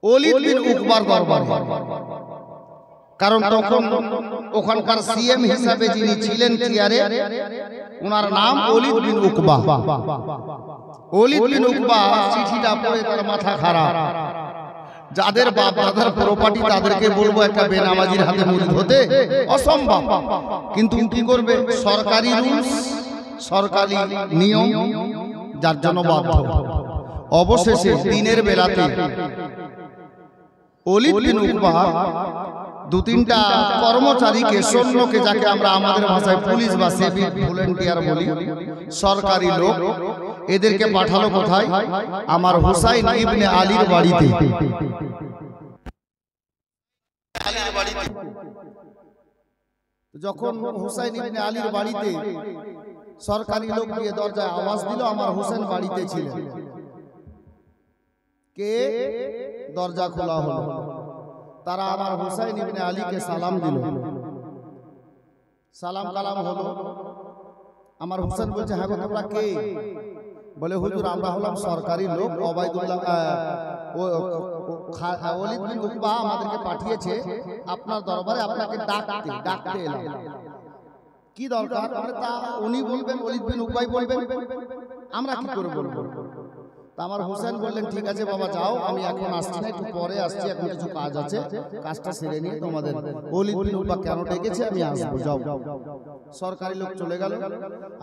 Walid বিন উকবার দরবারে। কারণ তখন ওখানকার সিএম হিসাবে যিনি ছিলেন চেয়ারে, ওনার নাম ওলীদ বিন উকবা। ওলীদ বিন উকবা চিঠিটা পড়ে তার মাথা খারাপ। যাদের বাপ দাদার প্রপার্টি তাদেরকে বলবো একটা বেনামাজির হাতে মুরিদ হতে অসম্ভব, কিন্তু কি করবে, সরকারি রুলস, সরকারি নিয়ম, যার জন্য বাধ্য। অবশেষে দিনের বেলাতে ওলীদ বিন উকবা দু তিনটা কর্মচারীকে, সৈন্যকে, যাকে আমরা আমাদের ভাষায় পুলিশ বা সিভিল ভলেন্টিয়ার বলি, সরকারি লোক, এদেরকে পাঠালো কোথায়? আমার হুসাইন ইবনে আলীর বাড়িতে। যখন হুসাইন ইবনে আলীর বাড়িতে সরকারি লোক গিয়ে দরজায় আওয়াজ দিল, আমার হুসাইন বাড়িতে ছিলেন। কে? দরজা খোলা হলো। তারা আমার হুসাইন ইবনে আলীকে সালাম দিল। সালাম কালাম হলো। আমার হুসাইন বলছে, হ্যাঁ গো, তোমরা কে? বলে, হুজুর আমরা হলাম সরকারি লোক, ওবায়দুল্লাহ ওলীদ বিন উকবা আমাদেরকে পাঠিয়েছে আপনার দরবারে আপনাকে ডাকতে এলাম। কি দরকার? তা উনি বলবেন, ওলীদ বিন উকবাই বলবেন, আমরা কি করে বলবো? তা আমার হুসাইন বললেন, ঠিক আছে বাবা যাও, আমি এখন আসছি না, একটু পরে আসছি, এখন কিছু কাজ আছে, কাজটা সেরে নিয়ে তোমাদের ওলীদ বিন উকবা কেন ডেকেছে আমি আসবো, যাও। সরকারি লোক চলে গেল।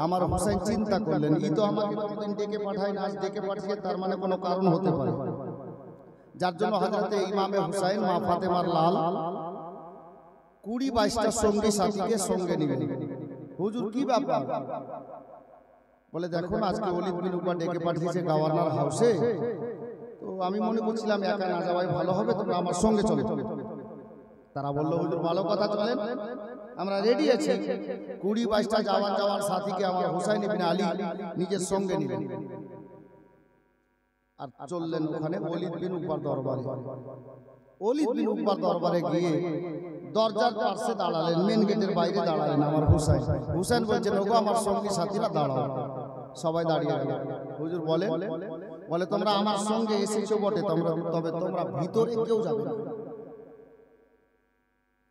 আমার হুসাইন চিন্তা করলেন, ই তো আমাকে কোনোদিন ডেকে পাঠায় না, আজ ডেকে পাঠিয়ে তার মানে কোনো কারণ হতে পারে, যার জন্য হযরতে ইমামে হুসাইন মা ফাতেমার লাল 20-22টা সঙ্গী সাথীকে সঙ্গে নিলেন। হুজুর কি ব্যাপার? বলে, দেখুন আজকে ওলীদ বিন উকবা ডেকে পাঠিয়েছে গভর্নর হাউসে, তো আমি মনে করছিলাম একা না যাওয়াই ভালো হবে, তোমরা আমার সঙ্গে চলো। তারা বলল, হুজুর ভালো কথা, চলেন, আমরা রেডি আছি। 20-22টা জওয়ান সাথীকে আমার হুসাইন ইবনে আলী নিজের সঙ্গে নিলেন আর চললেন ওখানে ওলীদ বিন উকবার দরবারে। ওলীদ বিন উকবার দরবারে গিয়ে দরজার পাশে দাঁড়ালেন, মেন গেটের বাইরে দাঁড়ালেন আমার হুসাইন। হুসাইন বলছেন, ওগো আমার সঙ্গী সাথীরা দাঁড়াও। সবাই দাঁড়িয়ে গেল। হুজুর বলে তোমরা আমার সঙ্গে এসেছো বটে, তবে তোমরা ভিতরে কেউ যাবে না।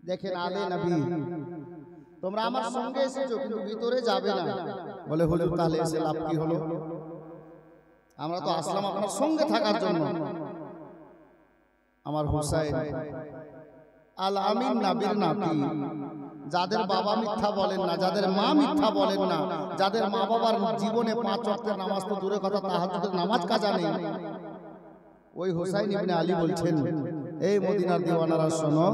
দেখেন আলে নবী, তোমরা আমার সঙ্গে এসেছো কিন্তু ভিতরে যাবে না। বলে, হুজুর তাহলে এসে লাভ কি হলো? আমরা তো আসলাম আপনার সঙ্গে থাকার জন্য। আমার হুসাইন আল আমিন নবীর নাতি, যাদের বাবা মিথ্যা বলেন না, যাদের মা মিথ্যা বলেন না, যাদের মা বাবার জীবনে 5 ওয়াক্তের নামাজ তো দূরে কথা, তাহাজ্জুদের নামাজ কাজা নেই, ওই হুসাইন ইবনে আলী বলছেন, এই মদিনার দিওয়ানারা শোনো,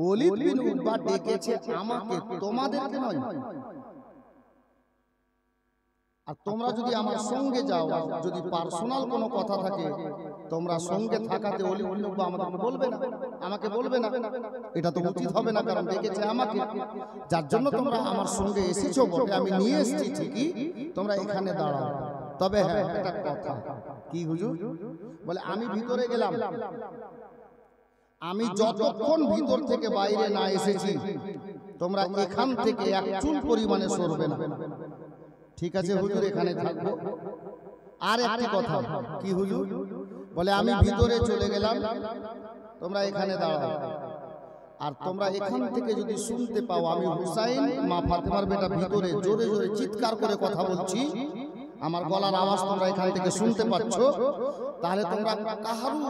ওলীদ বিন উকবা ডেকেছে আমাকে, তোমাদেরকে নয়। আর তোমরা যদি আমার সঙ্গে যাও, যদি পার্সোনাল কোনো কথা থাকে, তোমরা সঙ্গে থাকাতে ওলীদ বিন উকবা আমাকে বলবে না, এটা তো উচিত হবে না, কারণ ডেকেছে আমাকে, যার জন্য তোমরা আমার সঙ্গে এসেছো বটে, আমি নিয়ে এসেছি ঠিকই, তোমরা এখানে দাঁড়াও। তবে হ্যাঁ একটা কথা। কি হুজুর? বলে, আমি ভিতরে গেলাম, আমি যতক্ষণ ভিতর থেকে বাইরে না এসেছি তোমরা এখান থেকে এক চুল পরিমাণে সরবে না। ঠিক আছে হুজুর, এখানে থাকবো। আর একটি কথা। কি হুজুর? বলে, আমি ভিতরে চলে গেলাম, তোমরা এখানে দাঁড়াও, আর তোমরা এখান থেকে যদি শুনতে পাও আমি হুসাইন মা ফাতেমার বেটা ভিতরে জোরে জোরে চিৎকার করে কথা বলছি, আমার গলার আওয়াজ তোমরা এখান থেকে শুনতে পাচ্ছ, তাহলে তোমরা কাহারও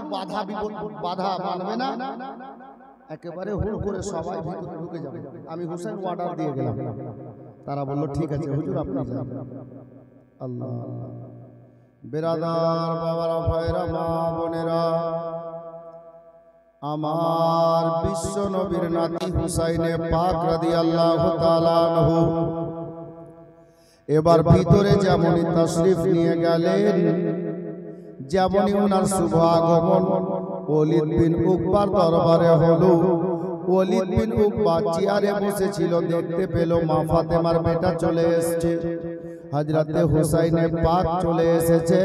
বাধা মানবে না, একেবারে হুড় করে সবাই ভিতরে ঢুকে যাবে। আমি হুসাইন অর্ডার দিয়ে গেলাম। তারা বলল, ঠিক আছে হুজুর, আপনি যান। আল্লাহ, বেরাদার বাবারা, ভাইরা, মা বোনেরা, আমার বিশ্ব নবীর নাতি হুসাইনে পাক রাদিয়াল্লাহু তাআলা আনহু এবার ভিতরে যেমনই তাশরিফ নিয়ে গেলেন, যেমনই ওনার শুভ আগমন ওলীদ বিন উকবার দরবারে হলো। ওলীদ বিন উকবা চেয়ারে বসেছিল, দেখতে পেল মা ফাতেমার বেটা চলে এসেছে, হযরতে হুসাইনে পাক চলে এসেছে,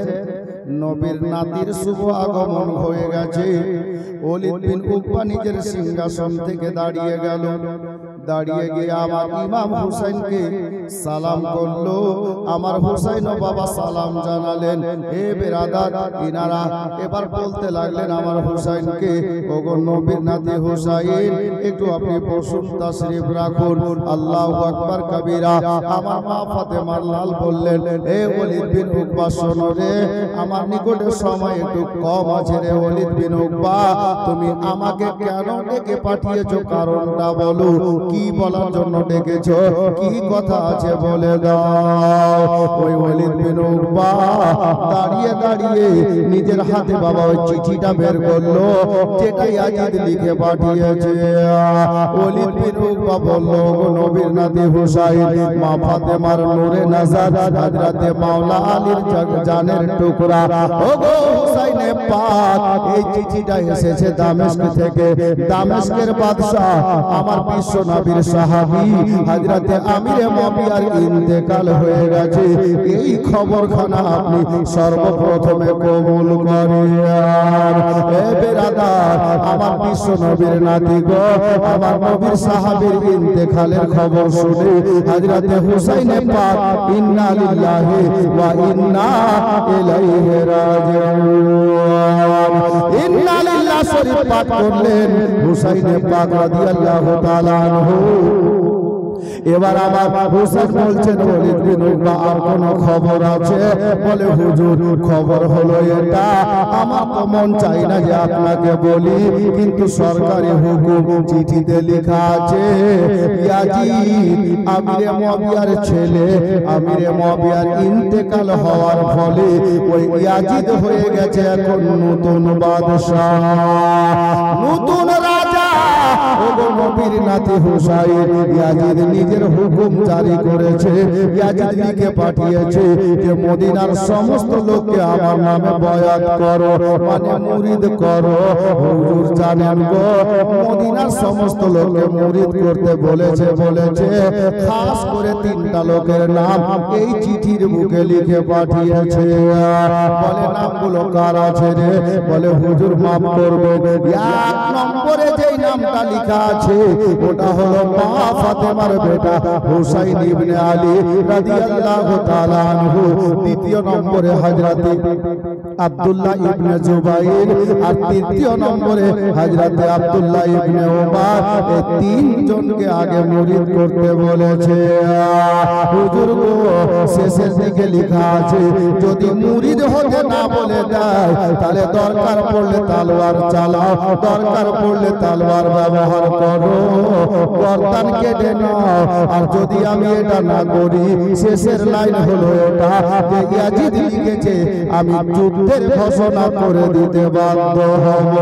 নবীর নাতির শুভ আগমন হয়ে গেছে। ওলীদ বিন উকবা নিজের সিংহাসন থেকে দাঁড়িয়ে গেল, দাঁড়িয়ে গিয়ে আমার ইমাম হুসাইনকে সালাম করলো। আমার হুসাইন বাবা সালাম জানালেন। হে বেরাদার, ইনারা এবার বলতে লাগলেন আমার হুসাইনকে, ওগো নবীর নাতি হুসাইন, একটু আপনি বসুন, তাশরীফ রাখুন। আল্লাহু আকবার কবীরা। আমার মা ফাতেমার লাল বললেন, হে ওলীদ বিন উকবা, শোনো রে, আমার নিকটে সময় একটু কম আছে রে ওলীদ বিন উকবা, তুমি আমাকে কেন ডেকে পাঠিয়েছো, কারণটা বলো, কি বলার জন্য ডেকেছো, কি কথা আছে বলে দাও। ওই ওলীদ বিন উকবা দাঁড়িয়ে দাঁড়িয়ে নিজের হাতে বাবা ওই চিঠিটা বের করলো, যেটা ইয়াজিদ লিখে পাঠিয়েছে। ওলীদ বিন উকবা বলল, ওগো নবীর নাতি হুসাইন, মা ফাতেমার নূরে নজর, হযরতে মাওলা আলীর জানের টুকরা, ওগো হুসাইনে পাক, এই চিঠিটা এসেছে দামেস্ক থেকে। দামেস্কের বাদশা আমার বিশ্ব নবীর সাহাবী হযরতে আমিরে মুআবিয়ার ইন্তেকাল হয়ে গেছে, এই খবরখানা আপনি সর্বপ্রথমে কবুল করেন। হে বেরাদার, আমার বিশ্ব নবীর নাতি গো, আমার নবীর সাহাবীর ইন্তেকালের খবর শুনে হযরতে হুসাইনে পাক ইন্না লিল্লাহি ওয়া ইন্না ইলাইহি রাজিউন, ইন্না লিল্লাহি শরীফ পাঠ করলেন হুসাইনে পাক রাদিয়াল্লাহু তাআলা আনহু। এবার আমার হুসাইন বলছেন, ওলীদ বিন উকবা, আর কোন খবর আছে? বলে, হুজুর, খবর হলো এটা, আমার তো মন চাই না যে আপনাকে বলি, কিন্তু সরকারি হুকুম চিঠিতে লেখা আছে, ইয়াজিদ আমিরে মুআবিয়ার ছেলে, আমিরে মুআবিয়ার ইন্তেকাল হওয়ার ফলে ওই ইয়াজিদ হয়ে গেছে এখন নতুন বাদশা, নতুন রাজা। ওগো নবীর নাতি হুসাইন, ইয়াজিদ নিজের হুকুম জারি করেছে, ইয়াজিদ লিখে পাঠিয়েছে যে মদিনার সমস্ত লোককে আমার নামে বয়াত করো, মানে মুরিদ করো। হুজুর জানেন গো, মদিনার সমস্ত লোককে মুরিদ করতে বলেছে, খাস করে 3টা লোকের নাম এই চিঠির বুকে লিখে পাঠিয়েছে। বলে, নামগুলো কার আছে রে? বলে, হুজুর মাফ করবেন, 1 নম্বরে যেই নামটা লেখা আছে ওটা হলো মা ফাতেমার বেটা হুসাইন ইবনে আলী রাদিয়াল্লাহু তাআলা আনহু। 2য় নম্বরে হযরতে আব্দুল্লাহ ইবনে জুবাইর, আর 3য় নম্বরে হযরতে আব্দুল্লাহ ইবনে উমর। এই 3 জনকে আগে মুরিদ করতে বলেছে। হুজুর গো, শেষের দিকে লেখা আছে যদি মুরিদ হতে না বলে দেয়, তাহলে দরকার পড়লে তালোয়ার চালাও, দরকার পড়লে তালোয়ার ব্যবহার করো, গর্দান কেটে নাও। আর যদি আমি এটা না করি, শেষের লাইন হলো এটা যে ইয়াজিদ লিখেছে, আমি যুদ্ধের ঘোষণা করে দিতে বাধ্য হব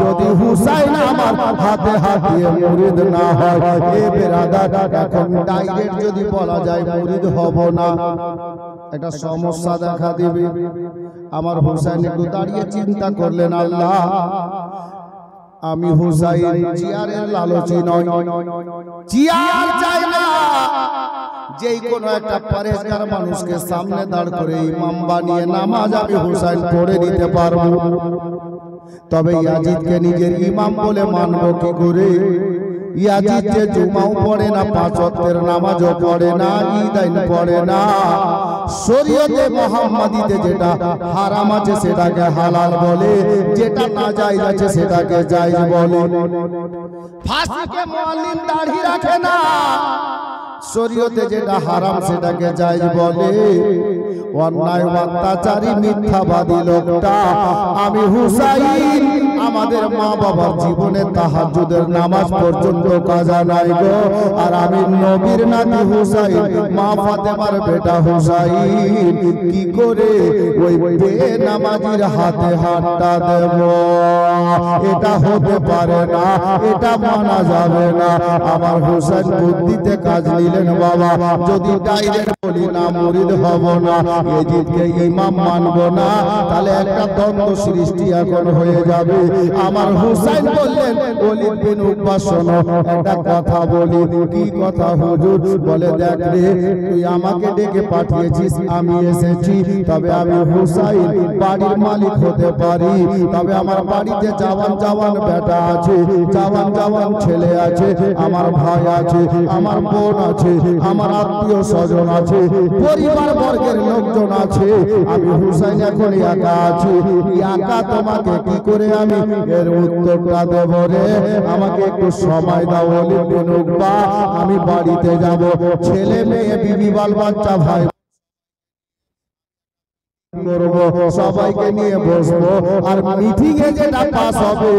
যদি হুসাইন আমার হাতে হাতিয়ে মুরিদ না হয়। এ বেরাদার, এখন ডাইরেক্ট যদি বলা যায় মুরিদ হব না, একটা সমস্যা দেখা দিবে। আমার হুসাইন একটু দাঁড়িয়ে চিন্তা করলেন, আল্লাহ, আমি হুসাইন চেয়ারের লালচি নই, চেয়ার চাই না, যেই কোনো একটা পরেশগার মানুষকে সামনে দাঁড় করে ইমাম বানিয়ে নামাজ আমি হুসাইন পড়ে দিতে পারবো। তবে ইয়াজিদকে নিজের ইমাম বলে মানবো কি করে? ইয়াজিদ যে জুমাও পড়ে না, 5 ওয়াক্তের নামাজও পড়ে না, ঈদাইন পড়ে না, শরীয়তে মুহাম্মাদীতে যেটা হারাম আছে সেটাকে হালাল বলে, যেটা নাজায়েজ আছে সেটাকে জায়েজ বলে। ফাঁসিকে মুআল্লিম দাড়ি রাখে না, শরীয়তে যেটা হারাম সেটাকে জায়েজ বলে। অন্যায় অত্যাচারী মিথ্যাবাদী লোকটা আমি হুসাইন, আমাদের মা বাবার জীবনে তাহাজ্জুদের নামাজ পর্যন্ত কাজা নাই গো। আর আমি নবীর নাতি হুসাইন, মা ফাতেমার বেটা হুসাইন, কি করে ওই বেনামাজির হাতে হাতটা দেব? এটা হতে পারে না, এটা মানা যাবে না। আমার হুসাইন বুদ্ধিতে কাজ নিলেন বাবা, যদি ডাইরেক্ট বলি না মুরিদ হব না, ইয়াজিদকে ইমাম মানব না, তাহলে একটা দ্বন্দ্ব সৃষ্টি এখন হয়ে যাবে। আমার হুসাইন বললেন ওলীদ বিন উকবা শোনো একটা কথা বলি। কি কথা হুজুর? বলে দেখ রে, তুই আমাকে ডেকে পাঠিয়েছিস, আমি এসেছি, তবে আমি হুসাইন বাড়ির মালিক হতে পারি, তবে আমার বাড়িতে জওয়ান জওয়ান বেটা আছে, জওয়ান জওয়ান ছেলে আছে, আমার ভাই আছে, আমার বোন আছে, আমার আত্মীয় স্বজন আছে, পরিবার বর্গের লোকজন আছে, আমি হুসাইন এখন একা আছি, একা তোমাকে কি করে আমি এর উত্তরটা দেব রে? আমাকে একটু সময় দাও ওলীদ বিন উকবা, আমি বাড়িতে যাব, ছেলে মেয়ে বিবি বাল বাচ্চা ভাই করবো, সবাইকে নিয়ে বসবো, আর মিটিং এ যেটা পাস হবে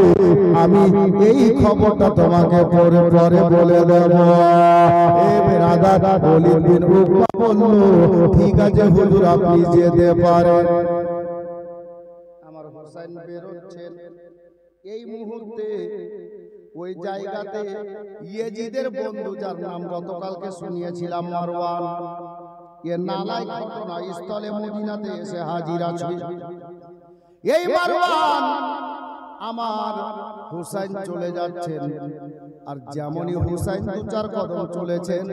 আমি এই খবরটা তোমাকে পরে পরে বলে দেব। এ বেরাদার, ওলীদ বিন উকবা বলল ঠিক আছে হুজুর, আপনি যেতে পারেন। আমার হুসাইন বেরোচ্ছেন, এই মুহূর্তে ওই জায়গাতে ইয়েজিদের বন্ধু, যার নাম গতকালকে শুনিয়েছিলাম মারওয়ান, এ নালাই ঘটনা স্থলে মদিনাতে এসে হাজির আছে। এই মারওয়ান আমার হুসাইন চলে যাচ্ছেন, আর যেমনই হুসাইন দু চার কদম চলেছেন,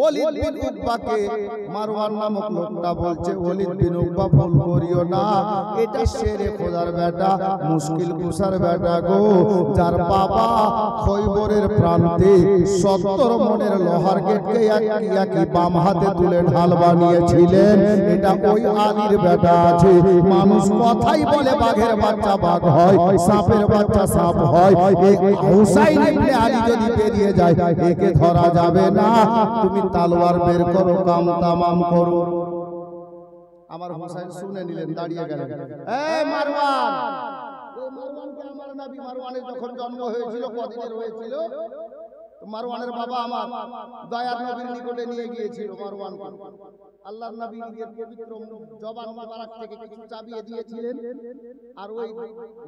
ওলীদ বিন উকবাকে মারওয়ান নামক লোকটা বলছে, ওলীদ বিন উকবা ভুল করিও না, এটা শেরে খোদার বেটা, মুশকিল কুসার বেটা গো, যার বাবা খৈবরের প্রান্তে 70 মনের লোহার গেটকে একই বাম হাতে তুলে ঢাল বানিয়েছিলেন, এটা ওই আলীর বেটা আছে। মানুষ কথাই বলে বাঘের বাচ্চা বাঘ হয়, সাপের বাচ্চা সাপ হয়, হুসাইন ইবনে আলী যদি বেরিয়ে যায় একে ধরা যাবে না, তুমি তালোয়ার বের করো, কাম তামাম করো। আমার হুসাইন শুনে নিলেন, দাঁড়িয়ে গেলেন। এই মারওয়ান, এই মারওয়ানকে আমার নবী, মারওয়ানের যখন জন্ম হয়েছিল, কদিনের হয়েছিল, মারওয়ানের বাবা আমার দয়ার নবীর নিকটে নিয়ে গিয়েছিল মারওয়ানকে। আল্লাহর নবী নিজের পবিত্র জবান মোবারক থেকে কিছু চাবিয়ে দিয়েছিলেন, আর ওই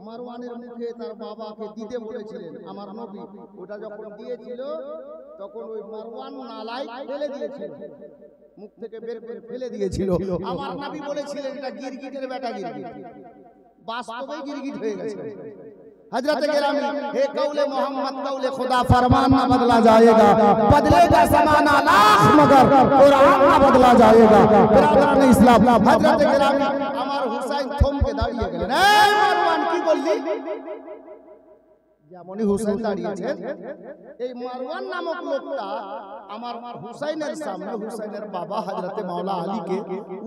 মারওয়ানের মুখে তার বাবাকে দিতে বলেছিলেন আমার নবী। ওটা যখন দিয়েছিল তখন ওই মারওয়ান নালাই ফেলে দিয়েছিল, মুখ থেকে বের করে ফেলে দিয়েছিল। আমার নবী বলেছিলেন এটা গিরগিটের বেটা, গিরগিট। বাস্তবে গিরগিট হয়ে গেছে। हजरत गिरामी, हे कौले मोहम्मद कौले खुदा, फरमान ना बदला जाएगा, बदलेगा ज़माना लाख मगर कुरान ना बदला जाएगा। बिरादरान इस्लाम, हजरत गिरामी আমার হুসাইন থমকে দাঁড়িয়ে গেলেন। এই মারওয়ান কি বললি? যেমনই হুসাইন দাঁড়িয়েছেন, এই মারওয়ান নামক লোকটা আমার হুসাইনের সামনে হুসাইনের বাবা হযরতে মাওলা আলীকে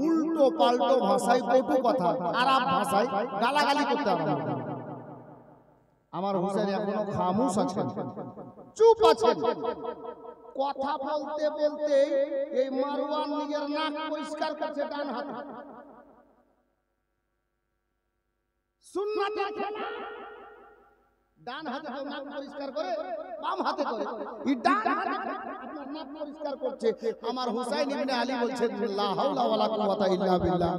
উল্টো পাল্টো ভাষায়, কটু কথা, খারাপ ভাষায় গালাগালি করতে আরম্ভ করলেন। আমার হুসাইন এখনো খামোশ আছেন, চুপ আছেন। কথা বলতে বলতে এই মারওয়ান নিজের নাক পরিষ্কার করছে ডান হাতে, সুন্নাতের খেলা। ডান হাতে নাক পরিষ্কার করে, বাম হাতে করে, এই ডান হাতে আপনার নাক পরিষ্কার করছে। আমার হুসাইন ইবনে আলী বলছেন লা হাওলা ওয়ালা কুওয়াতা ইল্লা বিল্লাহ।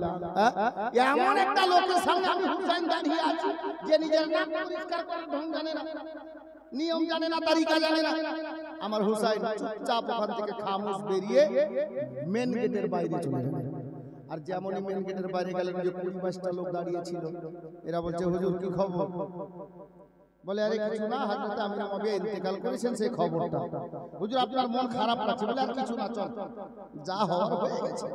এমন একটা লোকের সামনে আমি হুসাইন দাঁড়িয়ে আছি যে নিজের নাক পরিষ্কার করার ঢং জানে না, নিয়ম জানে না, তরিকা জানে না। আমার হুসাইন চুপচাপ ওখান থেকে খামোশ বেরিয়ে মেন গেটের বাইরে চলে গেলেন। আর যেমনই মেন গেটের বাইরে গেলেন, যে 20-22টা লোক দাঁড়িয়ে ছিল, এরা বলছে হুজুর কি খবর? বলে আরে কিছু না, হযরত আমিনা নবী ইন্তেকাল করেছেন সেই খবরটা। হুজুর আপনার মন খারাপ লাগছে? বলে আর কিছু না, চল যা হওয়ার হয়ে গেছে।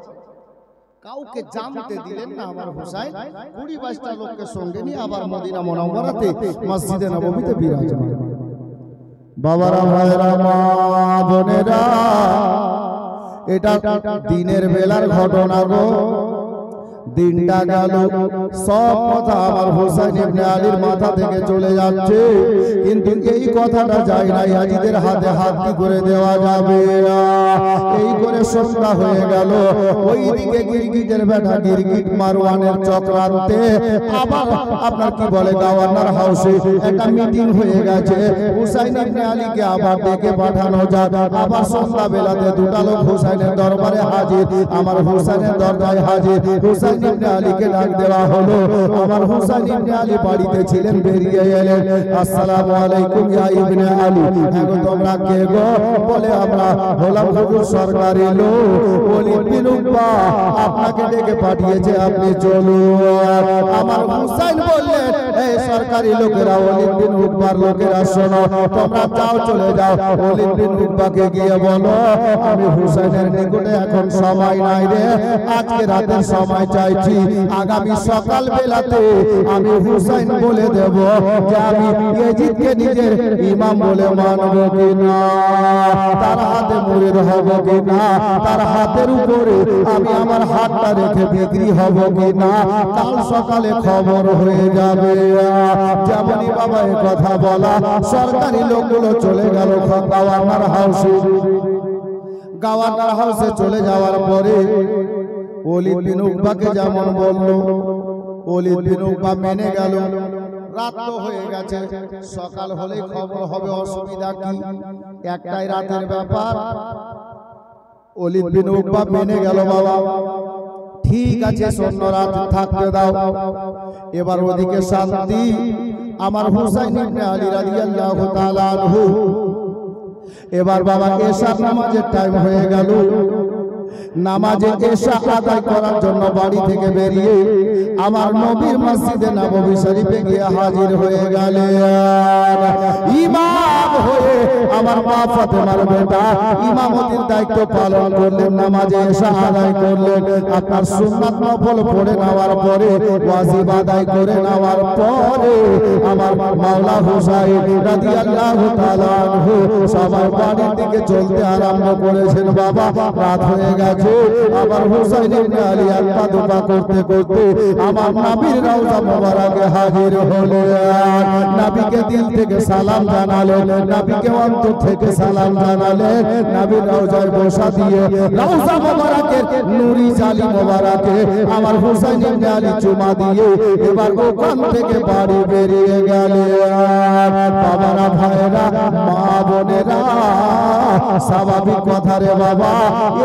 কাউকে জানতে দিলেন না আমার হুসাইন 20-22টা লোককে সঙ্গে নিয়ে আবার মদিনা মুনাওয়ারাতে মসজিদে নববীতে বিরাজমান। বাবারা, ভাইরা, মা বোনেরা, এটা দিনের বেলার ঘটনা গো। দিনটা গেল, সব কথা আমার হুসাইন ইবনে আলীর মাথা থেকে চলে যাচ্ছে, কিন্তু এই কথাটা যায় না ইয়াজিদের হাতে হাত কি করে দেওয়া যাবে। এই করে সন্ধ্যা হয়ে গেল, ওইদিকে গিরগিটের বেটা গিরগিট মারওয়ানের চক্রান্তে আবার আপনার কি বলে গভর্নর হাউসে একটা মিটিং হয়ে গেছে। হুসাইন ইবনে আলীকে আবার ডেকে পাঠানো যাক। আবার সন্ধ্যা বেলাতে দুটা লোক হুসাইনের দরবারে হাজির, আমার হুসাইনের দরজায় হাজির। হুসাইন হুসাইন ইবনে আলীকে ডাক দেওয়া হলো। আমার হুসাইন ইবনে আলী বাড়িতে ছিলেন, বেরিয়ে এলেন। আসসালামু আলাইকুম ইয়া ইবনে আলী। এখন তোমরা কে গো? বলে আমরা হলাম হুজুর সরকারি লোক, ওলীদ বিন উকবা আপনাকে ডেকে পাঠিয়েছে, আপনি চলুন। আমার হুসাইন বললেন, এই সরকারি লোকেরা, ওলীদ বিন উকবার লোকেরা শোনো, তোমরা যাও, চলে যাও, ওলীদ বিন উকবাকে গিয়ে বলো আমি হুসাইনের নিকটে এখন সময় নাই রে, আজকে রাতের সময় চাইছি, আগামী সকাল বেলাতে আমি হুসাইন বলে দেব যে আমি ইয়াজিদকে নিজের ইমাম বলে মানব কিনা, তার হাতে মুরিদ হব কিনা, তার হাতের উপরে আমি আমার হাতটা রেখে বিক্রি হব কিনা, কাল সকালে খবর হয়ে যাবে। যেমনই বাবা এ কথা বলা, সরকারি লোকগুলো চলে গেল গভর্নর হাউসে। গভর্নর হাউসে চলে যাওয়ার পরে ওলীদ বিন উকবাকে যেমন বলল, ওলীদ বিন উকবা মেনে গেল। রাত তো হয়ে গেছে, সকাল হলেই খবর হবে, অসুবিধা কি, একটাই রাতের ব্যাপার। ওলীদ বিন উকবা মেনে গেল। বাবা ঠিক আছে, শূন্য রাত থাকতে দাও। এবার ওদিকে শান্তি। আমার হুসাইন ইবনে আলী রাদিয়াল্লাহু তাআলা আনহু, এবার বাবা এশার নামাজের টাইম হয়ে গেল। নামাজে এশা আদায় করার জন্য বাড়ি থেকে বেরিয়ে আমার নবীর মসজিদে নববী শরীফে গিয়ে হাজির হয়ে গেলেন। ইমাম হয়ে আমার মা ফাতেমার বেটা ইমামতির দায়িত্ব পালন করলেন, নামাজে এশা আদায় করলেন। আপনার সুন্নাত নফল পড়ে নেওয়ার পরে, ওয়াজিব আদায় করে নেওয়ার পরে আমার মাওলা হুসাইন রাদিয়াল্লাহু তাআলা আনহু সবাই বাড়ির দিকে চলতে আরম্ভ করেছেন। বাবা রাত হয়ে গেছে। আমার হুসাইন ইবনে আলী আল্লাহ দোয়া করতে করতে আমার নবীর রওজা মোবারকে হাজির হলেন। নবীকে দিল থেকে সালাম জানালেন, নবীকে অন্তর থেকে সালাম জানালেন। নবীর রওজায় বসা দিয়ে রওজা মোবারকের নূরি জালি মোবারকে আমার হুসাইন ইবনে আলী চুমা দিয়ে এবার ওখান থেকে বাড়ি বেরিয়ে গেলেন। বাবারা, ভাইরা, মা বোনেরা, স্বাভাবিক কথা রে বাবা,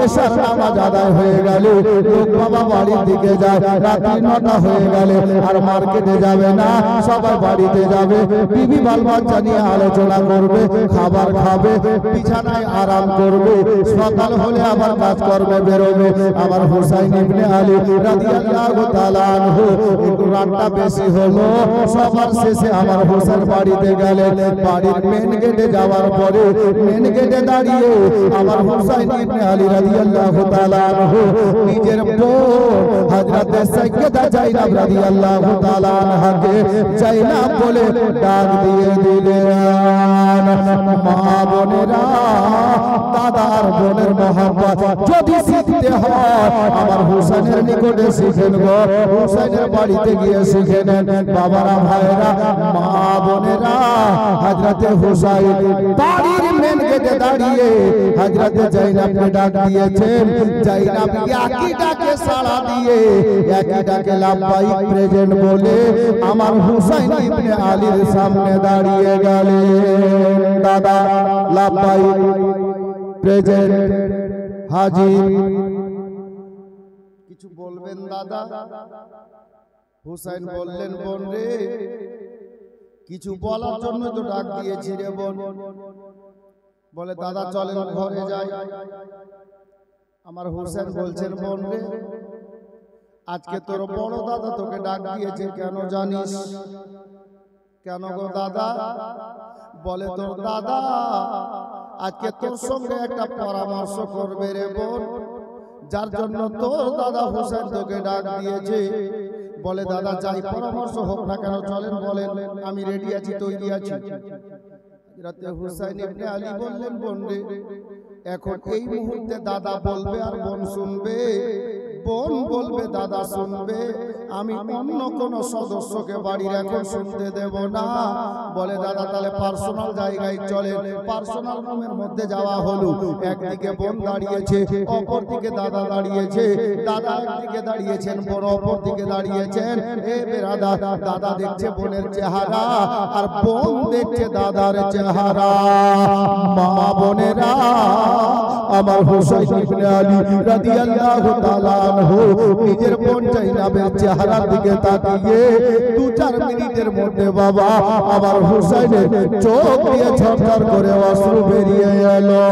এশার নামাজ আদায় হয়ে গেল, লোক বাবা বাড়ির দিকে যায়, রাত্রি 9টা হয়ে গেল, আর মার্কেটে যাবে না, সবাই বাড়িতে যাবে, বিবি বাল বাচ্চা নিয়ে আলোচনা করবে, খাবার খাবে, বিছানায় আরাম করবে, সকাল হলে আবার কাজ করবে, বেরোবে। আমার হুসাইন ইবনে আলী রাদিয়াল্লাহু তাআলা আনহু একটু রাতটা বেশি হলো, সবার শেষে আমার হুসাইন বাড়িতে গেলেন। বাড়ির মেন গেটে যাওয়ার পরে মেন গেটে দাঁড়িয়ে আমার হুসাইন ইবনে আলী রাদিয়াল্লাহু তাআলা আনহু নিজের বোন হযরত সাইয়্যিদা জাইনাব রাদিয়াল্লাহু তাআলা আনহাকে জাইনাব বলে ডাক দিয়ে দিলেন। মা বোনেরা, দাদার বোনের মহব্বত যদি শিখতে হয় আমার হুসাইনের নিকটে শিখেন গো, হুসাইনের বাড়িতে গিয়ে শিখে নেন। বাবারা, ভাইরা, মা বোনেরা, হযরতে হুসাইন বাড়ির মেন গেটে দাঁড়িয়ে হযরতে জাইনাবকে ডাক দিয়েছেন। জাইনাব একই ডাকে সাড়া দিয়ে, একই ডাকে লাব্বাইক প্রেজেন্ট বলে আমার হুসাইন ইবনে আলীর সামনে দাঁড়িয়ে গেলেন। দাদা লাব্বাইক প্রেজেন্ট, হাজির। কিছু বলবেন দাদা? হুসাইন বললেন, বোন রে, কিছু বলার জন্য তো ডাক দিয়েছি রে বোন। বলে দাদা চলেন ঘরে যাই। আমার হুসাইন বলছেন, বোন রে, আজকে তোর বড় দাদা তোকে ডাক দিয়েছে, কেন জানিস? কেন গো দাদা? বলে তোর দাদা আজকে তোর সঙ্গে একটা পরামর্শ করবে রে বোন, যার জন্য তোর দাদা হুসাইন তোকে ডাক দিয়েছে। বলে দাদা যাই, পরামর্শ হোক না কেন, চলেন বলেন, আমি রেডি আছি, তৈরি আছি। হযরতে হুসাইন ইবনে আলী বললেন, বোন রে, এখন এই মুহূর্তে দাদা বলবে আর বোন শুনবে, বোন বলবে দাদা শুনবে, আমি অন্য কোন সদস্যকে বাড়ির এখন শুনতে দেব না। বলে দাদা তাহলে পার্সোনাল জায়গায় চলেন। পার্সোনাল রুমের মধ্যে যাওয়া হলো। একদিকে বোন দাঁড়িয়েছে, অপর দিকে দাদা দাঁড়িয়েছে। দাদা একদিকে দাঁড়িয়েছেন, বোন অপর দিকে দাঁড়িয়েছেন। এ বেরাদা, দাদা দেখছে বোনের চেহারা আর বোন দেখছে দাদার চেহারা। মা বোনেরা, আমার হোসেন ইবনে আলী রাদিয়াল্লাহু তাআলা আনহু নিজের বোন জাইনাবের চেহারার দিকে তাকিয়ে 2-4 মিনিটের মধ্যে বাবা আমার হোসেনের চোখ দিয়ে ঝরঝর করে অশ্রু বেরিয়ে এলো।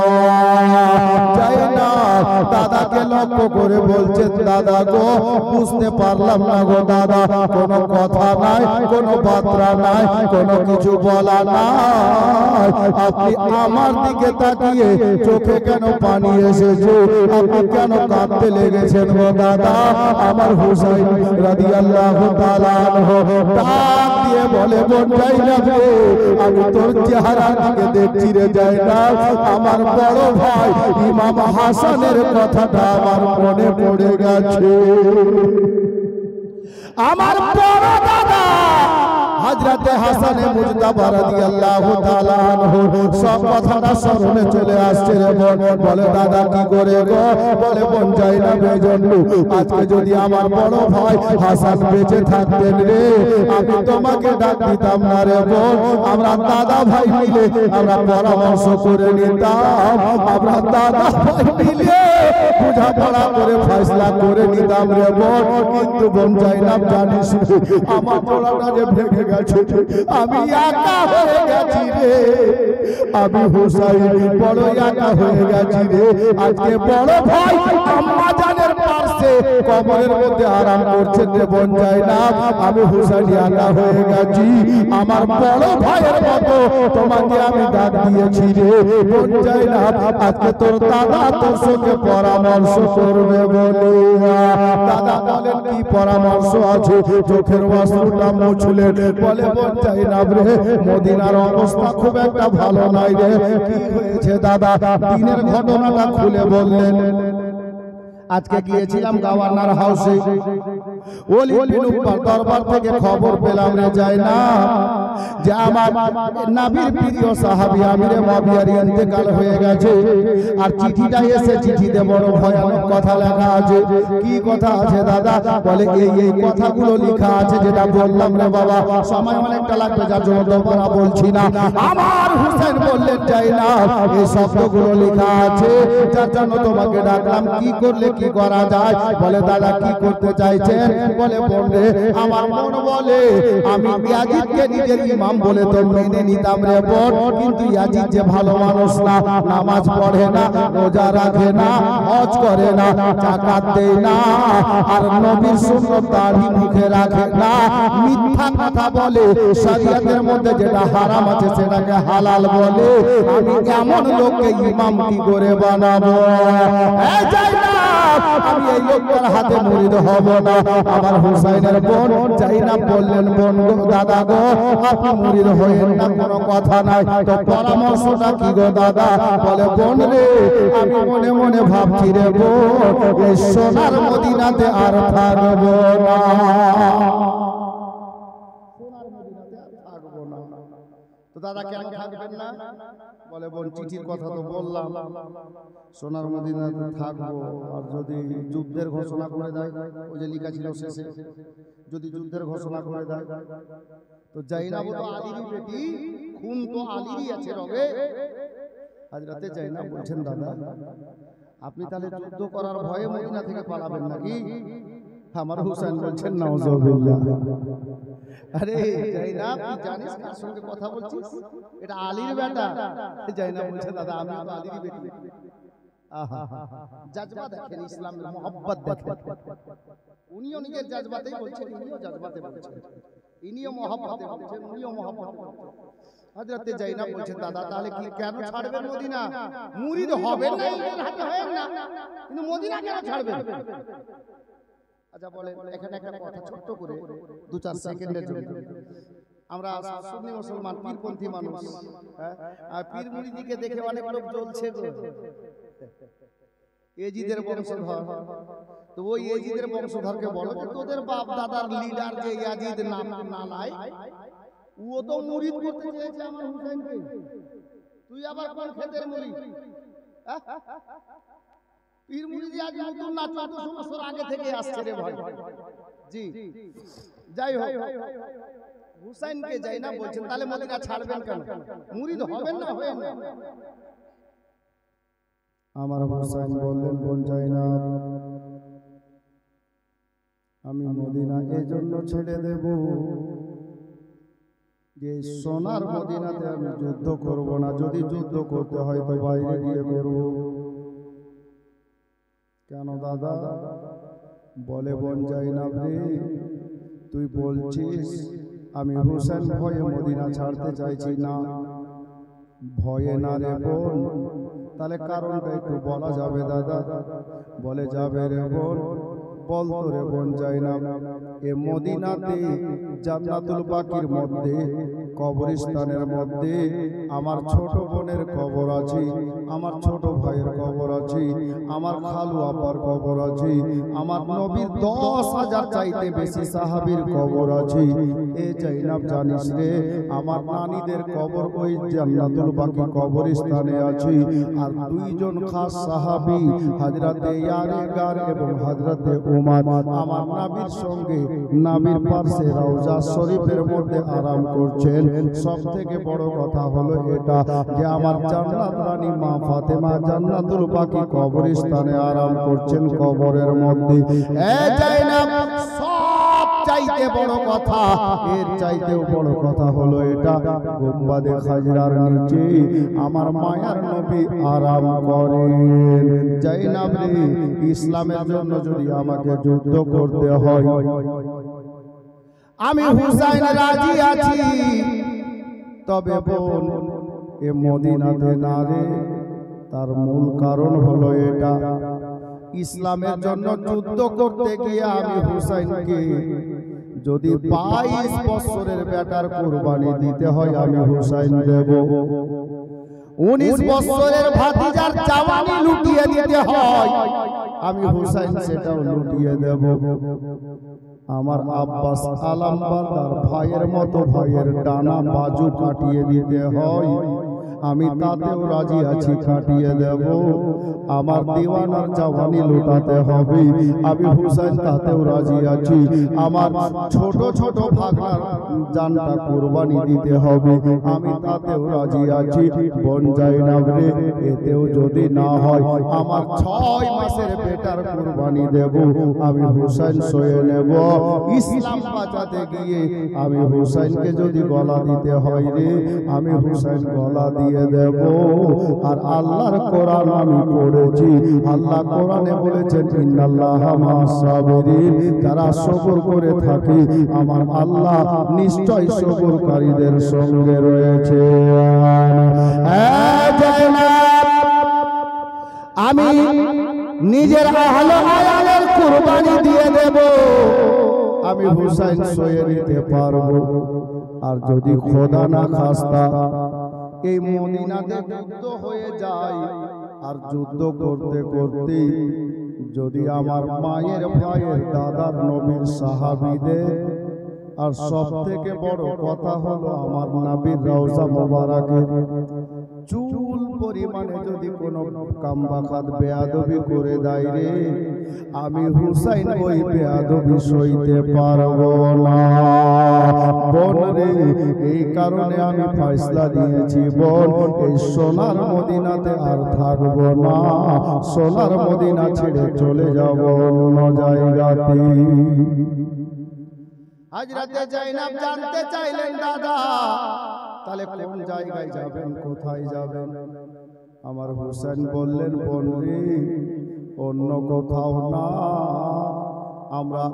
জাইনাব দাদাকে লক্ষ্য করে বলছে, দাদা গো বুঝতে পারলাম না গো দাদা, কোনো কথা নাই, কোনো বার্তা নাই, কোনো কিছু বলা নাই। আপনি আমার দিকে তাকিয়ে চোখে কেন পানি এসেছে? আপনি কেন কাঁদতে লেগেছেন গো দাদা? আমার হুসাইন রাদিয়াল্লাহু তাআলা আনহু ডাক দিয়ে বলে, বোন জাইনাব রে, আমি তোর চেহারার দিকে দেখছি রে জাইনাব। আমার বড় ভাই ইমাম হাসানের কথাটা আমার মনে পড়ে গেছে। আমার বড় দাদা হযরতে হাসানে মুজতাবা রাদিয়াল্লাহু তাআলা আনহু সব কথাটা স্মরণে চলে আসছে রে বোন। বলে দাদা কি করে গো? বলে বোন জাইনাবের জন্য আজকে যদি আমার বড় ভাই হাসান বেঁচে থাকতেন রে, আমি তোমাকে ডাক দিতাম না রে বোন। আমরা দাদা ভাই মিলে আমরা পরামর্শ করে নিতাম, আমরা দাদা ভাই মিলে বোঝাপড়া করে ফয়সালা করে নিতাম রে বোন। কিন্তু বোন জাইনাব জানিস আমার গলাটা যে ভেঙে গেছে, আমি একা হয়ে গেছি রে। আমি হুসাইন বড় একা হয়ে গেছি রে। আজকে বড় ভাই আম্মা জানের পাশে কবরের মধ্যে আরাম করছেন রে বোন জাইনাব। আমি হুসাইন একা হয়ে গেছি। আমার বড় ভাইয়ের মতো তোমাকে আমি ডাক দিয়েছি রে বোন জাইনাব। আজকে তোর দাদা তোর সঙ্গে পরামর্শ করবে বলে। দাদা বলেন কি পরামর্শ আছে? চোখের অশ্রুটা মুছলেন। বলে বোন জাইনাব রে, মদিনার অবস্থা খুব একটা ভালো নাই রে। কি হয়েছে দাদা? দিনের ঘটনাটা খুলে বললেন। আজকে গিয়েছিলাম গভর্নর হাউসে, ওলি বিন উকবার দরবার থেকে খবর পেলাম রে জাইনাব যে আমার নবীর প্রিয় সাহাবী আমিরে মুআবিয়ার ইন্তেকাল হয়ে গেছে। আর চিঠিটা এসে, চিঠিতে বড় ভয়ানক কথা লেখা আছে। কি কথা আছে দাদা? বলে এই কথাগুলো লেখা আছে যেটা বললাম রে বাবা। সময় অনেকটা লাগবে যার জন্য তোমরা বলছি না। আমার হুসেন বললেন জাইনাব এই শব্দগুলো লেখা আছে যার জন্য তোমাকে ডাকলাম, কি করলে কি করা যায়? বলে দাদা কি করতে চাইছেন? বলে বললে আমার মন বলে আমি ইয়াজিদকে নিজের ইমাম বলে তো মেনে নিতাম রে বোন, কিন্তু ইয়াজিদ যে ভালো মানুষ না, নামাজ পড়ে না, রোজা রাখে না, হজ করে না, যাকাত দেয় না, আর নবীর সুন্নাত দাড়ি মুখে রাখে না, মিথ্যা কথা বলে, শরীয়তের মধ্যে যেটা হারাম আছে সেটাকে হালাল বলে। আমি এমন লোককে ইমাম কি করে বানাবো? এই জাইনাব, আমি এই লোকটার হাতে মুরিদ হব না। আমার হুসাইনের বোন জাইনাব বললেন, বোন গো, দাদা গো, আপনি মুরিদ হইেন না, কোনো কথা নাই, তো পরামর্শটা কি গো দাদা? বলে বোন রে, আমি মনে মনে ভাবছি রে বোন, এই সোনার মদিনাতে আর থাকবো না। তো দাদা কেন থাকবেন না? বলে বোন চিঠির কথা তো বললাম, সোনার মদিনাতে থাকবো। আর যদি যুদ্ধের ঘোষণা করে দেয়, ওই যে লেখা ছিল শেষে, যদি যুদ্ধের ঘোষণা করে দেয়, তো জাইনাব তো আলীরই বেটি, খুন তো আলীরই আছে রবে। হযরতে জাইনাব বলছেন, দাদা আপনি তাহলে যুদ্ধ করার ভয়ে মদিনা থেকে পালাবেন নাকি? আমার হুসাইন বলছেন, নাউজুবিল্লাহ। আরে জাইনাব, তুই জানিস কার সঙ্গে কথা বলছিস? এটা আলীর বেটা। জাইনাব বলছে, দাদা আমি তো আলীরই বেটি। আহা, জাজবা দেখেন, ইসলামের মহব্বত দেখেন। উনিও নিজের জাজবাতেই বলছেন, ইনিও জাজবাতে বলছেন, ইনিও মহব্বতে বলছেন, উনিও মহব্বতে বলছেন। হযরতে জাইনাব বলছেন, দাদা তাহলে কি কেন ছাড়বেন মদিনা? মুরিদ হবেন না, ইমানের হাতে হবেন না, কিন্তু মদিনা কেন ছাড়বেন? আচ্ছা বলেন, এখানে একটা কথা ছোট্ট করে 2-4 সেকেন্ডের জন্য। আমরা সুন্নি মুসলমান, পীরপন্থী মানুষ, আর পীর মুরিদিকে দেখে অনেক লোক জ্বলছে গো। এজিদের বংশধর। তো ওই এজিদের বংশধরকে বলো যে তোদের বাপ দাদার লিডার যে ইয়াজিদ নাম নালাই, ও তো মুরিদ করতে চেয়েছে আমার হুসাইনকে, তুই আবার কোন খেতের মুরিদ? পীর মুরিদি আজ নতুন না, 1400 বছর আগে থেকে আসছে রে ভাই। জি যাই হোক, হুসাইনকে যাই না বলছেন, তাহলে মদিনা ছাড়বেন কেন? মুরিদ হবেন না হবেন না? আমার হুসাইন বললেন, বোন যাই না, আমি মদিনা এই জন্য ছেড়ে দেব যে সোনার মদিনাতে আমি যুদ্ধ করব না, যদি যুদ্ধ করতে হয় তো বাইরে গিয়ে করব। কেন দাদা? বলে, বোন যাই না রে, তুই বলছিস আমি হুসেন ভয়ে মদিনা ছাড়তে চাইছি না। ভয়ে না রে বোন, তাহলে কারণটা একটু বলা যাবে দাদা? বলে, যাবে রে বোন, বলতো রে বোন যাই না, এ মদিনাতে জান্নাতুল বাকির মধ্যে কবরস্থানের মধ্যে আমার ছোট বোনের কবর আছে, আমার ছোট ভাইয়ের কবর আছে, আমার খালু আপার কবর আছে, আমার নবীর 10,000 চাইতে বেশি সাহাবীর কবর আছে। এ জাইনাব জানিস রে, আমার নানীদের কবর ওই জান্নাতুল বাকি কবরস্থানে আছে। আর দুইজন খাস সাহাবী হযরতে ইয়ারেগার এবং হযরতে উমর আমার নবীর সঙ্গে নবীর পাশে রওজা শরীফের মধ্যে আরাম করছেন। সবথেকে বড় কথা হলো এটা যে আমার জান্নাত রানী মা ফাতেমা জান্নাতুল বাকি কবরস্থানে আরাম করছেন কবরের মধ্যে। এ জাইনাব, সব চাইতে বড় কথা, এর চাইতেও বড় কথা হলো এটা, গুম্বাদে খাজরার নিচে আমার মায়ার নবী আরাম করেন। জাইনাব রে, ইসলামের জন্য যদি আমাকে যুদ্ধ করতে হয়, আমি হুসাইন রাজি আছি, তবে বোন এ মদিনাতে না রে। তার মূল কারণ হলো এটা, ইসলামের জন্য যুদ্ধ করতে গিয়ে আমি হুসাইনকে যদি 22 বছরের বেটার কুরবানি দিতে হয়, আমি হুসাইন দেব। 19 বছরের ভাতিজার জাওয়ানি লুটিয়ে দিতে হয়, আমি হুসাইন সেটাও লুটিয়ে দেব। আমার আব্বাস আলামবারদার ভাইয়ের মতো ভাইয়ের ডানা বাজু কাটিয়ে দিতে হয়, আমি তাতেও রাজি আছি, কাটিয়ে দেব। আমার দিওয়ানার জাওয়ানি লুটাতে হবে, আমি হুসাইন তাতেও রাজি আছি। আমার ছোট ছোট ভাগনার জানটা কুরবানি দিতে হবে, আমি তাতেও রাজি আছি। বোন জাইনাব রে, এতেও যদি না হয় আমার 6 মাসের বেটার কুরবানি দেব, আমি হুসাইন সয়ে নেব। ইসলাম বাঁচাতে গিয়ে আমি হুসাইনকে যদি গলা দিতে হয় রে, আমি হুসাইন গলা দিয়ে দেব। আর আল্লাহর কোরআন আমি পড়েছি, আল্লাহ কোরআনে বলেছেন ইন্নাল্লাহা মা'আস সাবিরিন, যারা সবর করে থাকে আমার আল্লাহ নিশ্চয় সবরকারীদের সঙ্গে রয়েছে। আমি নিজের আহলে আয়ালের কুরবানি দিয়ে দেব, আমি হুসাইন সয়ে নিতে পারবো। আর যদি খোদা না খাস্তা এই মদিনাতে যুদ্ধ হয়ে যায়, আর যুদ্ধ করতে করতে যদি আমার মায়ের ভাইয়ের দাদার নবীর সাহাবীদের, আর সব থেকে বড় কথা হলো আমার নবীর রওজা মোবারকের চুল পরিমাণে যদি কোনো কামবাখাত বেয়াদবি করে দেয় রে, আমি হুসাইন ওই বেয়াদবি সইতে পারবো না। বোন রে, এই কারণে আমি ফয়সালা দিয়েছি, বোন এই সোনার মদিনাতে আর থাকবো না, সোনার মদিনা ছেড়ে চলে যাব অন্য জায়গাতে। হযরতে জাইনাব জানতে চাইলেন, দাদা তাহলে কোন জায়গায় যাবেন, কোথায় যাবেন? আমার হুসাইন বললেন, বোন রে, অন্য কোথাও না, আমরা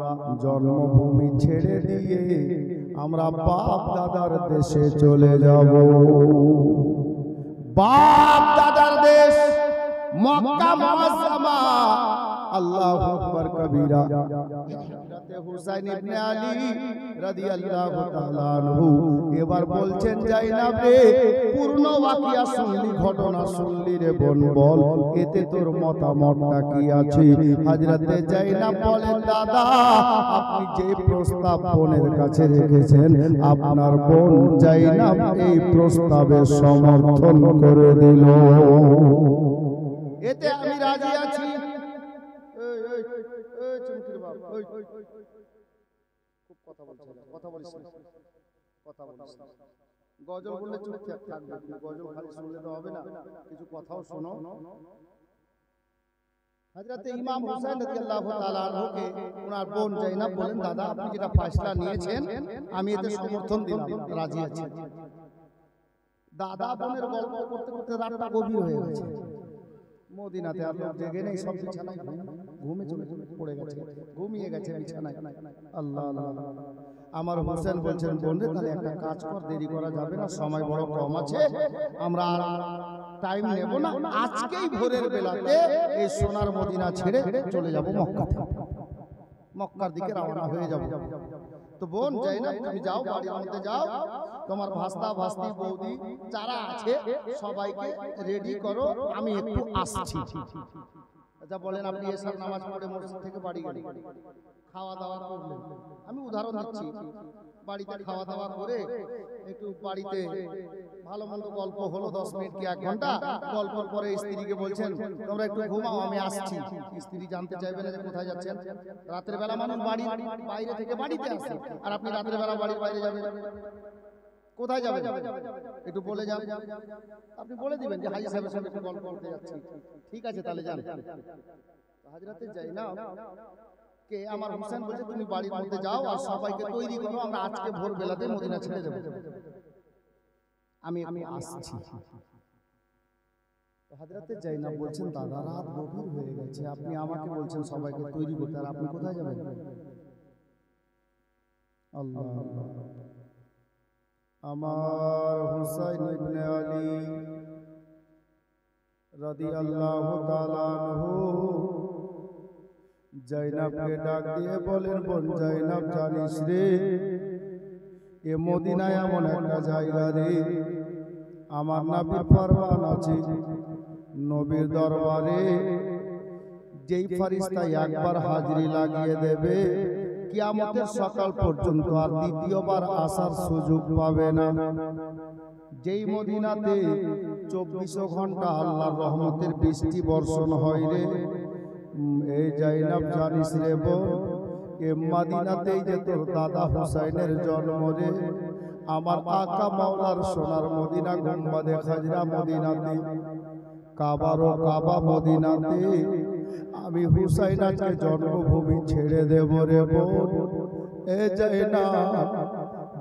জন্মভূমি ছেড়ে দিয়ে আমরা বাপ দাদার দেশে চলে যাব। বাপ দাদার দেশ মক্কা মুআজ্জামা। আল্লাহু আকবার কবীরা। হুসাইন ইবনে আলী রাদিয়াল্লাহু তাআলা আনহু এবার বলছেন জাইনাব রে পূর্ণ ওয়াকিয়া শুনলি, ঘটনা শুনলি রে বোন, বল এতে তোর মতামতটা কি আছে? হযরতে জাইনাব বলেন দাদা আপনি যে প্রস্তাব বোনের কাছে রেখেছেন আপনার বোন জাইনাব এই প্রস্তাবে সমর্থন করে দিল। এতে আমি রাজি আছি। খুব কথা বলছিস, কথা বলিস না, কথা বলিস না। গজল বললে চুপ থাকবে, গজল খালি শুনলে তো হবে না, কিছু কথাও শোনো। হযরত ইমাম হুসাইন রাদিয়াল্লাহু তাআলা আনহুকে ওনার বোন জাইনাব বলেন দাদা আপনি যেটা ফয়সালা নিয়েছেন আমি এতে সমর্থন দিলাম, রাজি আছি। দাদা বোনের গল্প করতে করতে রাতটা গভীর হয়ে গেছে। মদিনাতে আর লোক জেগে নেই, সব বিছানায় ঘুমে চলে পড়ে গেছে, ঘুমিয়ে গেছে বিছানায়। আল্লাহ আল্লাহ। আমার হোসেন বলছেন বোন রে তাহলে একটা কাজ কর, দেরি করা যাবে না, সময় বড় কম আছে, আমরা টাইম নেব না, আজকেই ভোরের বেলাতে এই সোনার মদিনা ছেড়ে চলে যাব মক্কাতে, মক্কার দিকে রওনা হয়ে যাব। তো বোন জাইনাব তুমি যাও, বাড়ির মধ্যে যাও, তোমার ভাস্তা ভাস্তি বৌদি যারা আছে সবাইকে রেডি করো, আমি একটু আসছি। আচ্ছা বলেন আপনি এসব নামাজ পড়ে মসজিদ থেকে বাড়ি গেলেন, খাওয়া দাওয়া করলেন, আমি উদাহরণ দিচ্ছি, বাড়িতে খাওয়া দাওয়া করে একটু বাড়িতে ভালো মন্দ গল্প হলো 10 মিনিট কি 1 ঘন্টা, গল্প পরে স্ত্রীকে বলছেন তোমরা একটু ঘুমাও আমি আসছি। স্ত্রী জানতে চাইবে না যে কোথায় যাচ্ছেন। রাতের বেলা মানুষ বাড়ির বাইরে থেকে বাড়িতে আসে, আর আপনি রাতের বেলা বাড়ির বাইরে যাবেন, কোথায় যাবেন একটু বলে যান। আপনি বলে দিবেন যে হাজী সাহেবের সাথে একটু গল্প করতে যাচ্ছি, ঠিক আছে তাহলে যান। হযরতে জাইনাব কে আমার হোসেন বলছে তুমি বাড়ির মধ্যে যাও আর সবাইকে তৈরি করো, আমরা আজকে ভোর বেলাতে মদিনা ছেড়ে দেব, আমি আসছি। হযরতে জাইনাব বলছেন দাদা রাত গভীর হয়ে গেছে, আপনি আমাকে বলছেন সবাইকে তৈরি করতে, আর আপনি কোথায় যাবেন? আল্লাহ আল্লাহ। আমার হুসাইন ইবনে আলী রাদিয়াল্লাহু তাআলা আনহু জাইনাবকে ডাক দিয়ে বলেন বোন জাইনাব জানিস রে এ মদিনায় এমন একটা জায়গা রে আমার নবীর ফরমান আছে, নবীর দরবারে যেই ফেরেশতা একবার হাজিরি লাগিয়ে দেবে কিয়ামতের সকাল পর্যন্ত আর দ্বিতীয়বার আসার সুযোগ পাবে না। যেই মদিনাতে 24 ঘন্টা আল্লাহর রহমতের বৃষ্টি বর্ষণ হয় রে, এই জাইনাব জানিস রে বোন এ মদিনাতেই যে তোর দাদা হুসাইনের জন্ম রে, আমার আকা মাওলার সোনার মদিনা গুম্বাদে খাজরা মদিনাতে, কাবারও কাবা মদিনাতে আমি হুসাইন আজকে জন্মভূমি ছেড়ে দেব রে বোন। এ জাইনাব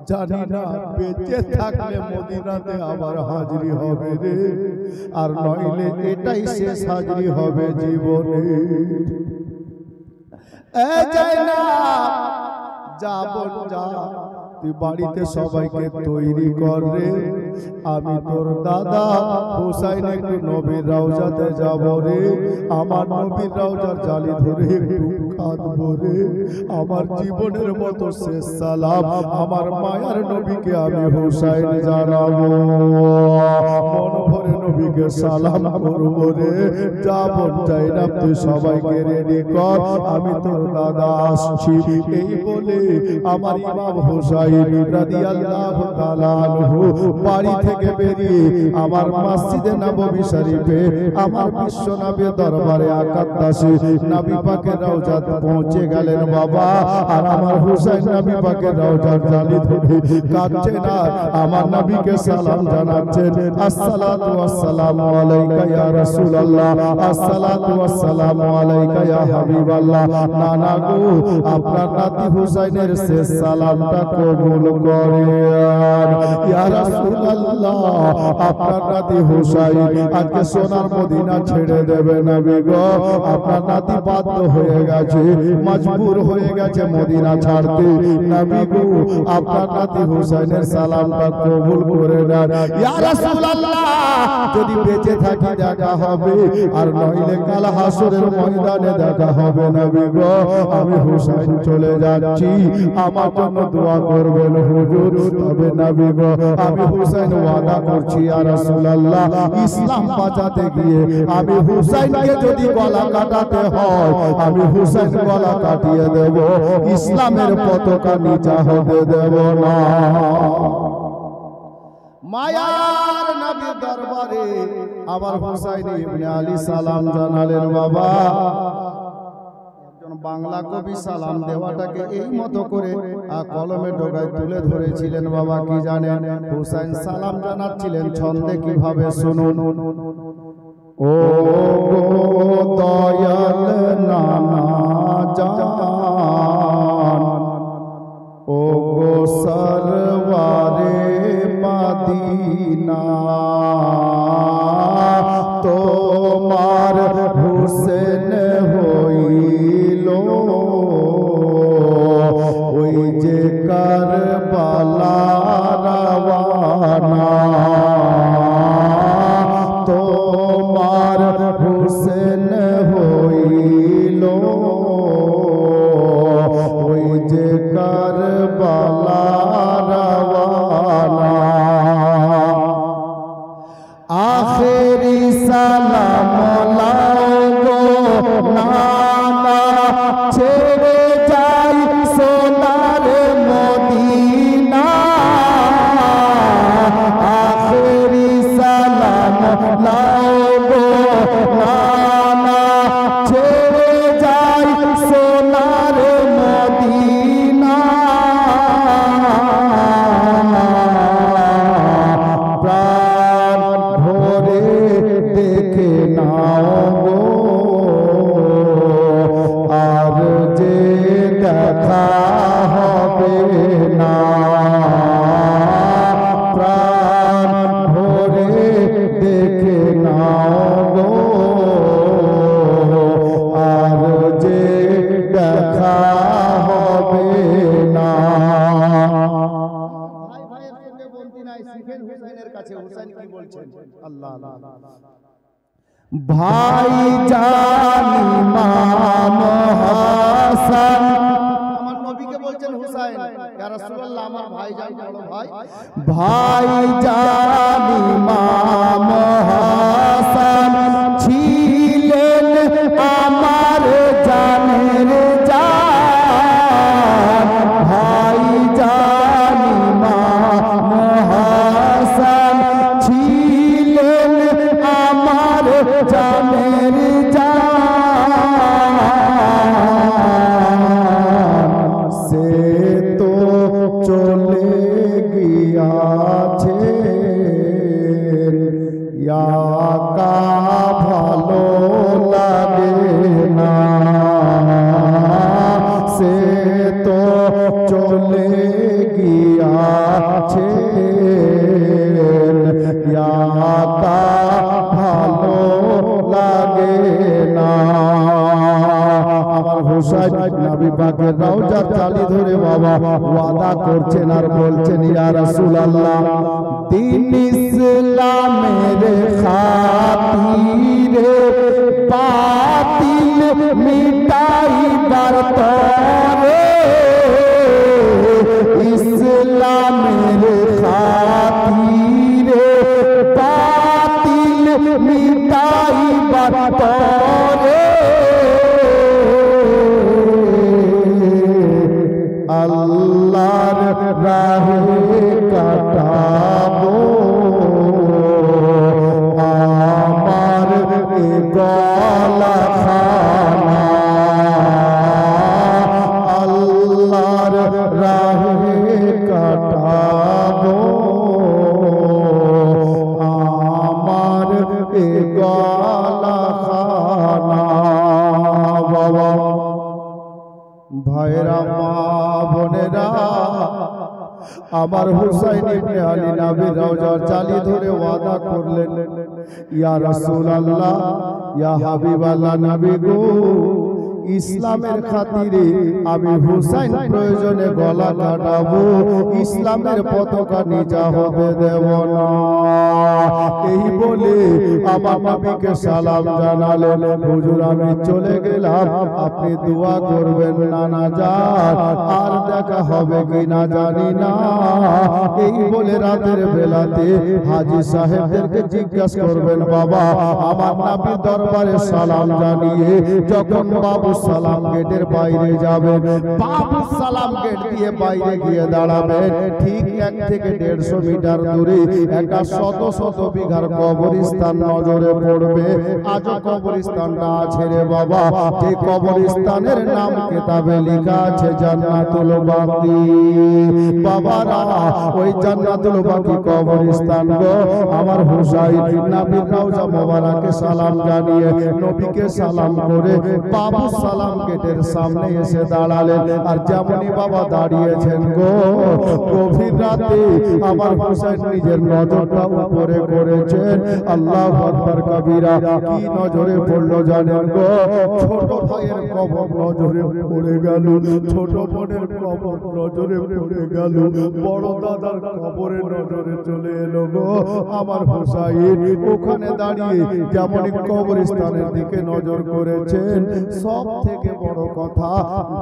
জানি না বেঁচে থাকলে মদিনাতে আবার হাজিরি হবে রে, আর নইলে এটাই শেষ হাজিরি হবে জীবনে। এ জাইনাব যা বোন যা, তুই বাড়িতে সবাইকে তৈরি কর রে, আমি তোর দাদা হুসাইন একটু নবীর রওজাতে যাব রে, আমার নবীর রওজার জালি ধরে একটু কাঁদবো রে, আমার জীবনের মতো শেষ সালাম আমার মায়ার নবীকে আমি হুসাইন জানাবো, মন ভরে নবীকে সালাম করবো রে। যা বোন জাইনাব তুই সবাইকে রেডি কর, আমি তোর দাদা আসছি। এই বলে আমার ইমাম হুসাইন রাদিয়াল্লাহু তাআলা আনহু বাড়ি থেকে বেরিয়ে আমার মসজিদে নববী শরীফে আমার বিশ্ব নবীর দরবারে আকাদ্দাসে নবী পাকের রওজাত পৌঁছে গেলেন বাবা। আর আমার হুসাইন নবী পাকের রওজার জালি ধরে কাঁদছেন আর আমার নবীকে সালাম জানাচ্ছেন, আসসালাতু ওয়াসসালামু আলাইকা ইয়া রাসূলুল্লাহ, আসসালাতু ওয়াসসালামু আলাইকা ইয়া হাবিবাল্লাহ। নানা গো আপনার নাতি হুসাইনের শেষ সালামটা কবুল করেন ইয়া রাসূলুল্লাহ। আপনার নাতি হুসাইন আজকে সোনার মদিনা ছেড়ে দেবে নবী গো। আপনার নাতি বাধ্য হয়ে গেছে, মজবুর হয়ে গেছে মদিনা ছাড়তে। নবী গো আপনার নাতি হুসাইনের সালামটা কবুল করে নেন ইয়া রাসূলুল্লাহ। যদি বেঁচে থাকি দেখা হবে, আর নইলে কাল হাসরের ময়দানে দেখা হবে নবী গো। আমি হুসাইন চলে যাচ্ছি, আমার জন্য দোয়া করবেন হুজুর। তবে নবী গো আমি হুসাইন ওয়াদা করছি ইয়া রাসূলুল্লাহ, ইসলাম বাঁচাতে গিয়ে আমি হুসাইনকে যদি গলা কাটাতে হয়, আমি হুসাইন গলা কাটিয়ে দেব, ইসলামের পতাকা নিচা হতে দেব না। মায়ার নবীর দরবারে আবার হুসাইন ইবনে আলী সালাম জানালেন। বাবা, একজন বাংলা কবি সালাম দেওয়াটাকে এই মতো করে কলমে ডগায় তুলে ধরেছিলেন। বাবা কি জানেন? হুসাইন সালাম জানাচ্ছিলেন ছন্দে, কিভাবে শুনুন। ও গো দয়াল নানা জান, ও গো সরওয়ারে মদিনা, তোমার হুসেন হইল ওই যে কারবালা রওয়ানা, তোমার হুসেন হইল ওই যে কারবালা রওয়ানা। আখেরি সালাম লাও গো নানা, ছেড়ে যাই সোনার মদিনা। আখেরি সালাম লাও গো নানা, ছেড়ে যাই সোনার মদিনা। প্রাণ ভরে দেখে নাও গো, আর যে দেখা হবে না। প্রাণ ভরে দেখে নাও গো, আর যে দেখা হবে না। ভাই ভাইয়ের সঙ্গে বলতে নাই, শিখেন হুসাইনের কাছে হুসাইন কি বলছেন। আল্লাহ আল্লাহ। ভাই জানি ইমাম হাসান, আমার নবীকে বলছেন হুসাইন, ইয়া রাসূলুল্লাহ আমার ভাইজান, বড় ভাই। ভাই জানি ইমাম হাসান ছিলেন আমার জানের জান। ভাই জানি ইমাম হাসান ছিলেন আমার জানের জান। সে তো চলে গিয়াছে, ইয়াকা ভালো লাগে না। সে তো চলে গিয়াছে, ইয়াকা ভালো লাগে না। আমার হুসাইন নবী পাকের রওজার চালি ধরে বাবা ওয়াদা করছেন আর বলছেন, ইয়া রাসূলুল্লাহ, দিন ইসলামের খাতিরে বাতিল মিটাইবার তরে, ইসলামের খাতিরে বাতিল মিটাইবার তরে, আল্লাহর রাহে কাটাবো আমার এ গলা খানা। আল্লাহর রাহে কাটাবো আমার হুসাইন ইবনে আলী নবীর রওজার জালি ধরে ওয়াদা করলেন, ইয়া রাসূলুল্লাহ, ইয়া হাবিবাল্লাহ নবী গো, ইসলামের খাতিরে আমি হুসাইন প্রয়োজনে গলা কাটাবো, ইসলামের পতাকা নিচা হতে দেব না। এই বলে আমার নবীকে সালাম জানালেন, হুজুর আমি চলে গেলাম, আপনি দোয়া করবেন নানা যান, আর দেখা হবে কিনা জানি না। এই বলে রাতের বেলাতে হাজী সাহেবদেরকে জিজ্ঞাসা করবেন, বাবা আমার নবী দরবারে সালাম জানিয়ে যখন বাবু সালাম গেটের বাইরে যাবেন, বাবু সালাম গেট দিয়ে বাইরে গিয়ে দাঁড়াবেন, ঠিক 1 থেকে 150 মিটার দূরে একটা শত শত বিঘার কবরস্থান নজরে পড়বে। আজও কবরস্থানটা আছে রে বাবা, যে কবরস্থানের নাম কিতাবে লেখা আছে জান্নাতুল বাকি। বাবারা ওই জান্নাতুল বাকি কবরস্থান গো, আমার হুসাইন নবীর রওজা মোবারকে সালাম জানিয়ে নবীকে সালাম করে বাবু সালাম গেটের সামনে এসে দাঁড়ালেন। আর যেমনই বাবা দাঁড়িয়েছেন গো, গভীর রাতে আমার হুসাইন নিজের নজরটা উপরে করেছেন। আল্লাহু আকবার কবীরা, কি নজরে পড়লো জানেন গো? ছোট ভাইয়ের কবর নজরে পড়ে গেল, ছোট বোনের কবর নজরে পড়ে গেল, বড় দাদার কবরে নজরে চলে এলো গো। আমার হুসাইন ওখানে দাঁড়িয়ে যেমনই কবরস্থানের দিকে নজর করেছেন, সব থেকে বড় কথা,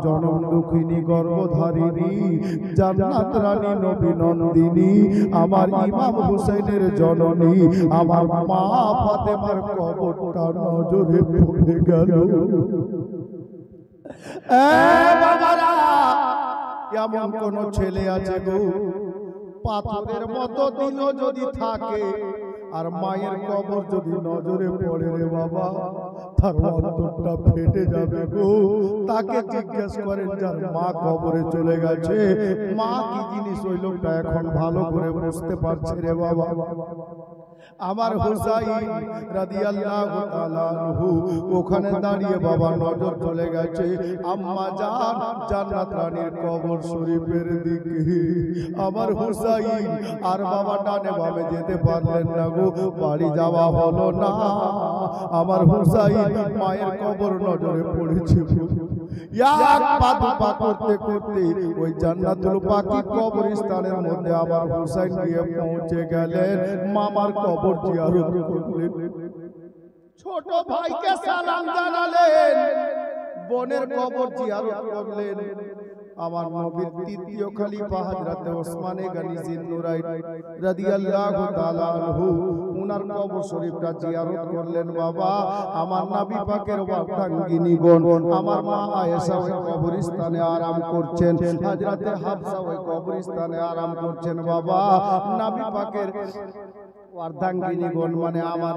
জনম দুঃখিনী গর্ভধারিণী জান্নাত রানী নবী নন্দিনী আমার ইমাম হুসাইনের জননী আমার মা ফাতেমার কবরটা নজরে পড়ে গেল। বাবারা, এমন কোন ছেলে আছে গো, পাথরের মতো দিল যদি থাকে আর মায়ের কবর যদি নজরে পড়ে রে বাবা, তার অন্তরটা ফেটে যাবে গো। তাকে জিজ্ঞেস করেন যার মা কবরে চলে গেছে, মা কি জিনিস ওই লোকটা এখন ভালো করে বুঝতে পারছে রে বাবা। আমার হুসাইন রাদিয়াল্লাহু তাআলা আনহু ওখানে দাঁড়িয়ে বাবা নজর চলে গেছে আম্মা জান জান্নাত রানীর কবর শরীফের দিকে। আমার হুসাইন আর বাবা ডানে বামে যেতে পারলেন না গো, বাড়ি যাওয়া হলো না। আমার হুসাইন মায়ের কবর নজরে পড়েছে, এক পা দুপা করতে করতে ওই জান্নাতুল বাকি কবরস্থানের মধ্যে আমার হুসাইন গিয়ে পৌঁছে গেলেন। মামার কবর জিয়ারত করলেন, ছোট ভাইকে সালাম জানালেন, বোনের কবর জিয়ারত করলেন। আমার নবীর তৃতীয় খলিফা হযরত ওসমান গনি জিন্নুরাইন রাদিয়াল্লাহু তাআলা আনহু উনার কবর শরীফটা জিয়ারত করলেন। বাবা আমার নবী পাকের বার্ধাঙ্গিনীগণ, আমার মা আয়েশা ওই কবরস্থানে আরাম করছেন, হযরত হাফসা ওই কবরস্থানে আরাম করছেন। বাবা নবী পাকের অর্ধাঙ্গিনীগণ মানে আমার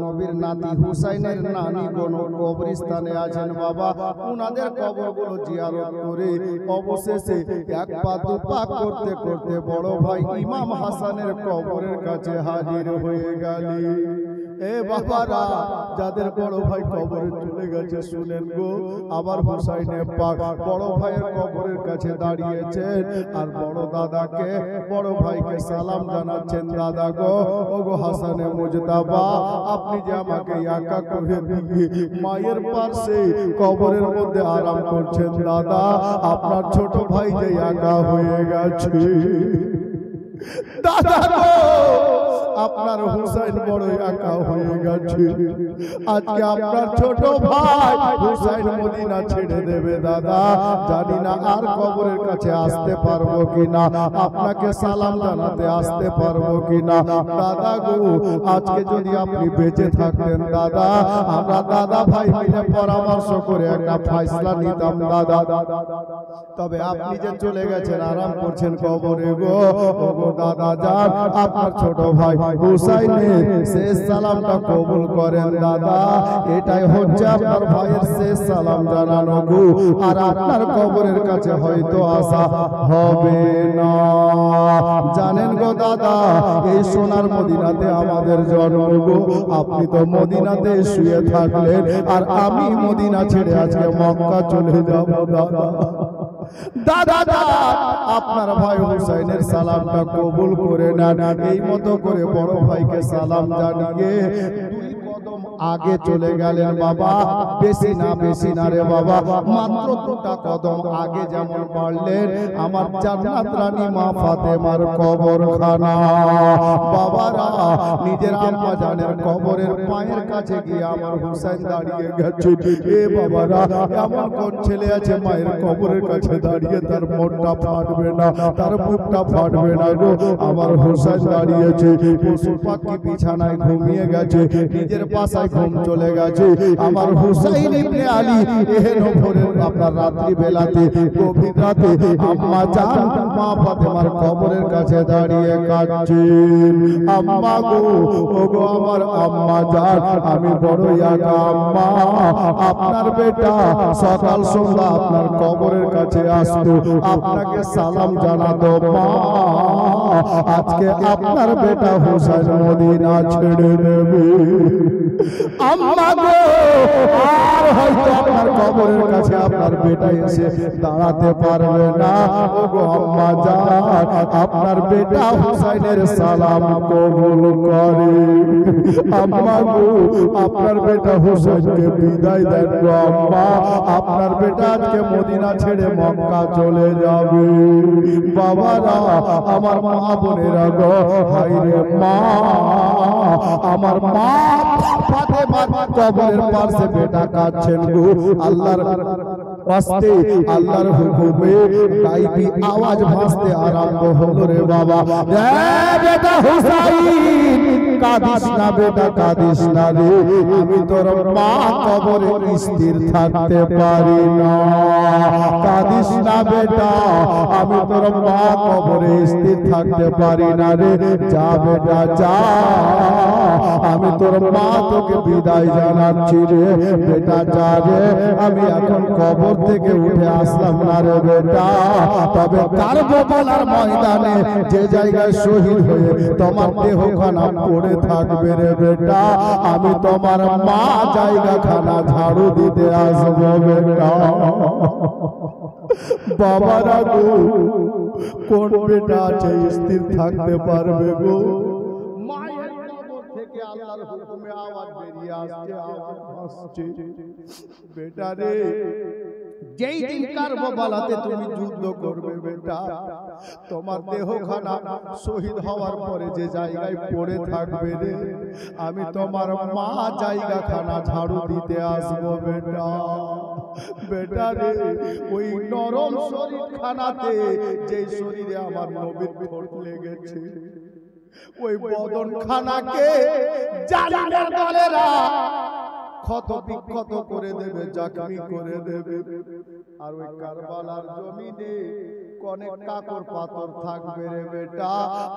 নবীর নাতি হুসাইনের নানীগণ কবরস্থানে আছেন। বাবা উনাদের কবরগুলো জিয়ারত করে অবশেষে এক পা দু পা করতে করতে বড় ভাই ইমাম হাসানের কবরের কাছে হাজির হয়ে গেলি। এ বাবারা, যাদের বড় ভাই কবরে চলে গেছে শুনেন গো, আবার হুসাইনের পাক বড় ভাইয়ের কবরের কাছে দাঁড়িয়েছেন আর বড় দাদাকে বড় ভাইকে সালাম জানাচ্ছেন। দাদা গো, ও গো হাসানে মুজতাবা, আপনি যে আমাকে একা করে দিয়ে মায়ের পাশে কবরের মধ্যে আরাম করছেন, দাদা আপনার ছোট ভাই যে একা হয়ে গেছে। দাদা গো, আপনার হুসাইন বড় একা হয়ে গেছে, আজকে আপনার ছোট ভাই হুসাইন মদিনা ছেড়ে দেবে। দাদা জানি না আর কবরের কাছে আসতে পারবো কিনা, আপনাকে সালাম জানাতে আসতে পারবো কিনা। দাদা গো, আজকে যদি আপনি বেঁচে থাকতেন দাদা, আমরা দাদা ভাই মিলে পরামর্শ করে একটা ফয়সালা নিতাম দাদা। তবে আপনি যে চলে গেছেন আরাম করছেন কবরে গো, ও গো দাদা যান, আপনার ছোট ভাই হুসাইনের শেষ সালামটা কবুল করেন দাদা। এটাই হচ্ছে আপনার ভাইয়ের শেষ সালাম জানানো গো, আর আপনার কবরের কাছে হয়তো আসা হবে না। জানেন গো দাদা, এই সোনার মদিনাতে আমাদের জন্ম গো, আপনি তো মদিনাতে শুয়ে থাকলেন আর আমি মদিনা ছেড়ে আজকে মক্কা চলে যাব দাদা। দাদা আপনার ভাই হুসাইনের সালামটা কবুল করে নেন। এই মতো করে বড় ভাইকে সালাম জানিয়ে দুই কদম আগে চলে গেলেন বাবা। বেশি না রে বাবা, মাত্র দুটা কদম আগে যেমন বাড়লেন আমার জান্নাত রানী মা ফাতেমার কবরখানা। বাবারা নিজের আম্মা জানের কবরের পায়ের কাছে গিয়ে আমার হুসাইন দাঁড়িয়ে গেছে। এ বাবারা, এমন কোন ছেলে আছে মায়ের কবরের কাছে দাঁড়িয়ে তার মনটা ফাটবে না, তার বুকটা ফাটবে না গো? আমার হুসাইন দাঁড়িয়েছে। পশু পাখি বিছানায় ঘুমিয়ে গেছে, নিজের বাসায় ঘুম চলে গেছে। আমার হুসাইন ইবনে আলী এহেন ভোরের আপনার রাত্রি বেলাতে গভীর রাতে আম্মা জান মা ফাতেমার কবরের কাছে দাঁড়িয়ে কাঁদছেন। আম্মা গো, ও গো আমার আম্মা জান, আমি বড় একা আম্মা। আপনার বেটা সকাল সন্ধ্যা আপনার কবরের কাছে আসতো, আপনাকে সালাম জানাতো। মা, আজকে আপনার বেটা হুসাইন মদিনা ছেড়ে দেবে। আম্মা গো, আর হয়তো আপনার কবরের কাছে আপনার বেটা এসে দাঁড়াতে পারবে না। ও গো আম্মা জান, আপনার বেটা হুসাইনের সালাম কবুল করে। আম্মা গো, আপনার বেটা হুসাইনকে বিদায় দেন গো আম্মা। আপনার বেটা আজকে মদিনা ছেড়ে মক্কা চলে যাবে। বাবারা, আমার মা বোনেরা গো, হায় রে মা, আমার মা ফাতেমার কবরের পাশে বেটা কাঁদছেন গো। আল্লাহর ওয়াস্তে, আল্লাহর হুকুমে গায়বী আওয়াজ ভাসতে আরম্ভ হলো রে বাবা। বেটা হুসাইন, কাঁদিস না বেটা, কাঁদিস না রে। আমি তোর মা কবরে স্থির থাকতে পারি না। কাঁদিস না বেটা, আমি তোর মা কবরে স্থির থাকতে পারি না রে। যা বেটা যা, আমি তোর মা তোকে বিদায় জানাচ্ছি রে। বেটা যা রে, আমি এখন কবর থেকে উঠে আসলাম না রে বেটা। তবে কারবালার ময়দানে যে জায়গায় শহীদ হয়ে তোমার দেহখানা পড়ে থাকবে রে বেটা, আমি তোমার মা জায়গাখানা ঝাড়ু দিতে আসবো বেটা। বাবারা গো, কোন বেটা আছে স্থির থাকতে পারবে গো? মায়ের কবর থেকে আল্লাহর হুকুমে আওয়াজ বেরিয়ে আসছে, আওয়াজ আসছে, বেটা রে, যেই দিন কারবালাতে তুমি যুদ্ধ করবে বেটা, তোমার দেহখানা শহীদ হওয়ার পরে যে জায়গায় পড়ে থাকবে রে, আমি তোমার মা জায়গাখানা ঝাড়ু দিতে আসবো বেটা। বেটা রে, ওই নরম শরীর খানাতে যে শরীরে আমার নবীর ঠোঁট লেগেছে, ওই বদন খানাকে জালিমের দলেরা ক্ষত বিক্ষত করে দেবে, জখমি করে দেবে। আর ওই কারবালার জমিনে অনেক কাকর পাথর থাকবে রে বেটা,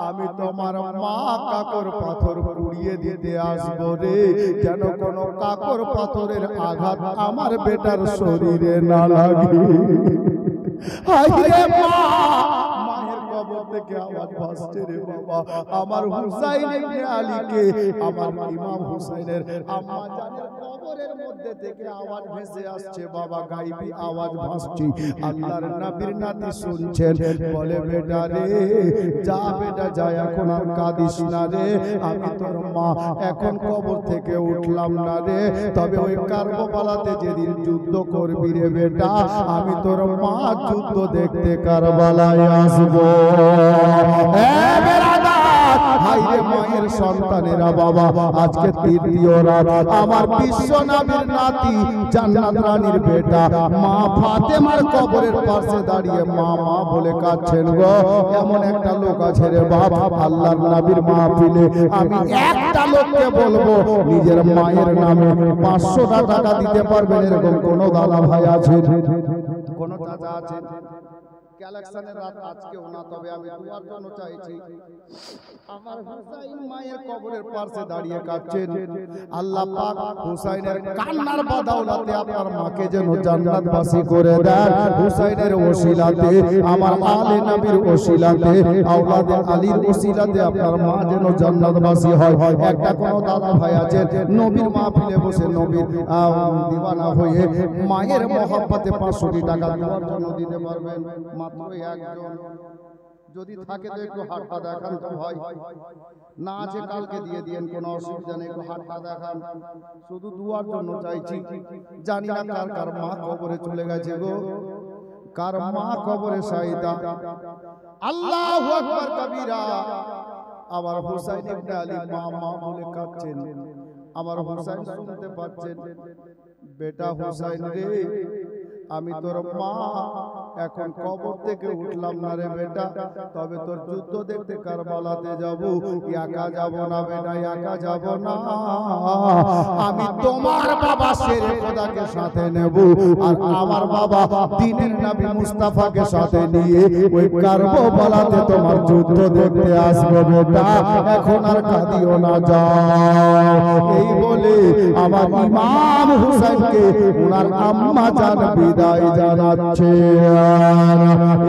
আমি তোমার মা কাকর পাথর পুড়িয়ে দিতে আসবো রে, যেন কোনো কাকর পাথরের আঘাত আমার বেটার শরীরে না লাগে। হায় রে মা, মায়ের কবর থেকে আওয়াজ ভাসছে রে বাবা। আমার হুসাইন ইবনে আলীকে, আমার ইমাম হুসাইনের আম্মা জানের কবরের মধ্যে থেকে আওয়াজ ভেসে আসছে বাবা, গায়বী আওয়াজ ভাসছে। আল্লাহর নবীর নাতি শুনছেন, বলে বেটা রে, যা বেটা যা, এখন আর কাঁদিস না রে। আমি তোর মা এখন কবর থেকে উঠলাম না রে, তবে ওই কারবালাতে যেদিন যুদ্ধ করবি রে বেটা, আমি তোর মা যুদ্ধ দেখতে কারবালায় আসবো। হাইরে মায়ের সন্তানেরা বাবা, আজকে তৃতীয় রাত, আমার বিশ্ব নবীর নাতি জান্নাত রানীর বেটা মা ফাতেমার কবরের পাশে দাঁড়িয়ে মা মা বলে কাঁদছেন গো। এমন একটা লোক আছে রে বাপ, আল্লাহর নবীর মাহফিলে আমি একটা লোককে বলবো নিজের মায়ের নামে 500টা টাকা দিতে পারবেন, এরকম কোন দাদা ভাই আছে? কোন চাচা আছে? কালেকশনের রাত আজকেও না, তবে আমি দুয়ার জন্য চাইছি। আমার হুসাইন মায়ের কবরের পাশে দাঁড়িয়ে কাঁদছেন। আল্লাহ পাক হুসাইনের কান্নার বদৌলতে আপনার মাকে যেন জান্নাতবাসী করে দেন। হুসাইনের ওসিলাতে, আমার আলে নবীর ওসিলাতে, আওলাদে আলীর ওসিলাতে আপনার মা যেন জান্নাতবাসী হয়। একটা কোন দাদা ভাই আছে নবীর মাহফিলে বসে নবীর দিওয়ানা হয়ে মায়ের মহব্বতে 500 টাকা দেওয়ার জন্য দিতে পারবেন? মাত্র একজন। যদি থাকে তো একটু হাতটা দেখান তো ভাই। না আছে কালকে দিয়ে দিয়েন, কোনো অসুবিধা নেই, একটু হাতটা দেখান। শুধু দুয়ার জন্য চাইছি। জানি না কার কার মা কবরে চলে গেছে গো, কার মা কবরে শাহিদা। আল্লাহু আকবার কবীরা। আমার হুসাইন ইবনে আলী মা মা বলে কাঁদছেন। আমার হুসাইন শুনতে পাচ্ছেন, বেটা হুসাইন রে, আমি তোর মা এখন কবর থেকে উঠলাম না রে বেটা, তবে তোর যুদ্ধ দেখতে কারবালাতে যাব। একা যাব না বেটা, একা যাব না, আমি তোমার বাবা শেরে খোদাকে সাথে নেব, আর আমার বাবা দ্বীনের নবী মুস্তাফাকে সাথে নিয়ে ওই কারবালাতে তোমার যুদ্ধ দেখতে আসবো বেটা, এখন আর কাঁদিও না, যাও। এই বলে আমার ইমাম হুসাইনকে ওনার আম্মা জান বিদায় জানাচ্ছে।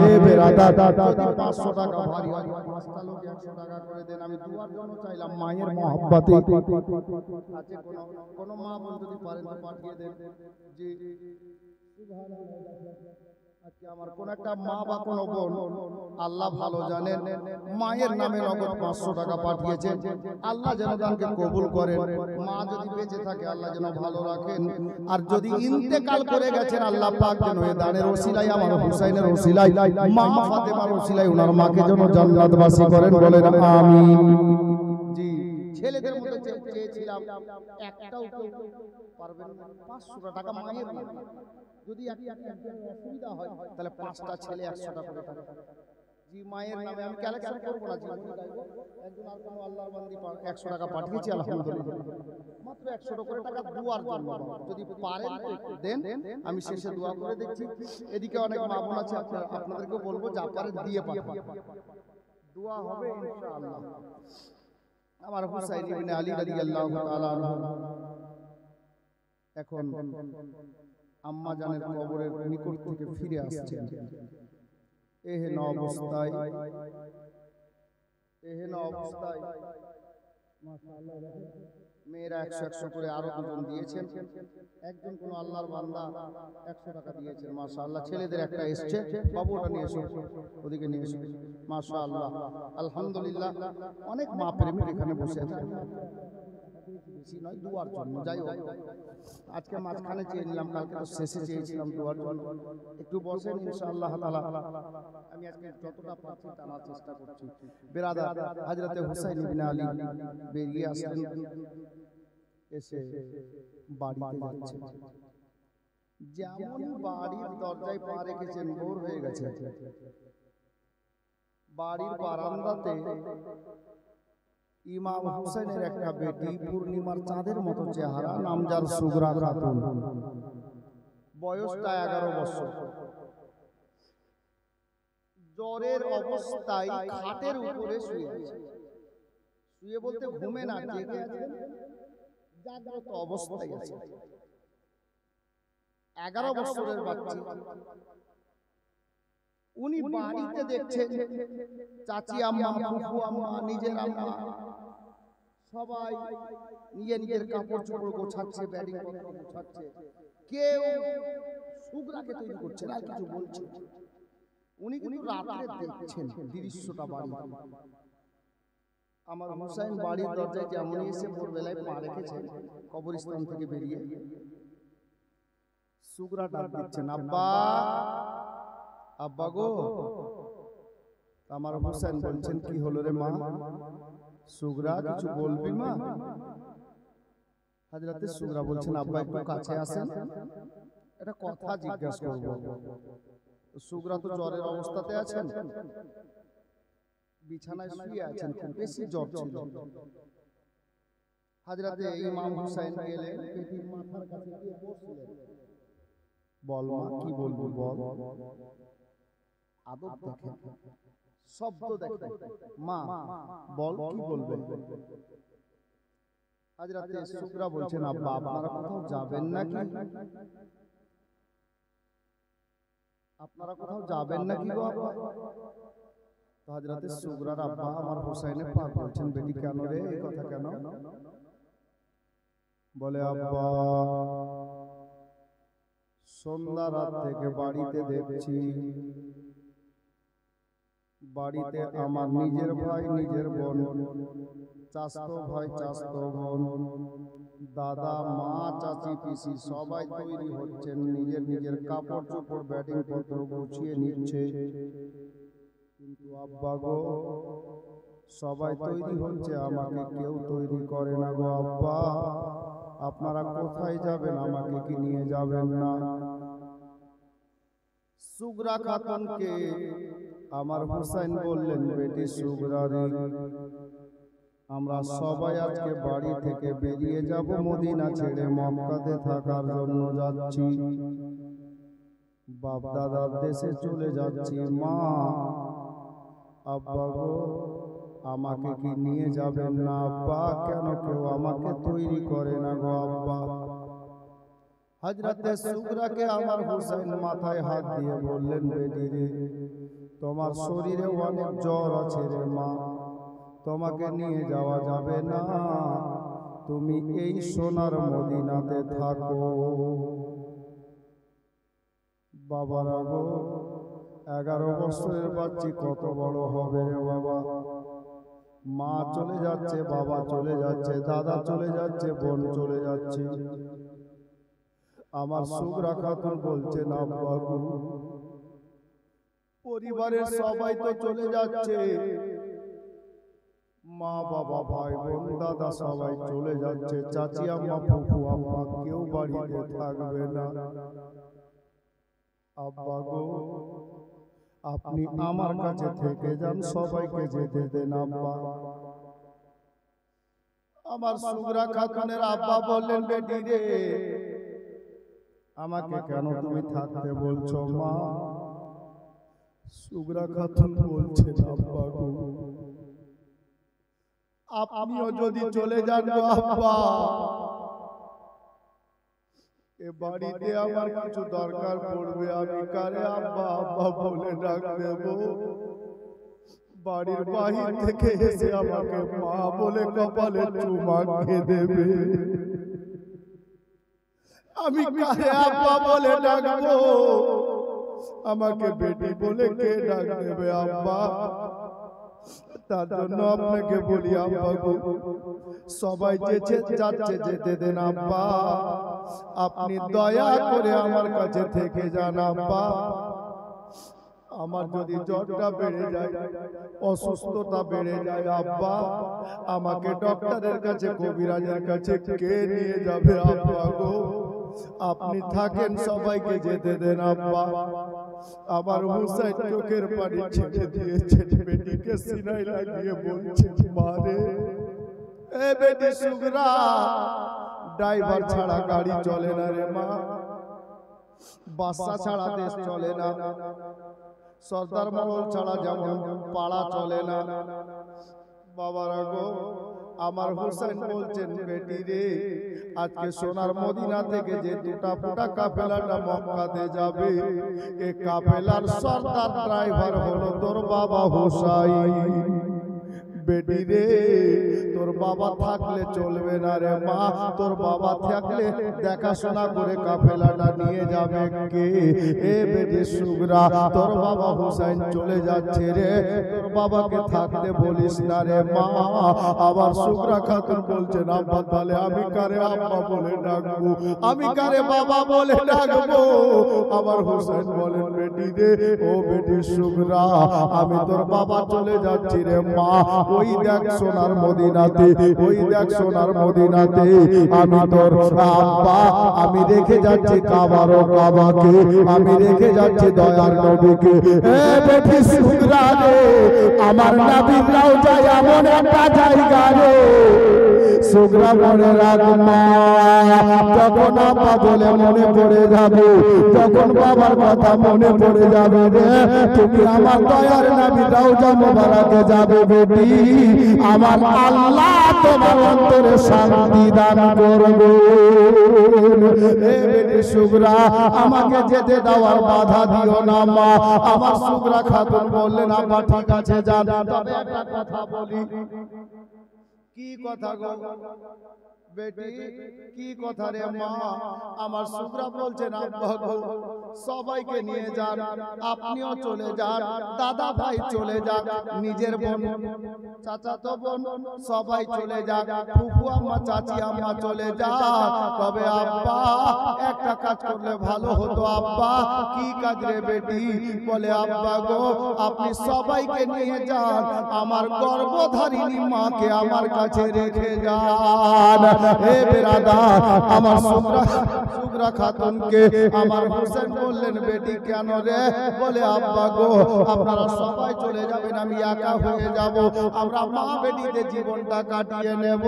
এ বেরাদার, যদি 500 টাকা ভারী হয়, 5টা লোক 100 টাকা করে দেন। আমি দুয়ার জন্য চাইলাম মায়ের মহব্বতে। আছে কোন মা বোন যদি পারেন তো পাঠিয়ে দেন। জি আজকে আমার কোন একটা মা বা কোন বোন, আল্লাহ ভালো জানেন, মায়ের নামে নগদ 500 টাকা পাঠিয়েছেন। আল্লাহ যেন দানকে কবুল করেন। মা যদি বেঁচে থাকে আল্লাহ যেন ভালো রাখেন, আর যদি ইন্তেকাল করে গেছেন আল্লাহ পাক যেন এই দানের ওসিলায়, আমার হুসাইনের ওসিলায়, মা ফাতেমার ওসিলায় ওনার মাকে যেন জান্নাতবাসী করেন, বলেন আমিন। জি ছেলেদের মধ্যে চেয়েছিলাম একটাও কেউ পারবেন না, 500 টাকা মায়ের নামে। যদি অসুবিধা হয় তাহলে 5টা ছেলে 100 টাকা করে পাবে। জি মায়ের নামে আমি কালেকশন করব না, জি একজন আর কোনো আল্লাহর বান্দি 100 টাকা পাঠিয়েছি, আলহামদুলিল্লাহ। মাত্র 100 করে টাকা দুয়ার জন্য, যদি পারেন তো একটু দেন, আমি শেষে দোয়া করে দেখছি। এদিকে অনেক মা বোন আছে, আপনাদেরকে বলবো যা পারেন দিয়ে পাঠান, দোয়া হবে ইনশাআল্লাহ। আমার হুসাইন ইবনে আলী রাদিয়াল্লাহু তাআলা এখন আম্মা জানের কবরের নিকট থেকে ফিরে আসছেন। এহেন অবস্থায় মেয়েরা 100 করে আরো দুজন দিয়েছেন। একজন কোন আল্লাহর বান্দা 100 টাকা দিয়েছেন, মাশাআল্লাহ। ছেলেদের একটা এসছে, বাবু ওটা নিয়ে এসো, ওদিকে নিয়ে এসো, মাশাআল্লাহ, আলহামদুলিল্লাহ। অনেক মা প্রেমিক এখানে বসে আছে, বেশি নয়, দুয়ার জন্য। যাই হোক, আজকে মাঝখানে চেয়ে নিলাম, কালকে তো শেষে চেয়েছিলাম দুয়ার জন্য। একটু বসেন, ইনশাআল্লাহ তাআলা আমি আজকে যতটা পারছি টানার চেষ্টা করছি। বেরাদার, হযরতে হুসাইন ইবনে আলী বেরিয়ে আসলেন, এসে বাড়িতে যাচ্ছেন। যেমন বাড়ির দরজায় পা রেখেছেন ভোর হয়ে গেছে। বাড়ির বারান্দাতে ইমাম হুসাইনের একটা বেটি, পূর্ণিমার চাঁদের মতো চেহারা, নাম যার সুগরা খাতুন, বয়সটা 11 বছর। জ্বরের অবস্থায় খাটের উপরে শুয়ে আছে। শুয়ে বলতে ঘুমে না, জেগে আছেন, জাগ্রত অবস্থায় আছে। 11 বছরের বাচ্চা। উনি বাড়িতে দেখছেন চাচি আম্মা, ফুফু আম্মা, নিজের আম্মা সবাই নিজের কাপড় চোপড় গোছাচ্ছে, ব্যাডিং গোছাচ্ছে। কেউ সুগরাকে তৈরি করছে না, কিছু বলছে। উনি কিন্তু রাতে দেখছেন দৃশ্যটা বাড়ি। আমার হুসাইন বাড়ির দরজায় যেমনই এসে ভোরবেলায় পা রেখেছেন, কবরস্থান থেকে বেরিয়ে সুগরা ডাক দিচ্ছেন, আব্বা, আব্বা গো। আমার হুসাইন বলছেন, কি হলো রে মা? সুগরা, কিছু বলবি মা? হযরতে সুগরা বলছেন, আব্বা একটু কাছে আসেন, একটা কথা জিজ্ঞাসা করব। সুগরা তো জ্বরের অবস্থাতে আছেন, বিছানায় শুয়ে আছেন, খুব বেশি জ্বর ছিল। হযরতে ইমাম হুসাইন গেলেন, বেটির মাথার কাছে গিয়ে বসলেন। বল মা, কি বলবো বল। আদব দেখেন, শব্দ দেখেন। মা বল, কি বলবে? আজ রাতে সুগরা বলছেন, আব্বা আপনারা কোথাও যাবেন নাকি? আপনারা কোথাও যাবেন নাকি গো আব্বা? তো হযরতে সুগরার আব্বা আমার হুসাইনে পাক বলছেন, বেটি কেন রে, এই কথা কেন? বলে, আব্বা সন্ধ্যা রাত থেকে বাড়িতে দেখছি, বাড়িতে আমার নিজের ভাই নিজের বোন, চাচতো ভাই চাচতো বোন, দাদা মা চাচি পিসি সবাই তৈরি হচ্ছেন, নিজের নিজের কাপড় চোপড় ব্যাটিং পত্র গুছিয়ে নিচ্ছে। কিন্তু আব্বা গো, সবাই তৈরি হচ্ছে, আমাকে কেউ তৈরি করে না গো আব্বা। আপনারা কোথায় যাবেন, আমাকে কি নিয়ে যাবেন না? সুগরা খাতুনকে আমার হুসাইন বললেন, বেটি সুগরা রে, আমরা সবাই আজকে বাড়ি থেকে বেরিয়ে যাব, মদিনা ছেড়ে মক্কাতে থাকার জন্য যাচ্ছি, বাপ দাদার দেশে চলে যাচ্ছি। মা আব্বা গো, আমাকে কি নিয়ে যাবেন না আব্বা? কেন কেউ আমাকে তৈরি করে না গো আব্বা? হযরতে সুগরাকে আমার হুসাইন মাথায় হাত দিয়ে বললেন, বেটি রে, তোমার শরীরে অনেক জ্বর আছে রে মা, তোমাকে নিয়ে যাওয়া যাবে না, তুমি এই সোনার মদিনাতে থাকো। বাবারা গো, 11 বছরের বাচ্চা কত বড় হবে রে বাবা। মা চলে যাচ্ছে, বাবা চলে যাচ্ছে, দাদা চলে যাচ্ছে, বোন চলে যাচ্ছে। আমার সুগরা খাতুন বলছেন, আব্বা গো, পরিবারের সবাই তো চলে যাচ্ছে, মা বাবা ভাই বোন দাদা সবাই চলে যাচ্ছে, চাচি আম্মা ফুফু আম্মা কেউ বাড়িতে থাকবে না। আব্বা গো, আপনি আমার কাছে থেকে যান, সবাইকে যেতে দেন আব্বা। আমার সুগরা খাতুনের আব্বা বললেন, বেটি রে, আমাকে কেন তুমি থাকতে বলছো মা? সুগরা খাতুন বলছেন, আব্বা গো, আপনিও যদি চলে যান গো আব্বা, এ বাড়িতে আমার কিছু দরকার পড়বে, আমি কারে আব্বা আব্বা বলে ডাক দেব? বাড়ির বাহির থেকে এসে আমাকে মা বলে কপালে চুমা খেয়ে দেবে, আমি কারে আব্বা বলে ডাকবো? আমাকে বেটি বলে কে ডাক দেবে আব্বা? তার জন্য আপনাকে বলি আব্বা গো, সবাই যাচ্ছে, যেতে দেন আব্বা, আপনি দয়া করে আমার কাছে থেকে যান আব্বা। আমার যদি জ্বরটা বেড়ে যায়, অসুস্থতা বেড়ে যায় আব্বা, আমাকে ডক্টরের কাছে কবিরাজের কাছে কে নিয়ে যাবে আব্বা গো? আপনি থাকেন, সবাইকে যেতে দেন আব্বা। আমার হুসাইন চোখের পানি ছেড়ে দিয়েছেন, বেটিকে সিনায় লাগিয়ে বলছেন, মা রে, এ বেটি সুগরা, ড্রাইভার ছাড়া গাড়ি চলে না রে মা, বাসা ছাড়া দেশ চলে না, সর্দার মহল ছাড়া যেমন পাড়া চলে না। বাবারা গো, আমার হুসাইন বলছেন, বেটি রে, আজকে সোনার মদিনা থেকে যে দুটা ফুটা কাফেলাটা মক্কাতে যাবে, এই কাফেলার সর্দার ড্রাইভার হলো তোর বাবা হুসাইন। বেটি রে, তোর বাবা থাকলে চলবে না রে মা, তোর বাবা থাকলে দেখাশোনা করে কাফেলাটা নিয়ে যাবে কে? এ বেটি সুগরা, তোর বাবা হুসাইন চলে যাচ্ছে রে, তোর বাবাকে থাকতে বলিস না রে মা। আবার সুগরা খাতুন বলছেন, আব্বা তাহলে আমি কারে আব্বা বলে ডাকবো, আমি কারে বাবা বলে ডাকবো? আবার হুসাইন বলেন, বেটি রে, ও বেটি সুগরা, আমি তোর বাবা চলে যাচ্ছি রে মা, ওই দেখ সোনার মদিনাতে, ওই দেখ সোনার মদিনাতে আমি তোর আব্বা, আমি রেখে যাচ্ছি কাবার ও কাবাকে, আমি রেখে যাচ্ছি দয়ার নবীকে। এ বেটি সুগরা রে, আমার নবীর রওজা এমন একটা জায়গা রে, সুগরা মনে রাখ মা, যখন আব্বা বলে মনে পড়ে যাবে, যখন বাবার কথা মনে পড়ে যাবে রে, তুমি আমার দয়ার নবী রওজা মোবারকে যাবে বেটি, আমার আল্লাহ তোমার অন্তরে শান্তি দান করবে। এ বেটি সুগরা, আমাকে যেতে দেওয়ার বাধা দিও না মা। আমার সুগরা খাতুন বললেন আব্বা ঠিক আছে যান, তবে একটা কথা বলি। কি কথা গো বেটি, কি কথা রে মা? আমার সুগরা বলছেন আব্বা গো সবাইকে নিয়ে যান, আপনিও চলে যান, দাদা ভাই চলে যান, নিজের বোন চাচাতো বোন সবাই চলে যাক, ফুফু আম্মা চাচি আম্মা চলে যাক, তবে আব্বা একটা কাজ করলে ভালো হতো। আব্বা কি কাজ রে বেটি? বলে আব্বা গো আপনি সবাইকে নিয়ে যান, আমার গর্ভধারিণী মাকে আমার কাছে রেখে যান। হে বেরাদার, আমার সুগরা খাতুনকে আমার হোসেন বললেন বেটি কেন রে? বলে আব্বা গো আপনারা সবাই চলে যাবেন, আমি একা হয়ে যাব, আমরা মা বেটিতে জীবনটা কাটিয়ে নেব,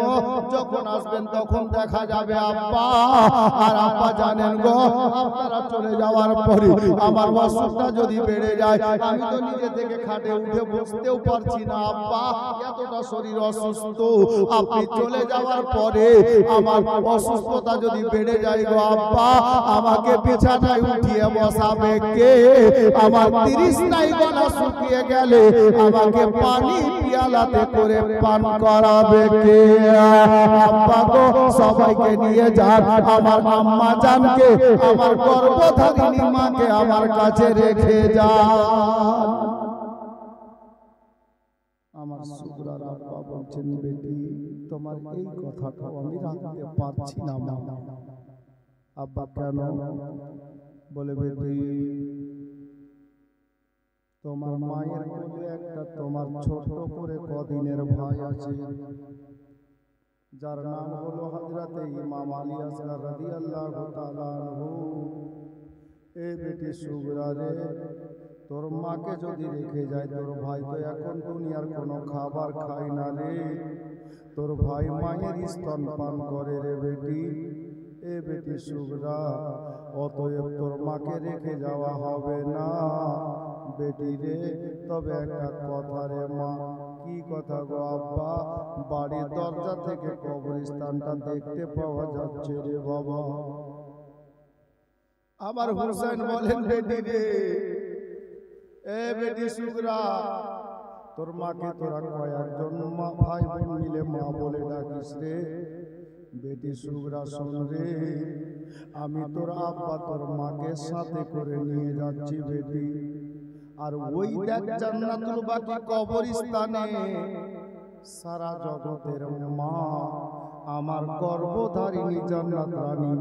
যখন আসবেন তখন দেখা যাবে আব্বা। আর আব্বা জানেন গো আপনারা চলে যাওয়ার পরে আমার অসুখটা যদি বেড়ে যায়, আমি তো নিজে থেকে খাটে উঠে বসতেও পারছি না আব্বা, এতটা শরীর অসুস্থ। আপনি চলে যাওয়ার পরে আমার অসুস্থতা যদি বেড়ে যায় গো আব্বা, আমাকে বিছানায় উঠিয়ে বসাবে কে? আমার 30 নাই গলা শুকিয়ে গেলে আমাকে পানি পিয়ালাতে করে পান করাবে কে? আব্বা গো সবাইকে নিয়ে যান, আমার আম্মা জানকে, আমার গর্ভধারিণী মাকে আমার কাছে রেখে যান। আমার সুগরার আব্বা বলছেন বেটি তোমার এই কথাটা আমি রাখতে পারছি না মা। আব্বা কেন? বলে বেটি তোমার মায়ের কোলে একটা তোমার ছোট করে কদিনের ভাই আছে, যার নাম হলো হযরতে ইমাম আলী আসগর রাদিয়াল্লাহু তাআলা আনহু। এ বেটি সুগরা রে, তোর মাকে যদি রেখে যায়, তোর ভাই তো এখন দুনিয়ার কোনো খাবার খায় না রে, তোর ভাই মায়ের স্তন পান করে রে বেটি। এ বেটি সুগরা, অতএব তোর মাকে রেখে যাওয়া হবে না বেটি রে। তবে একটা কথা রে মা। কি কথা গো আব্বা? বাড়ির দরজা থেকে কবরস্থানটা দেখতে পাওয়া যাচ্ছে রে বাবা। আমার হোসেন বলেন বেটি রে, এ বেটি সুগরা, তোর মাকে তোরা কয়েকজন মা ভাই বোন মিলে মা বলে ডাকিস রে। বেটি সুগরা শোন রে, আমি তোর আব্বা তোর মাকে সাথে করে নিয়ে যাচ্ছি বেটি। আর ওই দেখ জান্নাতুল বাকি কবরস্থানে সারা জগতের মা, আমার গর্ভধারিণী জান্নাত রানী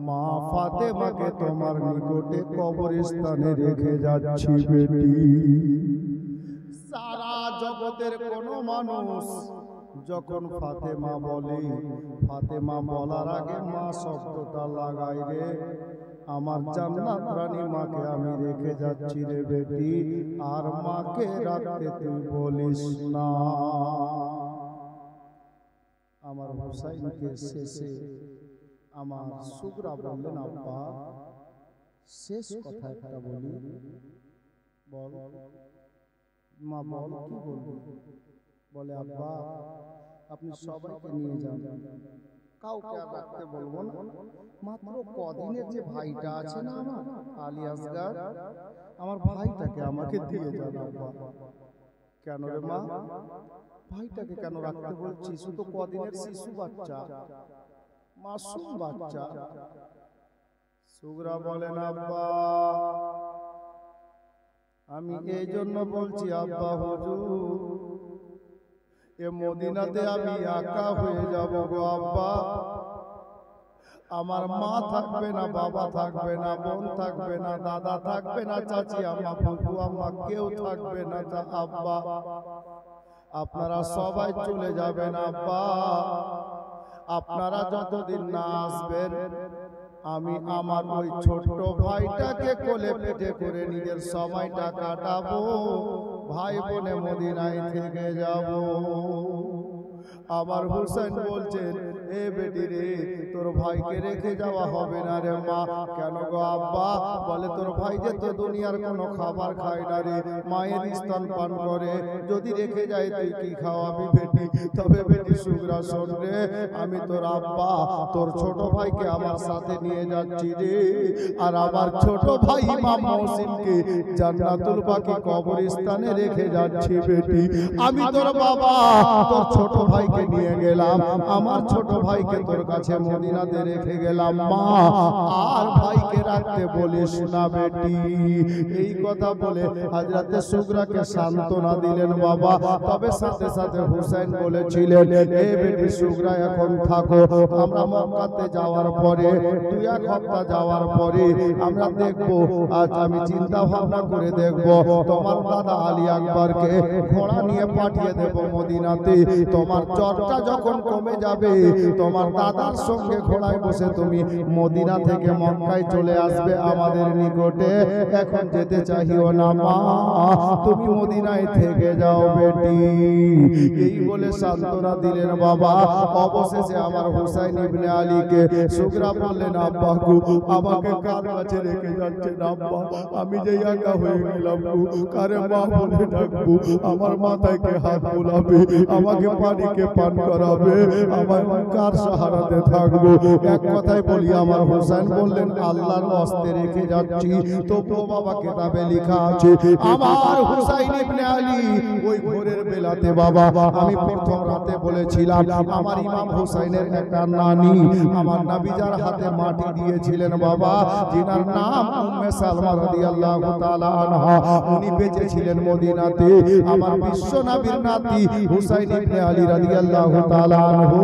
মা ফাতেমাকে তোমার নিকটে কবরস্থানে রেখে যাচ্ছি বেটি। সারা জগতের কোন মানুষ যখন ফাতেমা বলে, ফাতেমা বলার আগে মা শব্দটা লাগাই রে। আমার জান্নাত রানী মাকে আমি রেখে যাচ্ছি রে বেটি, আর মাকে রাখতে তুই বলিস না। আমার হুসাইনকে শেষে আমার সুগরা বললেন আব্বা শেষ কথা একটা বলি। বল মা, বল কি বলবি? বলে আব্বা আপনি সবাইকে নিয়ে যান, কাউকে আর রাখতে বলবো না, মাত্র কদিনের যে ভাইটা আছে না আমার আলী আসগর, আমার ভাইটাকে আমাকে দিয়ে যান আব্বা। কেন রে মা? ভাইটাকে কেন রাখতে বলছিস? তো কদিনের শিশু বাচ্চা, মাসুম বাচ্চা। সুগরা বলেন আব্বা আমি এই জন্য বলছি আব্বা হুজুর, এ মদিনাতে আমি একা হয়ে যাব গো আব্বা। আমার মা থাকবে না, বাবা থাকবে না, বোন থাকবে না, দাদা থাকবে না, চাচি আম্মা ফুফু আম্মা কেউ থাকবে না আব্বা। আপনারা সবাই চলে যাবেন আব্বা। আপনারা যতদিন না আসবেন আমি আমার ওই ছোট্ট ভাইটাকে কোলে পেটে করে নিজের সময়টা কাটাবো, ভাই বোনে মদিনায় থেকে যাব। আমার হুসাইন বলছেন, এ বেটি রে, তোর ভাইকে রেখে যাওয়া হবে না রে মা। কেন গো আব্বা? বলে তোর ভাই যে তো দুনিয়ার কোনো খাবার খায় না রে, মায়ের স্তন পান করে, যদি রেখে যায় তুই কি খাওয়াবি বেটি? তবে বেটি সুগরা শোন রে, আমি তোর আব্বা তোর ছোট ভাইকে আমার সাথে নিয়ে যাচ্ছি রে, আর আমার ছোট ভাই ইমাম মহসিনকে জান্নাতুল বাকি কবরস্থানে রেখে যাচ্ছি বেটি। আমি তোর বাবা তোর ছোট ভাইকে নিয়ে গেলাম, আমার ছোট ভাইকে তোর কাছে মদিনাতে রেখে গেলাম মা, আর ভাইকে রাখতে বলিস না বেটি। এই কথা বলে হযরতে সুগরাকে সান্ত্বনা দিলেন বাবা। তবে সাথে সাথে হুসাইন বলেছিলেন, এ বেটি সুগরা এখন থাকো, আমরা মক্কাতে যাওয়ার পরে 2-1 সপ্তাহ যাওয়ার পরে আমরা দেখব, আজ আমি চিন্তা ভাবনা করে দেখব, তোমার দাদা আলী আকবরকে ঘোড়া নিয়ে পাঠিয়ে দেব মদিনাতে। তোমার জ্বরটা যখন কমে যাবে, তোমার দাদার সঙ্গে ঘোড়ায় বসে তুমি মদিনা থেকে মক্কায় চলে আসবে আমাদের নিকটে। এখন যেতে চাইও না মা, তুমি মদিনায় থেকে যাও বেটি। এই বলে সান্ত্বনা দিলেন বাবা। অবশেষে আমার হুসাইন ইবনে আলীকে সুগরা বললেন, আব্বা গো, আমাকে কার কাছে রেখে যাচ্ছেন আব্বা? আমি যে একা হয়ে গেলাম গো, কারে মা বলে ডাকবো? আমার মাথায় কে হাত বোলাবে? আমাকে পানিকে পান করাবে? আমার কার সাহারাতে থাকবো? এক কথায় বলি, আমার হুসাইন বললেন, আল্লাহর ওয়াস্তে রেখে যাচ্ছি। তবুও বাবা কিতাবে লেখা আছে, আমার হুসাইন ইবনে আলী ওই ভোরের বেলাতে বাবা, আমি প্রথম রাতে বলেছিলাম আমার ইমাম হুসাইনের একটা নানি আমার নবীজার হাতে মাটি দিয়েছিলেন বাবা, যিনার নাম উম্মে সালমা রাদিয়াল্লাহু তাআলা আনহা। উনি বেঁচে ছিলেন মদিনাতে। আমার বিশ্ব নবীর নাতি হুসাইন ইবনে আলী রাদিয়াল্লাহু তাআলা আনহু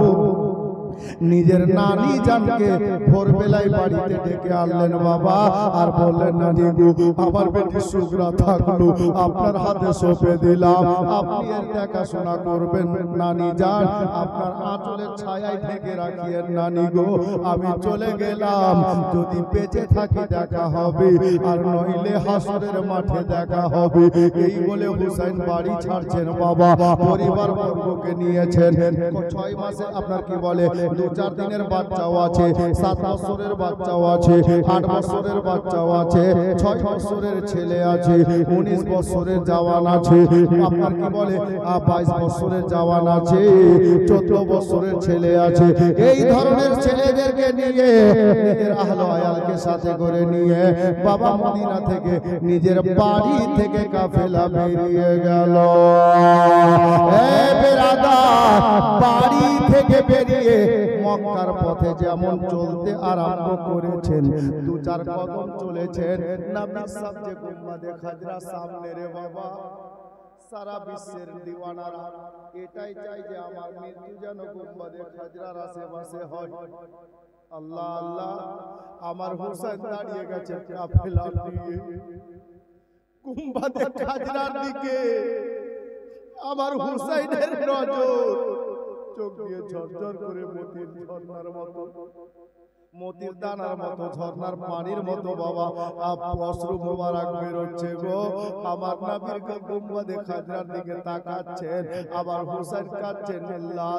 নিজের নানি জানকে ভোরবেলায় বাড়িতে ডেকে আনলেন বাবা, আর বললেন, নানি গো, আমার বেটি সুগরা থাকলো, আপনার হাতে সঁপে দিলাম, আপনি এর দেখাশোনা করবেন নানি যান, আপনার আঁচলের ছায়ায় ঢেকে রাখিয়েন নানি গো। আমি চলে গেলাম, যদি বেঁচে থাকি দেখা হবে, আর নইলে হাসরের মাঠে দেখা হবে। এই বলে হুসাইন বাড়ি ছাড়ছেন বাবা, পরিবার বর্গকে নিয়েছেন। 6 মাসে আপনার কি বলে 2-4 দিনের বাচ্চাও আছে, 7 বছরের বাচ্চাও আছে, 8 বছরের বাচ্চাও আছে, 6 বছরের ছেলে আছে, 19 বছরের জওয়ান আছে, আপনার কি বলে 22 বছরের জওয়ান আছে, 14 বছরের ছেলে আছে। এই ধরনের ছেলেদেরকে নিয়ে নিজের আহলে আয়ালকে সাথে করে নিয়ে বাবা মদিনা থেকে নিজের বাড়ি থেকে কাফেলা বেরিয়ে গেল। এ বেরাদার, বাড়ি থেকে বেরিয়ে মক্কার পথে যেমন চলতে আরম্ভ করেছেন, 2-4 কদম চলেছেন, নবী সাহেব যে গুম্বাদে খাজরা সামনে রে বাবা, সারা বিশ্বের দিওয়ানারা এটাই চাই যে আমার মৃত্যু যেন গুম্বাদে খাজরার আশেপাশে হয়। আল্লাহ আল্লাহ, আমার হুসাইন দাঁড়িয়ে গেছে কাফেলা নিয়ে গুম্বাদে খাজরার দিকে। আমার হুসাইনের নজর চোখ দিয়ে ঝরঝর করে মতির ঝর্ণার মতো, মতির দানার মতো, ঝর্ণার পানির মতো বাবা অশ্রু মোবারক বেরোচ্ছে গো। আমার নবীর গুম্বাদে খাজরার দিকে তাকাচ্ছেন, আবার হুসাইন কাঁদছেন, আল্লাহ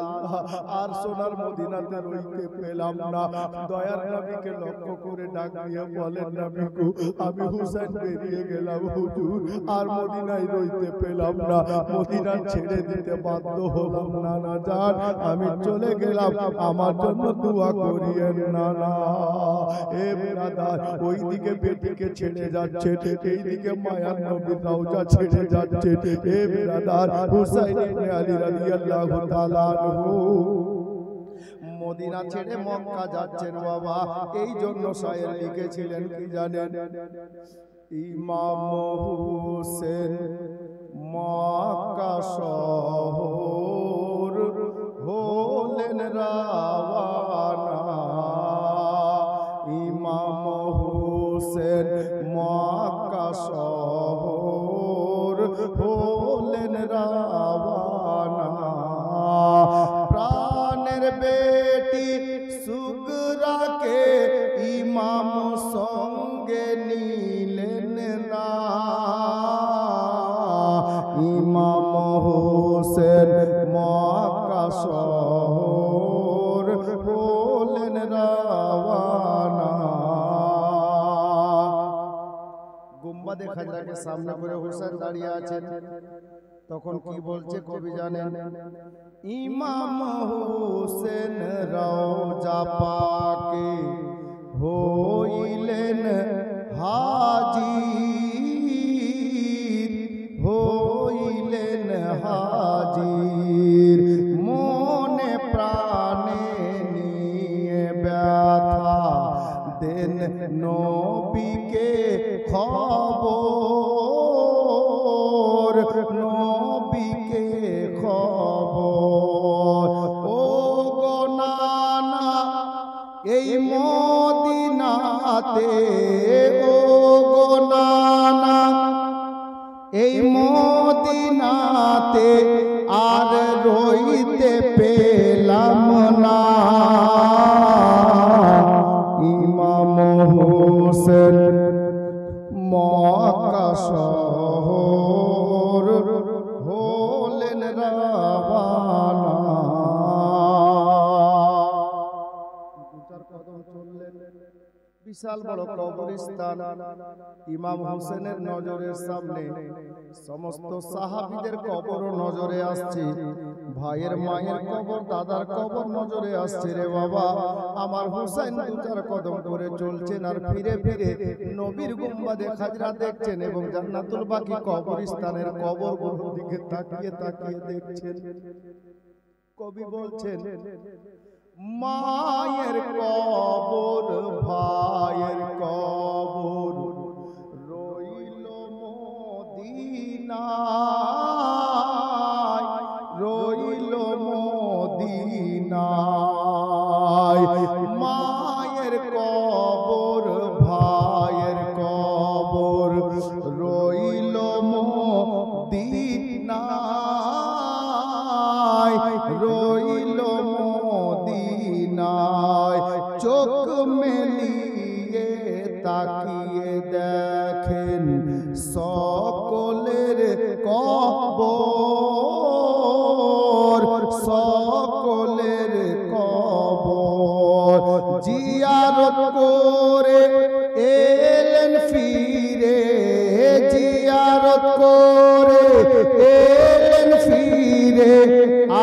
আর সোনার মদিনাতে রইতে পেলাম না। দয়ার নবীকে লক্ষ্য করে ডাক দিয়ে বলেন, নবী গো, আমি হুসাইন বেরিয়ে গেলাম হুজুর, আর মদিনায় রইতে পেলাম না, মদিনা ছেড়ে দিতে বাধ্য হলাম না, না জান আমি চলে গেলাম, আমার জন্য দোয়া করিয়েন না। এ ব্রাদার, ওইদিকে বেটিকে ছেড়ে যাচ্ছে, এইদিকে মায়ার নবীর রওজা ছেড়ে যাচ্ছে। এ ব্রাদার, হুসাইন ইবনে আলী রাদিয়াল্লাহু তাআলা আনহু মদিনা ছেড়ে মক্কা যাচ্ছেন বাবা। এই জন্য শায়ের লিখেছিলেন কি জানেন, ইমাম হোসেন মক্কা শহর হলেন রাওয়ানা, ইমাম হোসেন মক্কা শহর হলেন রাওয়ানা, প্রাণের বেটি সুগরাকে ইমাম সঙ্গে নিলেন না, ইমাম হোসেন মক্কা শহর হলেন রাওয়ানা। গুম্বাদে খাজরাকে সামনে করে হুসেন দাঁড়িয়ে আছেন। তখন কি বলছে কবি জানেন? ইমাম হুসেন রওজা পাকে হইলেন হাজির, হইলেন হাজির। মনে প্রাণে নিয়ে ব্যথা দেন নবীকে খবর, নবীকে খবর। ও গো নানা এই মদিনাতে, ও গো নানা এই মদিনাতে আর রইতে পেলাম না। ইমাম হোসেন মক্কা শহর হলেন রাওয়ানা। বিশাল বড় কবরস্থান। ইমাম হোসেনের নজরের সামনে সমস্ত সাহাবীদের কবর নজরে আসছে। ভাইয়ের মায়ের কবর, দাদার কবর নজরে আসছে। রে বাবা, আমার হুসাইন দু চার কদম করে চলছেন আর ফিরে ফিরে নবীর গুম্বাদে খাজরা দেখছেন এবং জান্নাতুল বাকি কবরস্থানের কবরগুলোর দিকে তাকিয়ে তাকিয়ে দেখছেন। কবি বলছেন মায়ের কবর, ভাইয়ের কবর রইল মদিনায়, রইল মদিনায়। মায়ের কবর, ভাইয়ের কবর রইল মদিনায়, রইল মদিনায়। চোখ মেলিয়ে তাকিয়ে দেখেন সকলের কবর, সকলের কবর। জিয়ারত করে এলেন ফিরে, জিয়ারত করে এলেন ফিরে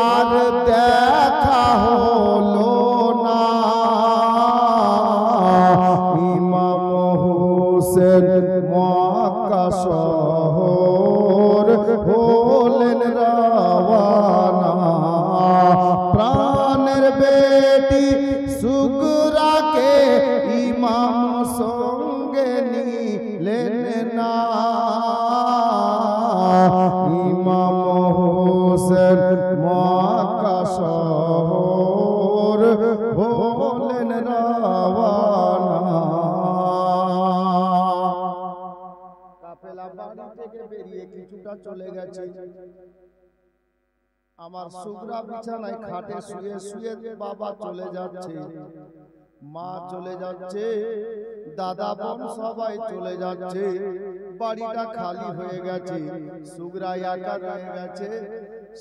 আর দেখা হলো না। ইমাম হোসেন মক্কা শহর হলেন রাওয়ানা। প্রাণের বেটি সুগরাকে ইমাম সঙ্গে নিলেন না। ইমাম হোসেন মক্কা শহর হলেন রাওয়ানা। কাফেলা বাড়ি থেকে বেরিয়ে কিছুটা চলে গেছে। আমার সুগরা বিছানায় খাটে শুয়ে শুয়ে বাবা চলে যাচ্ছে, মা চলে যাচ্ছে, দাদা বোন সবাই চলে যাচ্ছে। বাড়িটা খালি হয়ে গেছে, সুগরা একা রয়ে গেছে।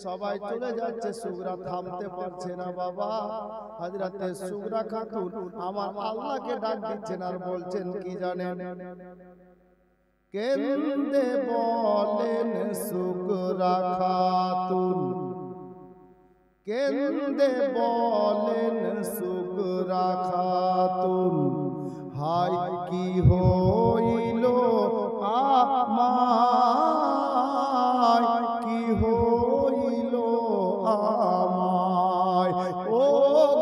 সবাই চলে যাচ্ছে, সুগরা থামতে পারছে না। বাবা হযরতে সুগরা খাতুন আমার আল্লাহকে ডাক দিচ্ছেন আর বলছেন কি জানেন? কেন্দে বলেন সুগরা খাতুন, কেন্দে বলেন সুগরা খাতুন, হায় কি হইল আমায়, কি হইল আমায়। ও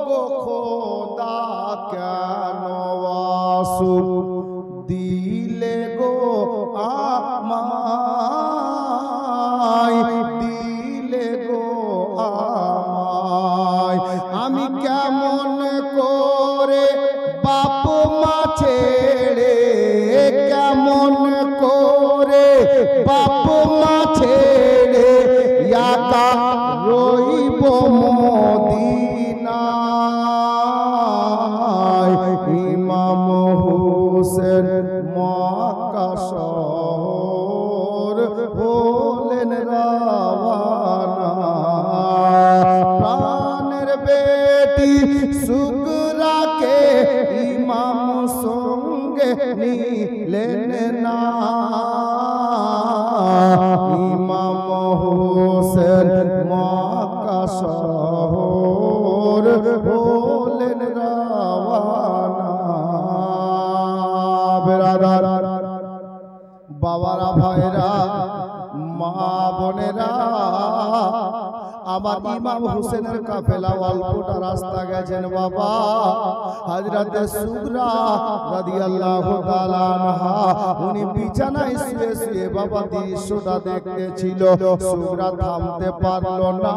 গো খোদা কেন আসুক দিলে গো আমায়, দিলে গো আমায়। আমি কেমন করে বাপ মা ছেড়ে, কেমন করে বাপ মা ছেড়ে একা রইব মদিনায়। ইমাম হোসেন মক্কা শহর হলেন রাওয়ানা। বেটি সুগরাকে ইমাম সঙ্গে নিলেন না, ইমাম হোসেন মক্কা শহর হলেন রওয়ানা। বেরাদার বাবারা, ভাইরা, মা বোনেরা, আমার ইমাম হোসেনের কাফেলা অল্পটা রাস্তা গেছেন বাবা। হযরতে সুগরা রাদিয়াল্লাহু তাআলা আনহা উনি বিছানায় শুয়ে শুয়ে বাবা দৃশ্যটা দেখতেছিল। সুগরা থামতে পারলো না,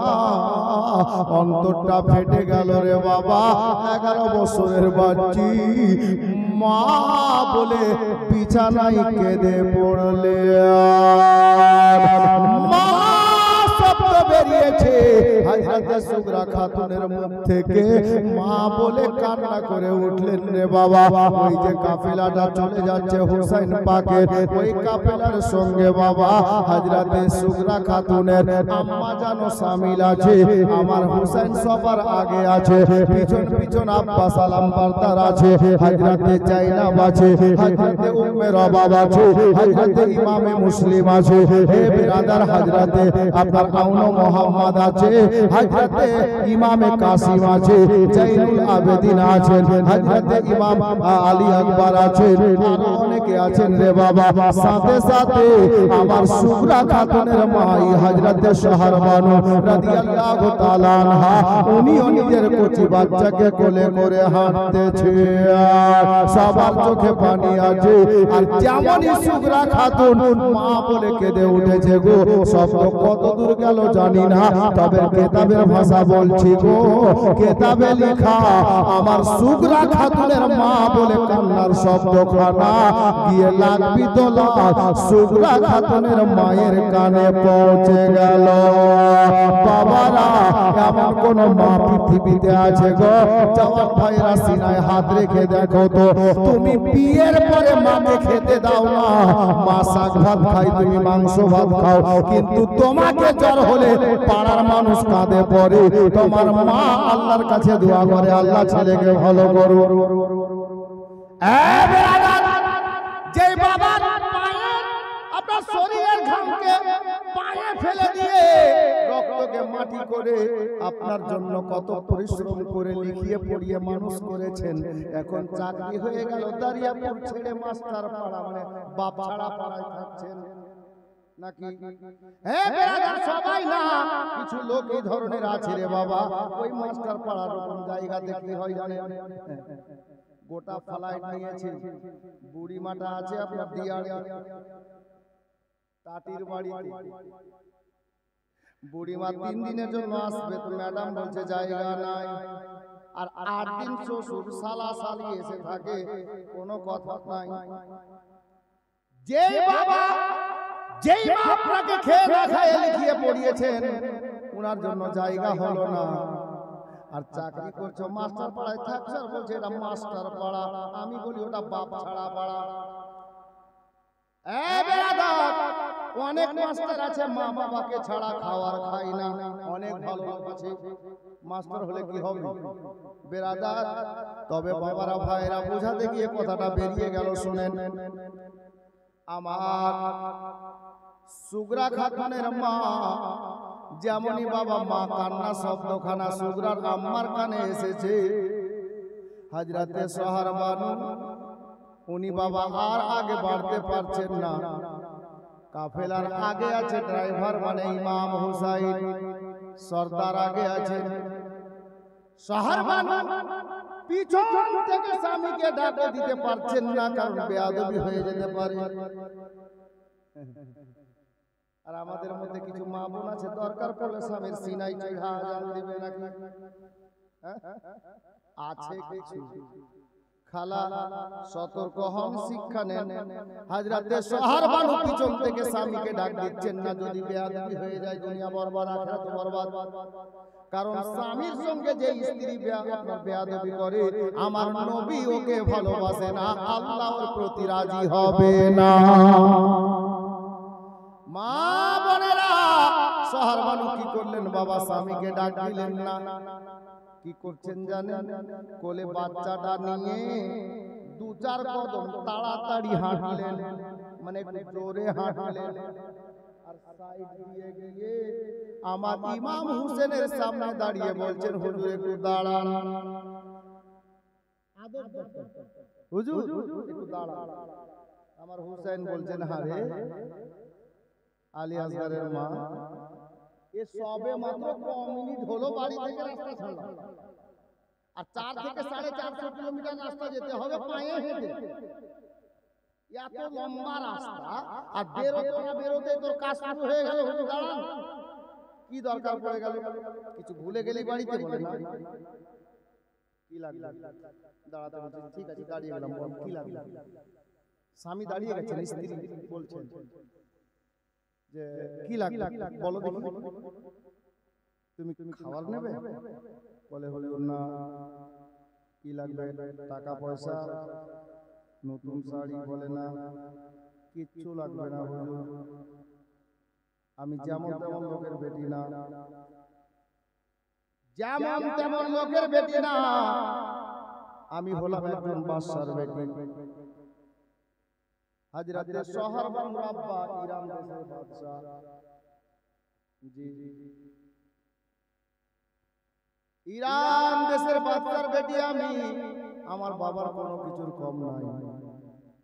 অন্তরটা ফেটে গেল রে বাবা। 11 বছরের বাচ্চি মা বলে বিছানায় কেঁদে পড়লে। মা শব্দ বেরিয়েছে হযরতে সুগরা খাতুনের মুখ থেকে, মা বলে কান্না করে উঠলেন রে বাবা। ওই যে কাফেলাটা চলে যাচ্ছে হুসাইন পাকের, ওই কাফেলার সঙ্গে বাবা হযরতে সুগরা খাতুনের আম্মা জানো শামিল আছে। আমার হুসাইন সবার আগে আছে, পিছন পিছন আব্বাস আলামবারদার আছে, হযরতে জাইনাব আছে, হযরতে উম্মে রবাব আছে, হযরতে ইমামে মুসলিম আছে। হে বিরাদার, হযরতে আপনার আউন মোহাম্মদ আছে, হযরতে ইমামে কাসিম আছে, জাইনুল আবেদিন আছেন, হযরতে ইমাম আলী আকবর আছেন, আর অনেকে আছেন রে বাবা। সাথে সাথে আমার সুগরা খাতুনের মাই হযরতে শাহরবানু রাদিয়াল্লাহু তাআলা আনহা উনিও নিজের কচি বাচ্চাকে কোলে করে হাঁটতেছে, সবার চোখে পানি আছে। আর যেমনই সুগরা খাতুন মা বলে কেঁদে উঠেছে গো, শব্দ কত দূর গেল জানি না, তবে কেতাবের ভাষা বলছি গো, কেতাবে লেখা আমার সুগরা খাতুনের মা বলে কান্নার শব্দ খানা গিয়ে লাগবি তোলা সুগরা খাতুনের মায়ের কানে পৌঁছে গেল। বাবারা, এমন কোন মা পৃথিবীতে আছে গো? জওয়ান ভাইরা সিনায় হাত রেখে দেখো তো, তুমি বিয়ের পরে মাকে খেতে দাও না, মা শাক ভাত খাই, তুমি মাংস ভাত খাও, কিন্তু তোমাকে জ্বর হলে পাড়ার মানুষ কাঁদে পড়ে, তোমার মা আল্লাহর কাছে দোয়া করে, আল্লাহ ছেলেকে ভালো করো। যে বাবা আপনার শরীরের ঘামকে পায়ে ফেলে দিয়ে রক্তকে মাটি করে আপনার জন্য কত পরিশ্রম করে লিখিয়ে পড়িয়ে মানুষ করেছেন, এখন চাকরি হয়ে গেল, দাঁড়িয়াপুর ছেড়ে মাস্টার পাড়া মানে বাপ ছাড়া পাড়ায় থাকছেন নাকি? হ্যাঁ বেরাদার, সবাই না, কিছু লোক এই ধরনের আছে রে বাবা। ওই মাস্টার পাড়ার রকম জায়গাতে কি হয় জানে, গোটা ফ্লাইট নিয়েছে, বুড়ি মাটা আছে আপনার দিয়াড়ি টাটির বাড়িতে, বুড়িমা 3 দিনের জন্য আসবে, তো ম্যাডাম বলছে জায়গা নাই। আর 8 দিন শ্বশুর শালা শালি এসে থাকে, কোনো কথা নাই। যেই বাবা যেই মা আপনাকে খেয়ে না খাইয়ে লিখিয়ে পড়িয়েছেন, ওনার জন্য জায়গা হলো না। আর চাকরি করছো মাস্টার পাড়ায় থাকছো, আর বলছে এটা মাস্টার পাড়া। আমি বলি ওটা বাপ ছাড়া পাড়া। অনেক মাস্টার আছে মা বাবাকে ছাড়া খাওয়ার খাই না, অনেক ভালো লোক আছে, মাস্টার হলে কি হবে বেরাদার? তবে বাবারা, ভাইরা, বোঝাতে গিয়ে কথাটা বেরিয়ে গেল, শুনেন। আমার সুগরা খাতুনের মা যেমনই বাবা মা কান্না শব্দখানা সুগরার আম্মার কানে এসেছে, হযরতে শাহরবানু উনি বাবা আর আগে বাড়তে পারছেন না। কাফেলার আগে আছে ড্রাইভার মানে ইমাম হুসাইন, সর্দার আগে আছেন। শাহরবানু পিছন থেকে স্বামীকে ডাকে দিতে পারছেন না, কারণ বেয়াদবি হয়ে যেতে পারে। আর আমাদের মধ্যে কিছু মা বোন আছে, দরকার পড়লে স্বামীর সিনাই চড়া আজান দিবে নাকি? আছে কিছু খালা, সতর্ক হন, শিক্ষা নেন। হযরতে শাহরবানু পিছন থেকে স্বামীকে ডাক দিচ্ছেন না, যদি বেয়াদবি হয়ে যায় দুনিয়া বরবাদ, আখিরাত বরবাদ। কারণ স্বামীর সঙ্গে যে স্ত্রী বেয়াদবি করে, আমার নবী ওকে ভালোবাসে না, আল্লাহর প্রতি রাজি হবে না। মা বোনেরা, শাহরবানু কি করলেন বাবা? স্বামীকে ডাক দিলেন না, কি করছেন জানেন? কোলে বাচ্চাটা নিয়ে 2-4 কদম তাড়াতাড়ি হাঁটলেন, মানে জোরে হাঁটলেন, আর সাইড দিয়ে গিয়ে আমার ইমাম হুসেনের সামনে দাঁড়িয়ে বলছেন, হুজুর একটু দাঁড়ান। হুজুর একটু দাঁড়ান। আমার হুসেন বলছেন, হারে আলী আসগারের মা, এ সবে মাত্র মিনিট হলো বাড়ি থেকে রাস্তা ছাড়লাম, আর 4 থেকে 450 কিলোমিটার রাস্তা যেতে হবে পায়ে হেঁটে। এত লম্বা রাস্তা, আর বেরোতে তোর কাজ শুরু হয়ে গেল। হুজুর দাঁড়ান, কি দরকার পড়ে গেল? কিছু ভুলে গেলি বাড়িতে? বলে না, কি লাগবে দাঁড়াতে বলছেন। ঠিক আছে দাঁড়িয়ে গেলাম। কি লাগবে? স্বামী দাঁড়িয়ে গেছেন, স্ত্রী বলছেন যে কি লাগবে বলো দেখি, তুমি খাবার নেবে? বলে হুজুর না। কি লাগবে? টাকা পয়সা, নতুন শাড়ি? বলে না, কিচ্ছু লাগবে না হুজুর, আমি যেমন তেমন লোকের বেটি না, যেমন তেমন লোকের বেটি না, আমি হলাম একজন বাদশার বেটি, হাজরাতে সোহরাওয়ার্দী মুরাব্বা, ইরান দেশের বাদশা। জি, ইরান দেশের বাদশার বেটি আমি। আমার বাবার কোনো কিছুর কম নাই,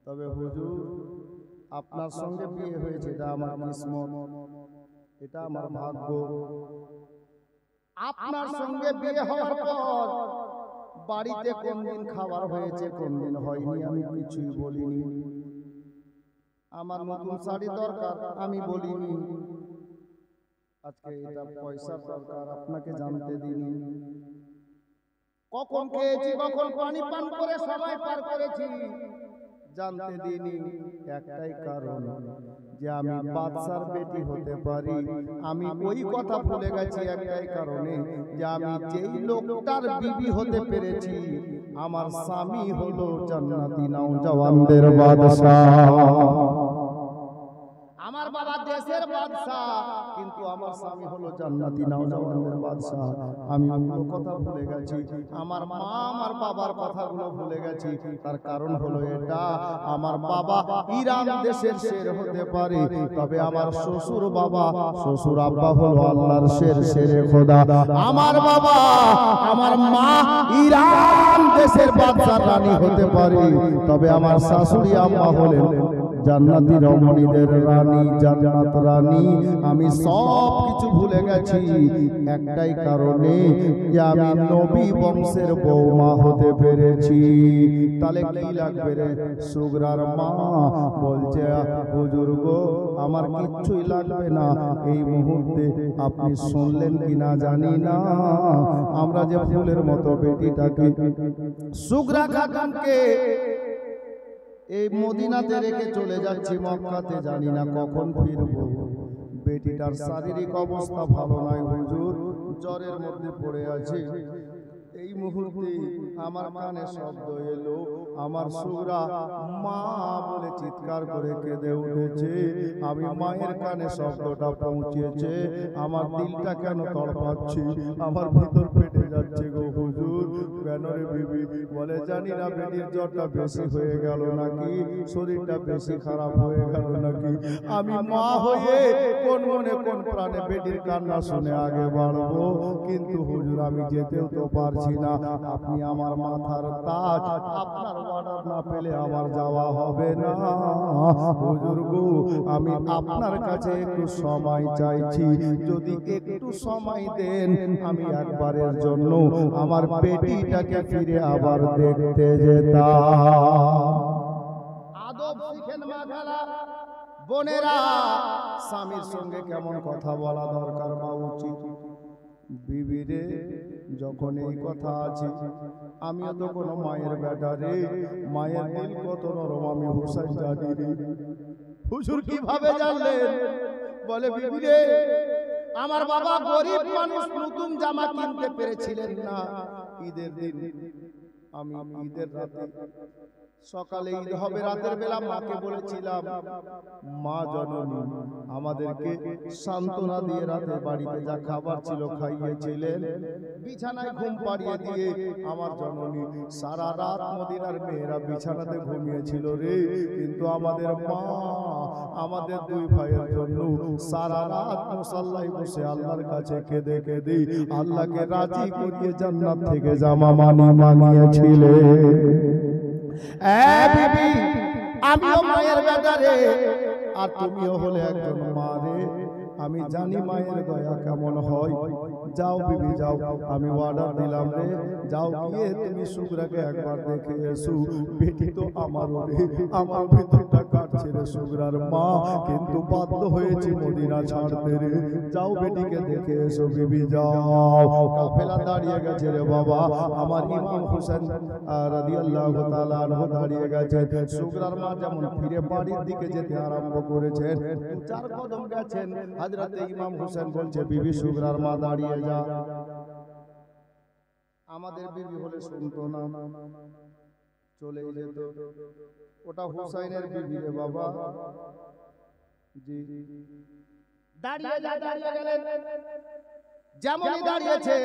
তবে হুজুর আপনার সঙ্গে বিয়ে হয়েছে, এটা আমার কিসমত, এটা আমার ভাগ্য। আপনার সঙ্গে বিয়ে হওয়ার পর বাড়িতে কোন দিন খাবার হয়েছে, কোন দিন হয়নি, আমি কিছুই বলিনি। আমার নতুন শাড়ি দরকার, আমি বলিনি। আজকে এটা পয়সা দরকার, আপনাকে জানতে দিইনি। কখন খেয়েছি, কখন পানি পান করে সময় পার করেছি, জানতে দিইনি। একটাই কারণ, যে আমি বাদশার বেটি হতে পারি। আমি ওই কথা ভুলে গেছি একটাই কারণে, যে আমি যেই লোকটার বিবি হতে পেরেছি, আমার স্বামী হলো জান্নাতি নওজওয়ানদের বাদশা। আমার বাবা দেশের বাদশা, কিন্তু আমার স্বামী হলো জান্নাতি নওজওয়ানদের বাদশা। আমি ওই কথা ভুলে গেছি, আমার মা আমার বাবার কথাগুলো ভুলে গেছি। তার কারণ হলো এটা, আমার বাবা ইরান দেশের শের হতে পারে, তবে আমার শ্বশুর বাবা, শ্বশুর আব্বা হলো আল্লাহর শের, শেরে খোদা। আমার বাবা, আমার মা ইরান দেশের বাদশার রানী হতে পারে, তবে আমার শাশুড়ি আম্মা হলেন জান্নাতি রমণীদের রানী, জান্নাত রানী। আমি সব কিছু ভুলে গেছি একটাই কারণে, যে আমি নবী বংশের বৌমা হতে পেরেছি। তাহলে কি লাগবে রে? সুগরার মা বলছে, হুজুর গো, আমার কিচ্ছুই লাগবে না। এই মুহূর্তে আপনি শুনলেন কিনা জানি না, আমরা যে ফুলের মতো বেটিটাকে, সুগরা খাতুনকে এই মদিনাতে রেখে চলে যাচ্ছি মক্কাতে, জানি না কখন ফিরবো। বেটিটার শারীরিক অবস্থা ভালো নয় হুজুর, জ্বরের মধ্যে পড়ে আছে। এই মুহূর্তে আমার কানে শব্দ এলো, আমার সুগরা মা বলে চিৎকার করে কেঁদে উঠেছে। আমি মায়ের কানে শব্দটা পৌঁছেছে, আমার দিলটা কেন তড়পাচ্ছে, আমার ভিতর ফেটে যাচ্ছে গো হুজুর। কেন রে বিবি? বলে জানি না, বেটির জ্বরটা বেশি হয়ে গেল নাকি, শরীরটা বেশি খারাপ হয়ে গেল নাকি। আমি মা হয়ে কোন মনে কোন প্রাণে বেটির কান্না শুনে আগে বাড়বো, কিন্তু হুজুর আমি যেতেও তো পারছি না। আপনি আমার মাথার তাজ, আপনার অর্ডার না পেলে আমার যাওয়া হবে না। হুজুর গো, আমি আপনার কাছে একটু সময় চাইছি, যদি একটু সময় দেন, আমি একবারের জন্য আমার বেটিটাকে ফিরে আবার দেখতে যেতাম। আদব শিখেন মা খালা বোনেরা, স্বামীর সঙ্গে কেমন কথা বলা দরকার বা উচিত। বিবিরে, যখন এই কথা আছে, আমিও তো কোনো মায়ের বেটা রে, মায়ের দিল কত নরম আমি হুসাইন জানি রে। হুজুর কিভাবে জানলেন? বলে বিবিরে, আমার বাবা গরিব মানুষ, নতুন জামা কিনতে পেরেছিলেন না ঈদের দিন। আমি ঈদের রাতে সকালে ঈদ হবে রাতের বেলা মাকে বলেছিলাম, মা জননী আমাদেরকে সান্ত্বনা দিয়ে রাতে বাড়িতে যা খাবার ছিল খাইয়েছিলেন, বিছানায় ঘুম পাড়িয়ে দিয়ে আমার জননী সারা রাত মদিনার মেয়েরা বিছানাতে ঘুমিয়েছিল রে। কিন্তু আমাদের মা আমাদের দুই ভাইয়ের জন্য সারা রাত মুসাল্লায় বসে আল্লাহর কাছে কেঁদে কেঁদে আল্লাহকে রাজি করিয়ে জান্নাত থেকে জামা মানিয়েছিলেন। বিবি, আমিও মায়ের বেটা রে, আর তুমিও হলে একজন মা রে। আমি জানি মায়ের দয়া কেমন হয়। যাও বিবি যাও, আমি অর্ডার দিলাম রে, যাও গিয়ে তুমি সুগরাকে একবার দেখে এসো। বেটি তো আমারও রে, আমার ভিতরটা কাটছে রে সুগরার মা, কিন্তু বাধ্য হয়েছি মদিনা ছাড়তে রে। যাও বেটিকে দেখে এসো বিবি যাও। কাফেলা দাঁড়িয়ে গেছে রে বাবা, আমার ইমাম হোসেন রাদিয়াল্লাহু তাআলা আনহু দাঁড়িয়ে গেছে। সুগরার মা যেমন ফিরে বাড়ির দিকে যেতে আরম্ভ করেছেন, দু চার কদম গেছেন, হযরতে ইমাম হোসেন বলছে বিবি সুগরার মা দাঁড়িয়ে যা। আমাদের বিবি হলে শুনতো না, চলে যেত। ওটা হুসাইনের বিবি রে বাবা। জি দাঁড়িয়ে গেলেন। যেমনই দাঁড়িয়েছেন,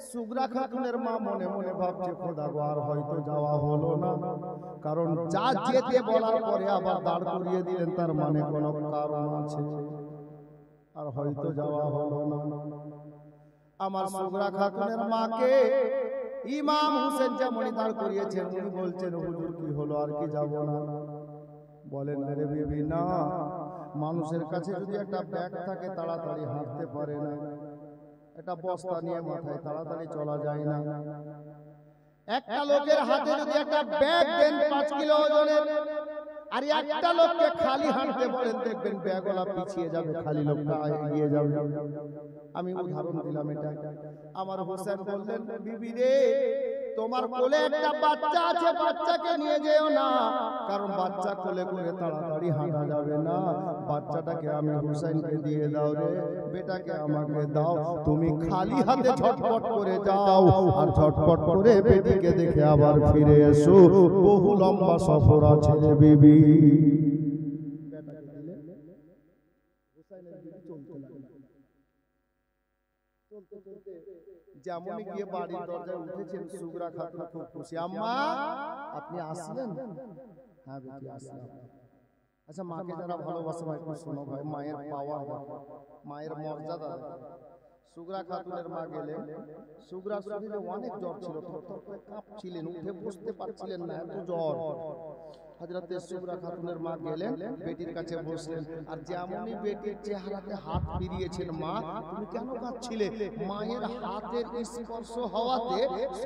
সুগরা খাতুনের মা মনে মনে ভাবছে খোদা গো আর হয়তো যাওয়া হলো না, কারণ যা যেতে বলার পরে আবার দাঁড় করিয়ে দিলেন, তার মানে কোনো কারণ আছে, আর হয়তো যাওয়া হলো না। আমার সুগরা খাতুনের মাকে ইমাম হোসেন যেমনই দাঁড় করিয়েছেন, উনি বলছেন হুজুর কি হলো, আর কি যাব না? বলেন রে বিবি না, মানুষের কাছে যদি একটা ব্যাগ থাকে তাড়াতাড়ি হাঁটতে পারে না, একটা বস্তা নিয়ে মাথায় তাড়াতাড়ি চলা যায় না। একটা লোকের হাতে যদি একটা ব্যাগ দেন 5 কিলো ওজনের, আর একটা লোককে খালি হাঁটতে বলেন, দেখবেন ব্যাগওয়ালা পিছিয়ে যাবে, খালি লোকটা এগিয়ে যাবে। আমি উদাহরণ দিলাম এটা। আমার হোসেন বললেন বিবি রে, তোমার কোলে একটা বাচ্চা আছে, বাচ্চাকে নিয়ে যেও না, কারণ বাচ্চা কোলে করে তাড়াতাড়ি হাঁটা যাবে না। বাচ্চাটাকে আমি হোসেনকে দিয়ে দাও রে, বেটাকে আমাকে দাও, তুমি খালি হাতে ঝটপট করে যাও, আর ঝটপট করে বেটিকে দেখে আবার ফিরে এসো, বহু লম্বা সফর আছে রে বিবি। যেমনই গিয়ে বাড়ির দরজায় উঠেছেন, সুগরা খাতুন খুব খুশি। আম্মা আপনি আসলেন? হ্যাঁ বেটি আসলাম। আচ্ছা, মাকে যারা ভালোবাসে ভাই একটু শোনো ভাই, মায়ের পাওয়ার দেখো, মায়ের মর্যাদা দেখো। সুগরা খাতুনের মা গেলেন, সুগরা শরীরে অনেক জ্বর ছিল, থরথর করে কাঁপছিলেন, উঠে বসতে পারছিলেন না, এত জ্বর। হযরতে সুগরা খাতুনের মা গেলেন, বেটির কাছে বসলেন, আর যেমনই বেটির চেহারাতে হাত ফিরিয়েছেন, মা তুমি কেন কাঁদছিলে? মায়ের হাতের স্পর্শ হওয়াতে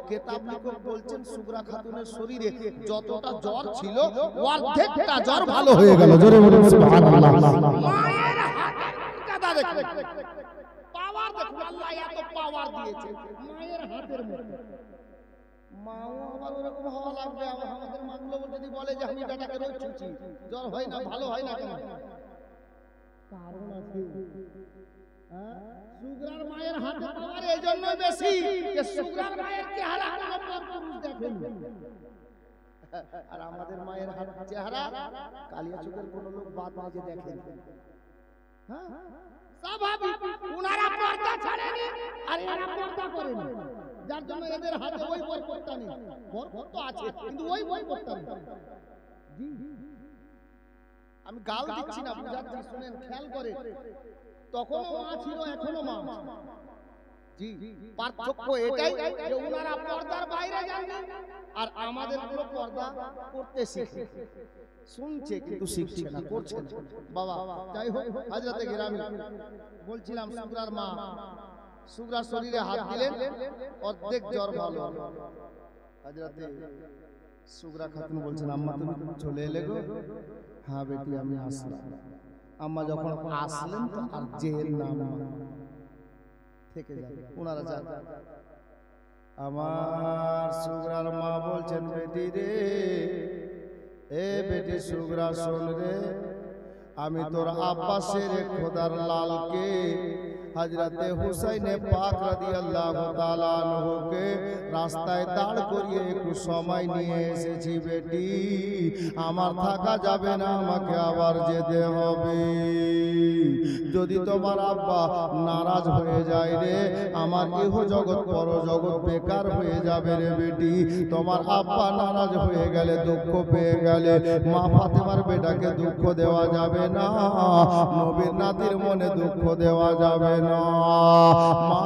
কিতাব লেখক বলছেন সুগরা খাতুনের শরীরে যতটা জ্বর ছিল অর্ধেকটা জ্বর ভালো হয়ে গেল। জোরে বলুন সুবহানাল্লাহ। মায়ের হাতের মর্যাদা দেখুন, পাওয়ার দেখুন, আল্লাহ এত পাওয়ার দিয়েছে মায়ের হাতের মধ্যে। মাও আবার ওরকম হওয়া লাগবে। আমাদের মাগুলো যদি বলে যে আমি বেটাকে রোজ ছুঁচি, জ্বর হয় না, ভালো হয় না কেন? কারণ আছে। সুগরার মায়ের হাতে পাওয়ার এই জন্য বেশি যে সুগরার মায়ের চেহারা কোনো পরপুরুষ দেখেন, আর আমাদের মায়ের চেহারা কালিয়া চোখের কোনো লোক বাদ মাঝে দেখেন। হ্যাঁ স্বাভাবিক, উনারা পর্দা ছাড়েনি আর এরা পর্দা করেনি, যার জন্য এদের হাতে ওই বরকতটা নেই। বরকত তো আছে কিন্তু ওই বরকতটা নেই। আমি গাল দিচ্ছি না, বুঝাচ্ছি, শুনেন, খেয়াল করে। তখনও মা ছিল, এখনো মা। জি, পার্থক্য এটাই যে উনারা পর্দার বাইরে যাননি আর আমাদের গুলো পর্দা করতে শিখে, শুনছে কিন্তু শিখছে না, করছে না। বাবা যাই হোক, হযরতে গিরামি বলছিলাম, সুগরার মা সুগরার শরীরে হাত দিলেন, অর্ধেক জ্বর ভালো। হযরতে সুগরা খাতুন বলছেন, আম্মা তুমি চলে এলে গো? হ্যাঁ বেটি আমি আসলাম। আম্মা যখন আসলেন তো আর জেল নাম থেকে যাবে, ওনারা যান। আমার সুগরার মা বলছেন, বেটি রে, এ বেটি সুগরা শোন রে, আমি তোর আব্বাসের খোদার লালকে হযরতে হুসাইনে পাক রাদিয়াল্লাহু তাআলা আনহুকে রাস্তায় দাঁড় করিয়ে একটু সময় নিয়ে এসেছি বেটি, আমার থাকা যাবে না, আমাকে আবার যেতে হবে। যদি তোমার আব্বা নারাজ হয়ে যায় রে, আমার ইহ জগৎ পর জগৎ বেকার হয়ে যাবে রে বেটি। তোমার আব্বা নারাজ হয়ে গেলে, দুঃখ পেয়ে গেলে, মা ফাতেমার বেটাকে দুঃখ দেওয়া যাবে না, নবীর নাতির মনে দুঃখ দেওয়া যাবে না। মা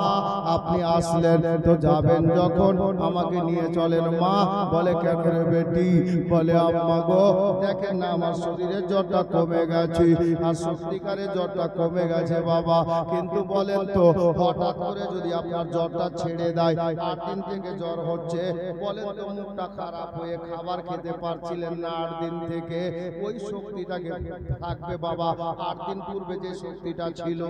আপনি আসলেন তো যাবেন যখন, আমাকে নিয়ে চলেন মা। বলে কেন রে বেটি? বলে আম্মা গো দেখেন না আমার শরীরের জ্বরটা কমে গেছে, আর সত্যিকারের জ্বরটা কমে গেছে বাবা, কিন্তু বলেন তো হঠাৎ করে যদি আপনার জ্বরটা ছেড়ে দেয়, 8 দিন থেকে জ্বর হচ্ছে, বলেন তো মুখটা খারাপ হয়ে খাবার খেতে পারছিলেন না 8 দিন থেকে, ওই শক্তিটাকে থাকবে বাবা? 8 দিন পূর্বে যে শক্তিটা ছিল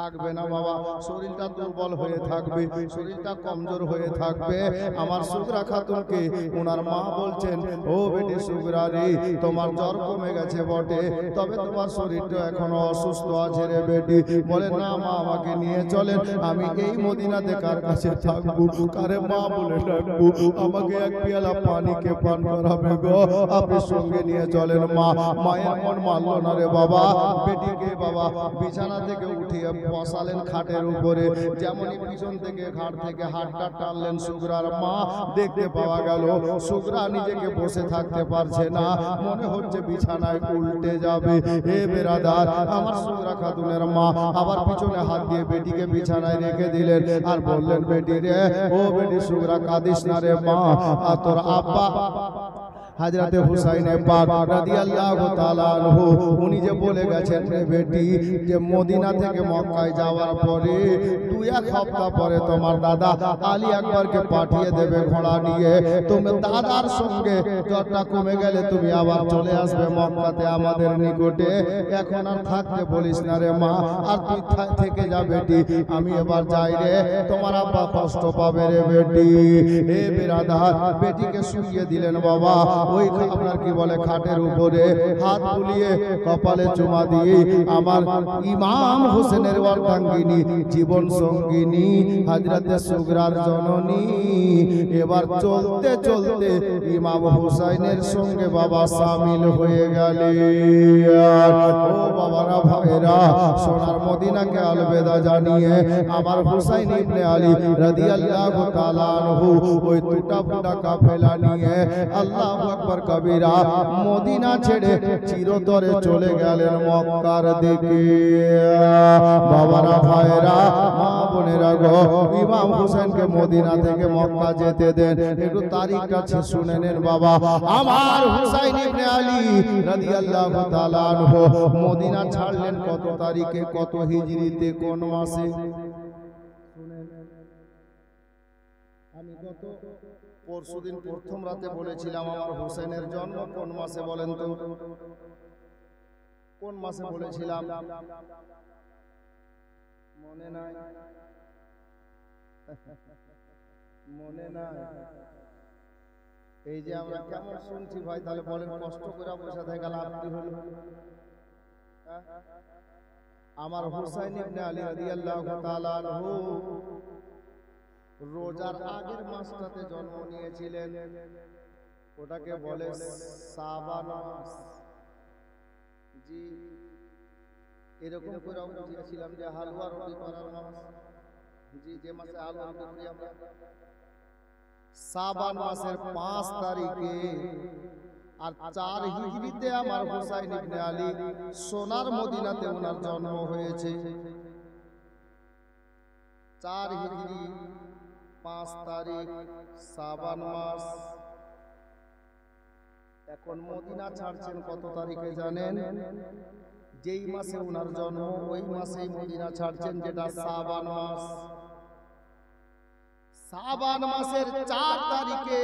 থাকবে না বাবা, শরীরটা দুর্বল হয়ে থাকবে, শরীরটা কমজোর হয়ে থাকবে। আমার সুগরা খাতুনকে ওনার মা বলছেন, ও বেটি সুগরা রে, তোমার জ্বর কমে গেছে বটে, তবে তোমার শরীরটা এখনো অসুস্থ আছে রে বেটি। বলে না মা আমাকে নিয়ে চলেন, আমি এই মদিনাতে কার কাছে থাকবো, কারে মা বলে ডাকবো, আমাকে এক পেয়ালা পানিকে পান করাবে গো, আপনি সঙ্গে নিয়ে চলেন মা। মায়ের মন মানল না রে বাবা, বেটিকে বাবা বিছানা থেকে উঠিয়ে বসালেন খাটের উপরে, যেমনই পিছন থেকে ঘাট থেকে হাতটা টানলেন সুগরার মা, দেখতে পাওয়া গেল সুগরা নিজেকে বসে থাকতে পারছে না, মনে হচ্ছে বিছানায় উল্টে যাবে। এ বেরাদার, আমার সুগরা খাতুনের মা আবার পিছনে হাত দিয়ে বেটিকে বিছানায় রেখে দিলেন, আর বললেন বেটি রে, ও বেটি সুগরা কাঁদিস না রে মা, আর তোর আব্বা হযরতে হুসাইনে পাক রাদিয়াল্লাহু তাআলা আনহু উনি যে বলে গেছেন রে বেটি, যে মদিনা থেকে মক্কায় যাওয়ার পরে 2-1 সপ্তাহ পরে তোমার দাদা আলী আকবরকে পাঠিয়ে দেবে ঘোড়া নিয়ে, তুমি দাদার সঙ্গে জ্বরটা কমে গেলে তুমি আবার চলে আসবে মক্কাতে আমাদের নিকটে, এখন আর থাকতে বলিস না রে মা, আর তুই থেকে যা বেটি, আমি এবার যাই রে, তোমার আব্বা কষ্ট পাবে রে বেটি। এ বিরাদার, বেটিকে শুইয়ে দিলেন বাবা ওই আপনার কি বলে খাটের উপরে, হাত বুলিয়ে কপালে চুমা দিয়ে আমার ইমাম হোসেনের অর্ধাঙ্গিনী জীবন সঙ্গিনী হযরতে সুগরার জননী এবার চলতে চলতে ইমাম হোসেনের সঙ্গে বাবা শামিল হয়ে গেলেন। ও বাবারা ভাইরা, সোনার মদিনাকে আলবেদা জানিয়ে আমার হুসাইন ইবনে আলী রাদিয়াল্লাহু তাআলা আনহু ওই টুটা ফুটা কাফেলা নিয়ে আল্লাহু আকবার কবিরা মদিনা ছেড়ে চিরতরে চলে গেলেন মক্কার দিকে। বাবারা ভাইরা, মা বোনেরা গো, ইমাম হোসেনকে মদিনা থেকে মক্কা যেতে দেন, একটু তারিখটা শুনে নেন বাবা। আমার হুসাইন ইবনে আলী রাদিয়াল্লাহু তাআলা আনহু মদিনা ছাড়লেন কত তারিখে, কত হিজরিতে, কোন মাসে? আমি গত পরশুদিন প্রথম রাতে বলেছিলাম আমার হোসেনের জন্ম কোন মাসে বলেন তো? কোন মাসে বলেছিলাম? মনে নাই? মনে নাই? এই যে আমরা কেমন শুনছি ভাই, তাহলে বলেন কষ্ট করে বসে থেকে লাভ কি হলো? আমার হুসাইন ইবনে আলী রাদিয়াল্লাহু তাআলা আনহু রোজার আগের মাসটাতে জন্ম নিয়েছিলেন, ওটাকে বলে শাবান মাস। জি, এরকম করে আমরা বুঝিয়েছিলাম যে হালুয়া রুটি করার মাস। জি, যে মাসে হালুয়া রুটি করি আমরা, শাবান মাসের 5 তারিখে আর 4 হিজরিতে আমার হুসাইন ইবনে আলী সোনার মদিনাতে ওনার জন্ম হয়েছে। 4 হিজরি 5 তারিখ শাবান মাস। এখন মদিনা ছাড়ছেন কত তারিখে জানেন? যেই মাসে ওনার জন্ম ওই মাসেই মদিনা ছাড়ছেন, যেটা শাবান মাস। শাবান মাসের 4 তারিখে,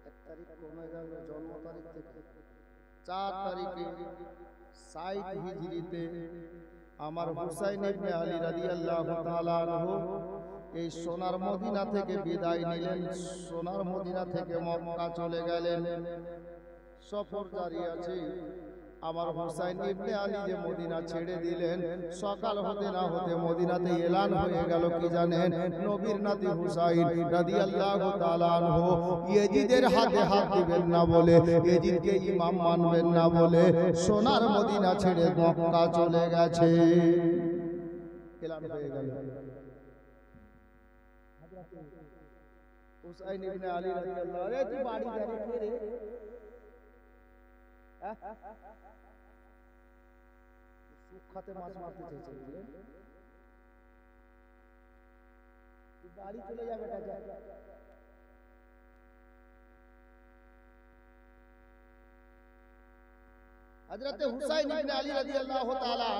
1 তারিখ কমে গেল জন্ম তারিখ থেকে, 4 তারিখে 60 হিজরিতে আমার হুসাইন ইবনে আলী রাদিয়াল্লাহু তাআলা আনহু এই সোনার মদিনা থেকে বিদায় নিলেন, সোনার মদিনা থেকে মক্কা চলে গেলেন। সফর জারি আছে, আমার হুসাইন ইবনে আলী যে মদিনা ছেড়ে দিলেন, সকাল হতে না হতে মদিনাতে এলান হয়ে গেল কি জানেন, নবীর নাতি হুসাইন রাদিয়াল্লাহু তাআলা আনহু ইয়েজিদের হাতে হাত দিবেন না বলে, ইয়েজিদকে ইমাম মানবেন না বলে সোনার মদিনা ছেড়ে মক্কা চলে গেছে। এলান হয়ে গেল। হুসাইন ইবনে আলী রাদিয়াল্লাহু আরে তুই বাড়ি যাবি কে রে? সুখাতে মাছ মারতে চাইছিলেন, বাড়ি চলে যাবে। হযরত হুসাইন ইবনে আলী রাদিয়াল্লাহু তাআলা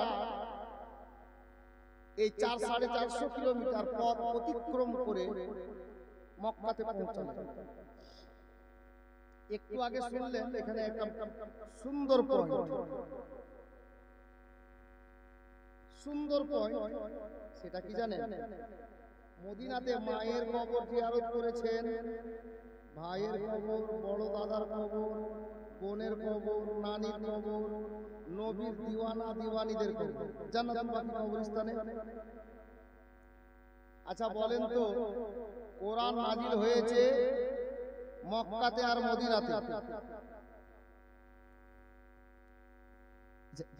এই 4-450 কিলোমিটার পথ অতিক্রম করে মক্কাতে পৌঁছালেন। একটু আগে শুনলেন এখানে একটা সুন্দর পয়েন্ট, সেটা কি জানেন? মদিনাতে মায়ের কবর জিয়ারত করেছেন, ভাইয়ের কবর, বড় দাদার কবর, বোনের কবর, নানির কবর, নবীর দিওয়ানা দিওয়ানিদের কবর জান্নাতুল বাকি কবরস্থানে। আচ্ছা বলেন তো, কোরআন নাজিল হয়েছে মক্কাতে আর মদিনাতে,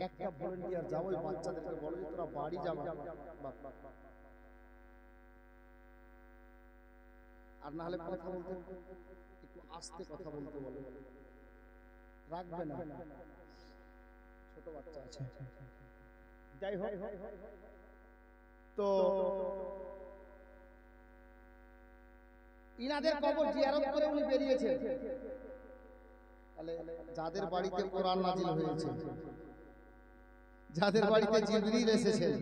একটা ভলান্টিয়ার যাও ওই বাচ্চাদেরকে বলো যে তোরা বাড়ি যাবা, আর না হলে কথা বলতে একটু আস্তে কথা বলতে বলো, রাখবে না, ছোট বাচ্চা আছে। যাই হোক, তো ইনাদের কবর জিয়ারত করে উনি বেরিয়েছেন। তাহলে যাদের বাড়িতে কোরআন নাজিল হয়েছে, যাদের বাড়িতে জিবরিল এসেছেন,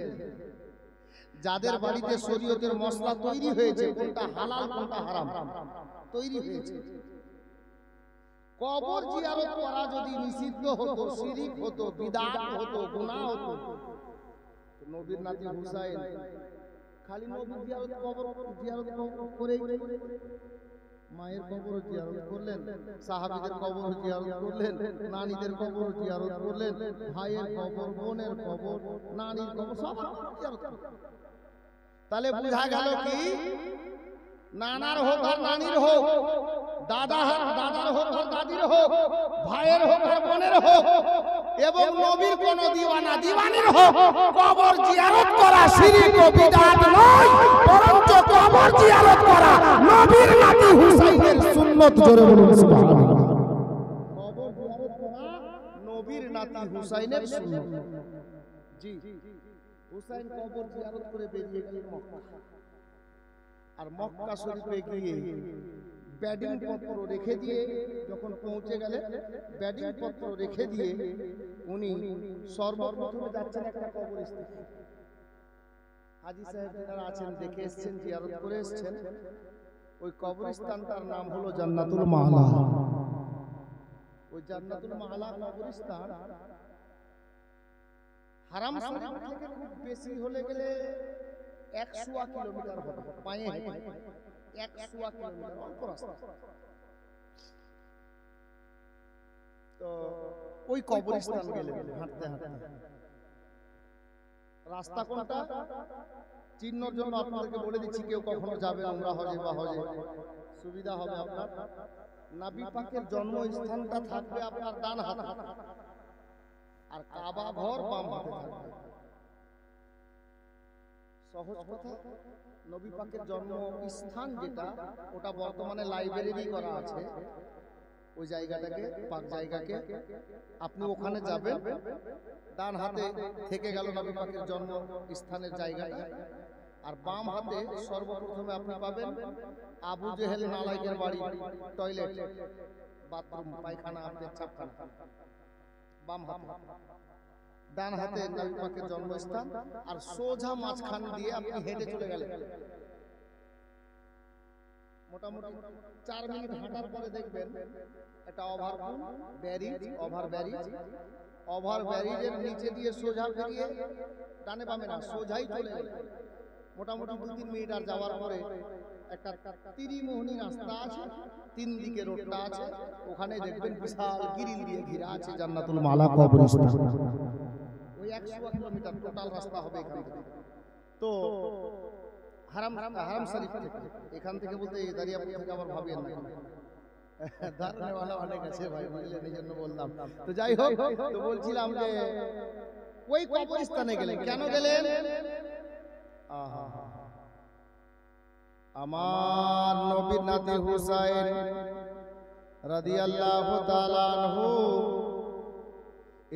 যাদের বাড়িতে শরীয়তের মশলা তৈরি হয়েছে, কোনটা হালাল কোনটা হারাম তৈরি হয়েছে, কবর জিয়ারত করা যদি নিষিদ্ধ হতো, শিরিক হতো, বিদআত হতো, গুনাহ হতো, নবীর নাতি হুসাইন খালি নবীর জিয়ারত কবর জিয়ারত করেই মায়ের কবর জিয়ারত করলেন, সাহাবীদের কবর জিয়ারত করলেন, নানীদের কবর জিয়ারত করলেন, ভাইয়ের কবর, বোনের কবর, নানীর কবর সব জিয়ারত করলেন। তাহলে বোঝা গেল কি, নানার হোক আর নানির হোক, দাদার হোক আর দাদির হোক, ভাইয়ের হোক আর বোনের হোক, এবং নবীর কোন দিওয়ানা দিওয়ানির হোক, কবর জিয়ারত করা শিরক ও বিদআত নয়, বরঞ্চ কবর জিয়ারত করা নবীর নাতি হুসাইনের সুন্নাত। জোরে বলুন সুবহানাল্লাহ। কবর জিয়ারত করা নবীর নাতি হুসাইনের সুন্নাত। জি, হুসাইন কবর জিয়ারত করে বেরিয়ে গেলেন মক্কা। আর মক্কা শরীফে গিয়ে ব্যাডিং পত্র রেখে দিয়ে যখন পৌঁছে গেলেন, ব্যাডিং পত্র রেখে দিয়ে উনি সর্বপ্রথমে যাচ্ছেন একটা কবরস্থানে। হাজী সাহেব যারা আছেন দেখে এসেছেন, জিয়ারত করে এসেছেন, ওই কবরস্থানটার নাম হলো জান্নাতুল মাআলা। ওই জান্নাতুল মাআলা কবরস্থান হারাম শরীফ থেকে খুব বেশি হলে গেলে 100 কিলোমিটার হবে, পায়ে 100 কিলোমিটার অল্প রাস্তা। তো ওই কবরস্থান গেলেন হাঁটতে হাঁটতে। রাস্তা কোনটা চিহ্নর জন্য আপনাদেরকে বলে দিচ্ছি, কেউ কখনো যাবে উমরা হজে বা হজে, সুবিধা হবে আপনার। নবী পাকের জন্মস্থানটা থাকবে আপনার ডান হাতে, আর কাবা ঘর বাম হাতে থাকবে। সহজ কথা, নবী পাকের জন্মস্থান যেটা, ওটা বর্তমানে লাইব্রেরি করা আছে। ওই জায়গাটাকে, পাক জায়গাকে আপনি ওখানে যাবেন, ডান হাতে থেকে গেল নবী পাকের জন্মস্থানের জায়গাটা, আর বাম হাতে সর্বপ্রথমে আপনি পাবেন আবু জেহেল নালায়েকের বাড়ি, টয়লেট, বাথরুম, পায়খানা, আপনার ছাপখানা বাম হাতে। ডান হাতে নবী পাকের জন্মস্থান, আর সোজা মাঝখান দিয়ে আপনি হেঁটে চলে গেলেন। মোটামুটি 4 মিনিট হাঁটার পরে দেখবেন একটা ওভার ব্যারিজের নিচে দিয়ে সোজা বেরিয়ে, ডানে বামে না, সোজাই চলে গেলেন। মোটামুটি 2-3 মিনিট আর যাওয়ার পরে একটা ত্রিমোহনী রাস্তা আছে, তিন দিকে রোডটা আছে, ওখানে দেখবেন বিশাল গ্রিল দিয়ে ঘিরা আছে জান্নাতুল মালা কবরস্থান। ওই 100 কিলোমিটার টোটাল রাস্তা হবে এখান থেকে। তো হারাম শরীফ থেকে, এখান থেকে বলতে দাঁড়িয়াপুর থেকে আবার ভাবিয়েন না, ধারণেওয়ালা অনেক আছে ভাই, বুঝলেন, এই জন্য বললাম। তো যাই হোক, তো বলছিলাম যে ওই কবরস্থানে গেলেন, কেন গেলেন? আমার নবীর নাতি হুসাইন রাদিয়াল্লাহু তাআলা আনহু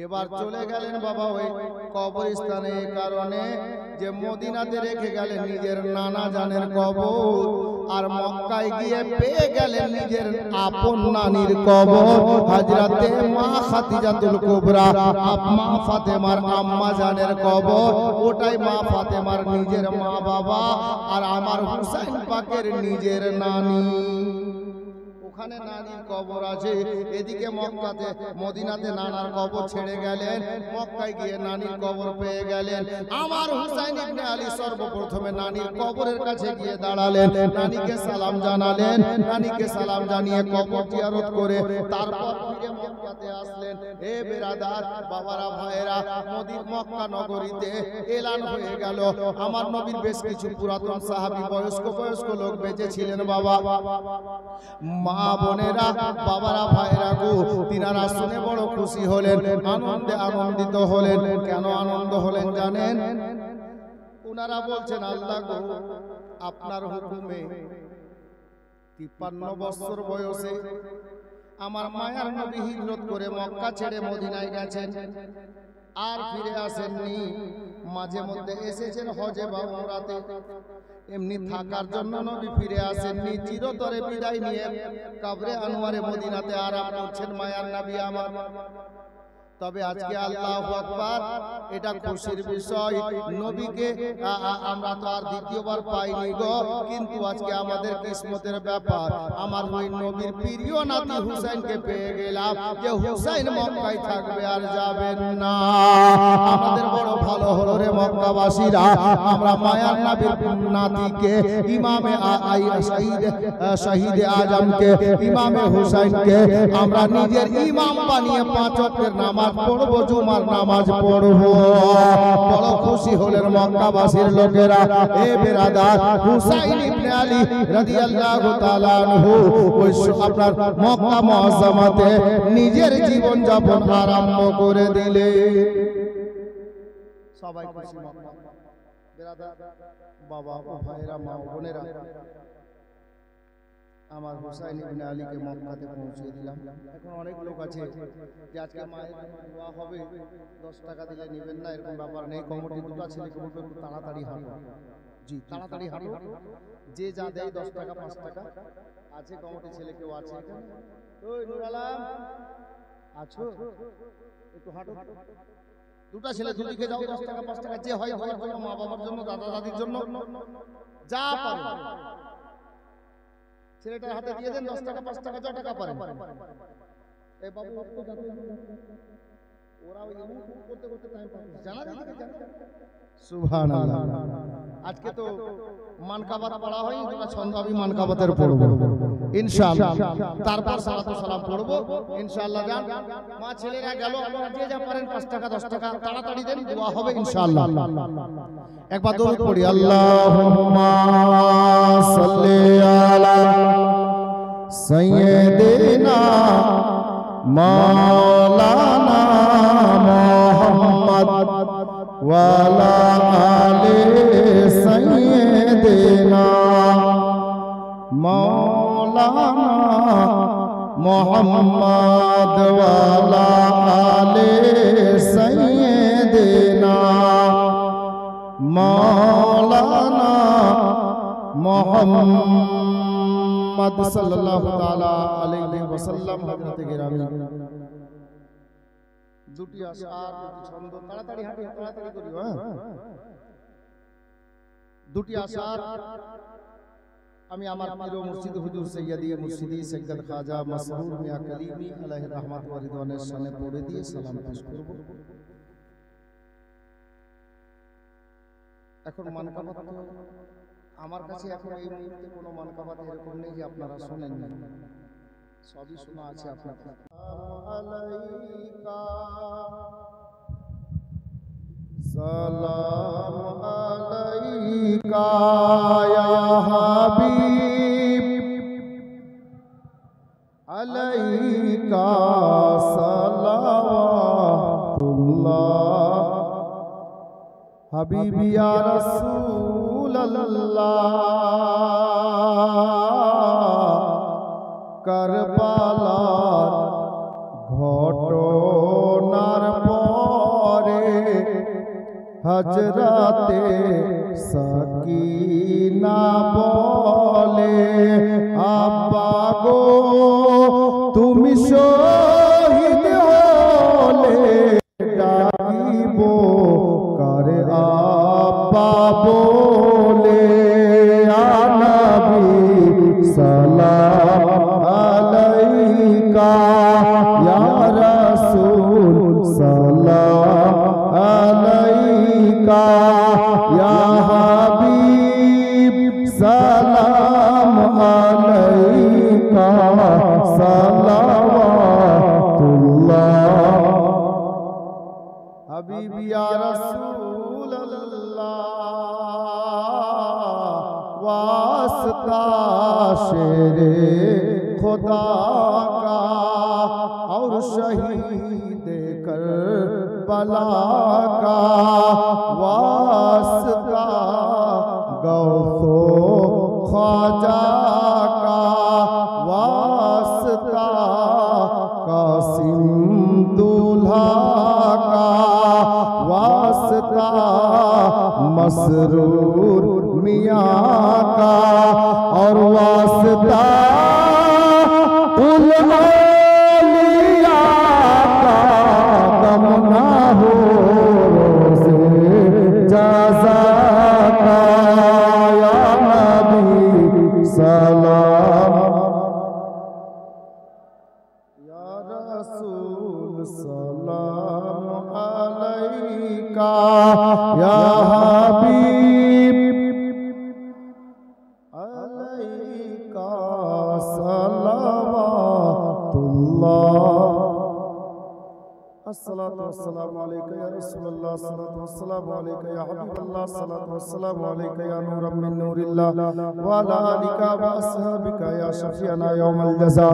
এবার চলে গেলেন বাবা ওই কবরস্থানে, কারণে যে মদিনাতে রেখে গেলেন নিজের নানা জানের কবর, আর মক্কায় গিয়ে পেয়ে গেলেন নিজের আপন নানির কবর, হযরতে মা খাদিজাতুল কুবরা মা ফাতেমার আম্মা জানের কবর। ওটাই মা ফাতেমার নিজের মা বাবা, আর আমার হুসাইন পাকের নিজের নানি। ওখানে নানির কবর আছে, এদিকে মক্কাতে মদিনাতে নানার কবর ছেড়ে গেলেন, মক্কায় গিয়ে নানির কবর পেয়ে গেলেন। আমার হুসাইন ইবনে আলী সর্বপ্রথমে নানির কবরের কাছে গিয়ে দাঁড়ালেন, নানিকে সালাম জানালেন, নানিকে সালাম জানিয়ে কবর জিয়ারত করে তারপর ফিরে মক্কাতে আসলেন। এ বেরাদার বাবারা ভাইয়েরা, মক্কা নগরীতে এলান হয়ে গেল আমার নবীর বেশ কিছু পুরাতন সাহাবী বয়স্ক লোক বেঁচে ছিলেন বাবা। মা বোনেরা, বাবারা, ভাইরা গো, তিনারা শুনে বড় খুশি হলেন, আনন্দে আনন্দিত হলেন। কেন আনন্দ হলেন জানেন? ওনারা বলছেন, আল্লাহ গো, আপনার হুকুমে 53 বছর বয়সে আমার মায়ার নবী হিজরত করে মক্কা ছেড়ে মদিনায় গেছেন, আর ফিরে আসেননি। মাঝে মধ্যে এসেছেন হজে বা উমরাতে, এমনি থাকার জন্য নবী ফিরে আসেননি। চিরতরে বিদায় নিয়ে কবরে আনোয়ারে মদিনাতে আরাম করছেন মায়ার নবী আমার। তবে আজকে আল্লাহু আকবার, এটা খুশির বিষয়, নবীকে আমরা তো আর দ্বিতীয়বার পাইনি গো, কিন্তু আজকে আমাদের কিসমতের ব্যাপার, আমার ওই নবীর প্রিয় নাতি হুসাইনকে পেয়ে গেলাম, যে হুসাইন মক্কায় থাকবে আর যাবেন না। আমাদের বড় ভালো হলো রে মক্কাবাসীরা, আমরা মায়ার নবীর নাতিকে ইমামে শহীদে আজমকে ইমামে হুসাইনকে আমরা নিজের ইমাম বানিয়ে 5 ওয়াক্তের নামাজ পড়বো, জুমার নামাজ পড়বো। বড় খুশি হলেন মক্কাবাসীর লোকেরা। এ বেরাদার, হুসাইন ইবনে আলী রাদিয়াল্লাহু তাআলা আনহু ওই আপনার মক্কা মুআজ্জামাতে নিজের জীবন যাপন আরম্ভ করে দিলে। সবাই খুশি মক্কা বেরাদার, বাবা ভাইরা, মা বোনেরা, আমার হুসাইন ইবনে আলীকে মক্কাতে পৌঁছে দিলাম। এখন অনেক লোক আছে যে আজকে মায়ের দোয়া হবে, 10 টাকা দিলে নেবেন না, এরকম ব্যাপার নেই। কমিটি দুটো ছেলেকে বলবো একটু তাড়াতাড়ি হাঁটো, জি তাড়াতাড়ি হাঁটো, যে যা দেয় 10 টাকা 5 টাকা আছে। কমিটি ছেলে কেউ আছে এখানে? ওই নূর আলম আছো? একটু হাঁটো, দুটা ছেলে দুদিকে যাও, 10 টাকা 5 টাকা যে হয় হওয়ার জন্য, মা বাবার জন্য, দাদা দাদির জন্য, যা পারে ছেলেটার হাতে দিয়ে দেন। 10 টাকা 5 টাকা যত টাকা পারেন। এই বাবু ওরা ওই করতে করতে টাইম পাবে, জানা দিকে জানা। সুবহানাল্লাহ। আজকে তো মানকাবাত পড়া হয়, দুটো ছন্দ আমি মানকাবাতের পড়ব ইনশাআল্লাহ, তারপর সালাতু সালাম পড়ব ইনশাআল্লাহ। যান মা ছেলেরা গেল, আপনারা যে যা পারেন 5 টাকা 10 টাকা তাড়াতাড়ি দেন, দোয়া হবে ইনশাআল্লাহ। একবার দরুদ পড়ি, আল্লাহুম্মা সাল্লি আলা সাইয়্যিদিনা মাওলানা মুহাম্মদ ওয়া আলা আলি সাইয়্যিদিনা মাওলানা মুহাম্মদ ওয়া আলা আলি সাইয়্যিদিনা মাওলানা মুহাম্মদ সাল্লাল্লাহু তাআলা আলাইহি ওয়াসাল্লাম। হযরতে গিরামি দুটি আশার দুটি ছন্দ, তাড়াতাড়ি হাঁটি, তাড়াতাড়ি করিও। হ্যাঁ, দুটি আশার আমি আমার প্রিয় মুর্শিদ হুজুর সৈয়দি মুর্শিদি সৈয়দ খাজা মাসরুর মিয়া কলিমি আলাইহি রহমাত ওয়া রিদওয়ানের সামনে পড়ে দিয়ে সালাম পেশ করব। এখন মানকাবাত আমার কাছে এখন এই মুহূর্তে কোনো মানকাবাত এরকম নেই যে আপনারা শোনেন না, সবই শোনা আছে আপনার। সালাম আলাইকা ইয়া হাবিব, আলাইকা সালাওয়াতুল্লাহ, হাবিবি ইয়া রাসূলুল্লাহ। কারবালার ঘটনার পরে হযরতে সাকিনা বলে, আব্বা গো তুমি শহীদ হলে ডাকিব কারে আব্বা বলে। নবী সালাম আলাইকা ইয়া রাসূল, সালাম আলাইকা ইয়া হাবিব, সালাম আলাইকা সালাওয়াতুল্লাহ, হাবিবি ইয়া রাসূলুল্লাহ। वास्ता शेरे खुदा का और शहीद करबला का, वास्ता गौसो ख्वाजा का, वास्ता कासिम दूल्हा का, वास्ता मसरूर मियाँ का, और वास्ता उल औलिया का, गम ना हो रोज़े जज़ा का। या नबी सलाम, या रसूल सलाम अलैका, या हबीब अलैका सलावतुल्लाह। अस्सलातु वस्सलामु अलैका या रसूलल्लाह, अस्सलातु वस्सलामु अलैका या हबीबल्लाह, अस्सलातु वस्सलामु अलैका या नूरम मिन नूरिल्लाह, व अला आलिका व अस्हाबिका या शफीअना यौमल जज़ा।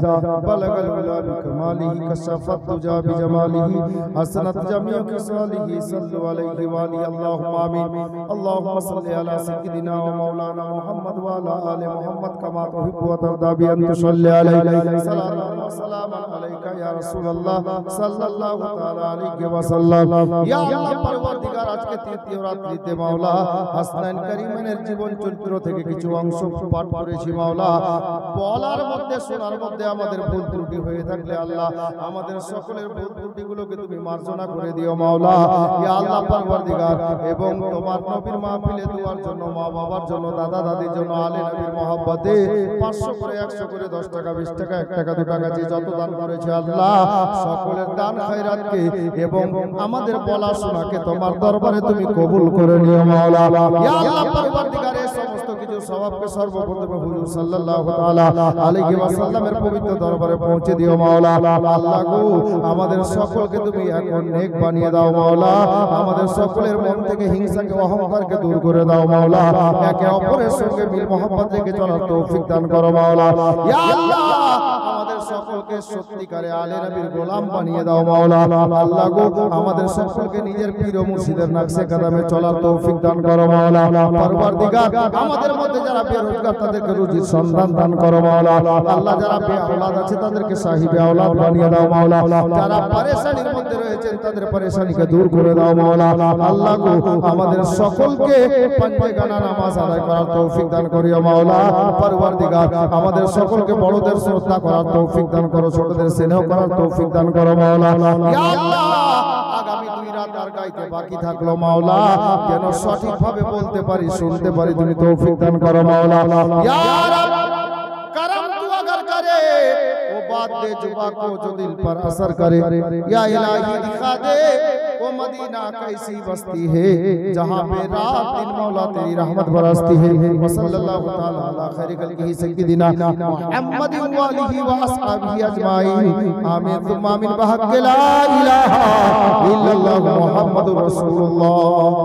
बलगल उला बिकमालिही, कशफत तुजा बिजमालिही, हसनत जमीउ खिसालिही, सल्लु अलैहि व आलिहि अल्लाहुम्मा आमीन। अल्लाहुम्मा सल्लि अला सय्यिदिना व मौलाना मुहम्मद व अला आलि मुहम्मद कमा तुहिब्बु व तर्दा बि अन तुसल्लि अलैहि। सलातु व सलामु अलैका या रसूलल्लाह सल्लल्लाहु अलैहि वसल्লাম। ইয়া আল্লাহ পরওয়ারদিগার, আজকে তৃতীয় রাত্রিতে মাওলা হাসনাইন কারিমের জীবন চরিত্র থেকে কিছু অংশ পাঠ করেছি মাওলা। বলার মধ্যে শোনার মধ্যে আমাদের ভুল ত্রুটি হয়ে থাকলে আল্লাহ আমাদের সকলের ভুল ত্রুটিগুলোকে তুমি মার্জনা করে দিও মাওলা। ইয়া আল্লাহ পরওয়ারদিগার, এবং তোমার নবীর মাহফিলে দুয়ার জন্য, মা বাবার জন্য, দাদা দাদির জন্য, আলে নবীর মহব্বতে 500 করে 100 করে 10 টাকা 20 টাকা 1 টাকা 2 টাকা যে যত দান করেছে আল্লাহ সকলের দান খায়রাতকে এবং আমাদের বলা শোনাকে তোমার দরবারে তুমি কবুল করে নিও মাওলা। ইয়া আল্লাহ পরওয়ারদিগার, এই সমস্ত কিছু সওয়াবকে সর্বপ্রথমে হুজুর সাল্লাল্লাহু তাআলা আলাইহি ওয়াসাল্লামের পবিত্র দরবারে পৌঁছে দিও মাওলা। আল্লাহ গো, আমাদের সকলকে তুমি এখন নেক বানিয়ে দাও মাওলা। আমাদের সকলের মন থেকে হিংসাকে, অহংকারকে দূর করে দাও মাওলা। একে অপরের সঙ্গে মিল মহব্বত রেখে চলার তৌফিক দান করো মাওলা। ইয়া আল্লাহ, আমাদের সকলকে সত্যিকারে আলে নবীর গোলাম বানিয়ে দাও মাওলা। আল্লাহ গো, আমাদের সকলকে নিজের পীর ও মুর্শিদের নাকশে কদমে চলার তৌফিক দান করো মাওলা। পরওয়ারদিগার, আমাদের মধ্যে যারা বেরোজগার তাদেরকে রুজির সন্ধান দান করো মাওলা। আল্লাহ, যারা বেআওলাদ আছে তাদেরকে সাহিবে আওলাদ বানিয়ে দাও মাওলা। যারা পরেশানির মধ্যে রয়েছেন তাদের পরেশানিকে দূর করে দাও মাওলা। আল্লাহ গো, আমাদের সকলকে পাঁচওয়াক্ত নামাজ আদায় করার তৌফিক দান করিও মাওলা। পরওয়ারদিগার, আমাদের সকলকে বড়দের শ্রদ্ধা করার তৌফিক দান করো, ছোটদের স্নেহ করার তৌফিক দান করো মাওলা। ইয়া আল্লাহ, আগামী 2 রাত আর গাইতে বাকি থাকলো মাওলা, যেন সঠিকভাবে বলতে পারি, শুনতে পারি, তুমি তৌফিক দান করো মাওলা। ইয়া রাব, করম তু अगर करे वो बात दे जुबा को जो दिल पर असर करे। या इलाही दिखा दे वो मदीना कैसी बस्ती है जहाँ पे रात दिन मौला तेरी रहमत बरसती है। सल्लल्लाहु तआला अला खैरि खल्क़िही सय्यिदिना मुहम्मद व आलिहि व अस्हाबिही अजमाइन। आमीन सुम्मा आमीन बहक़ ला इलाहा इल्लल्लाहु मुहम्मदुर रसूलुल्लाह।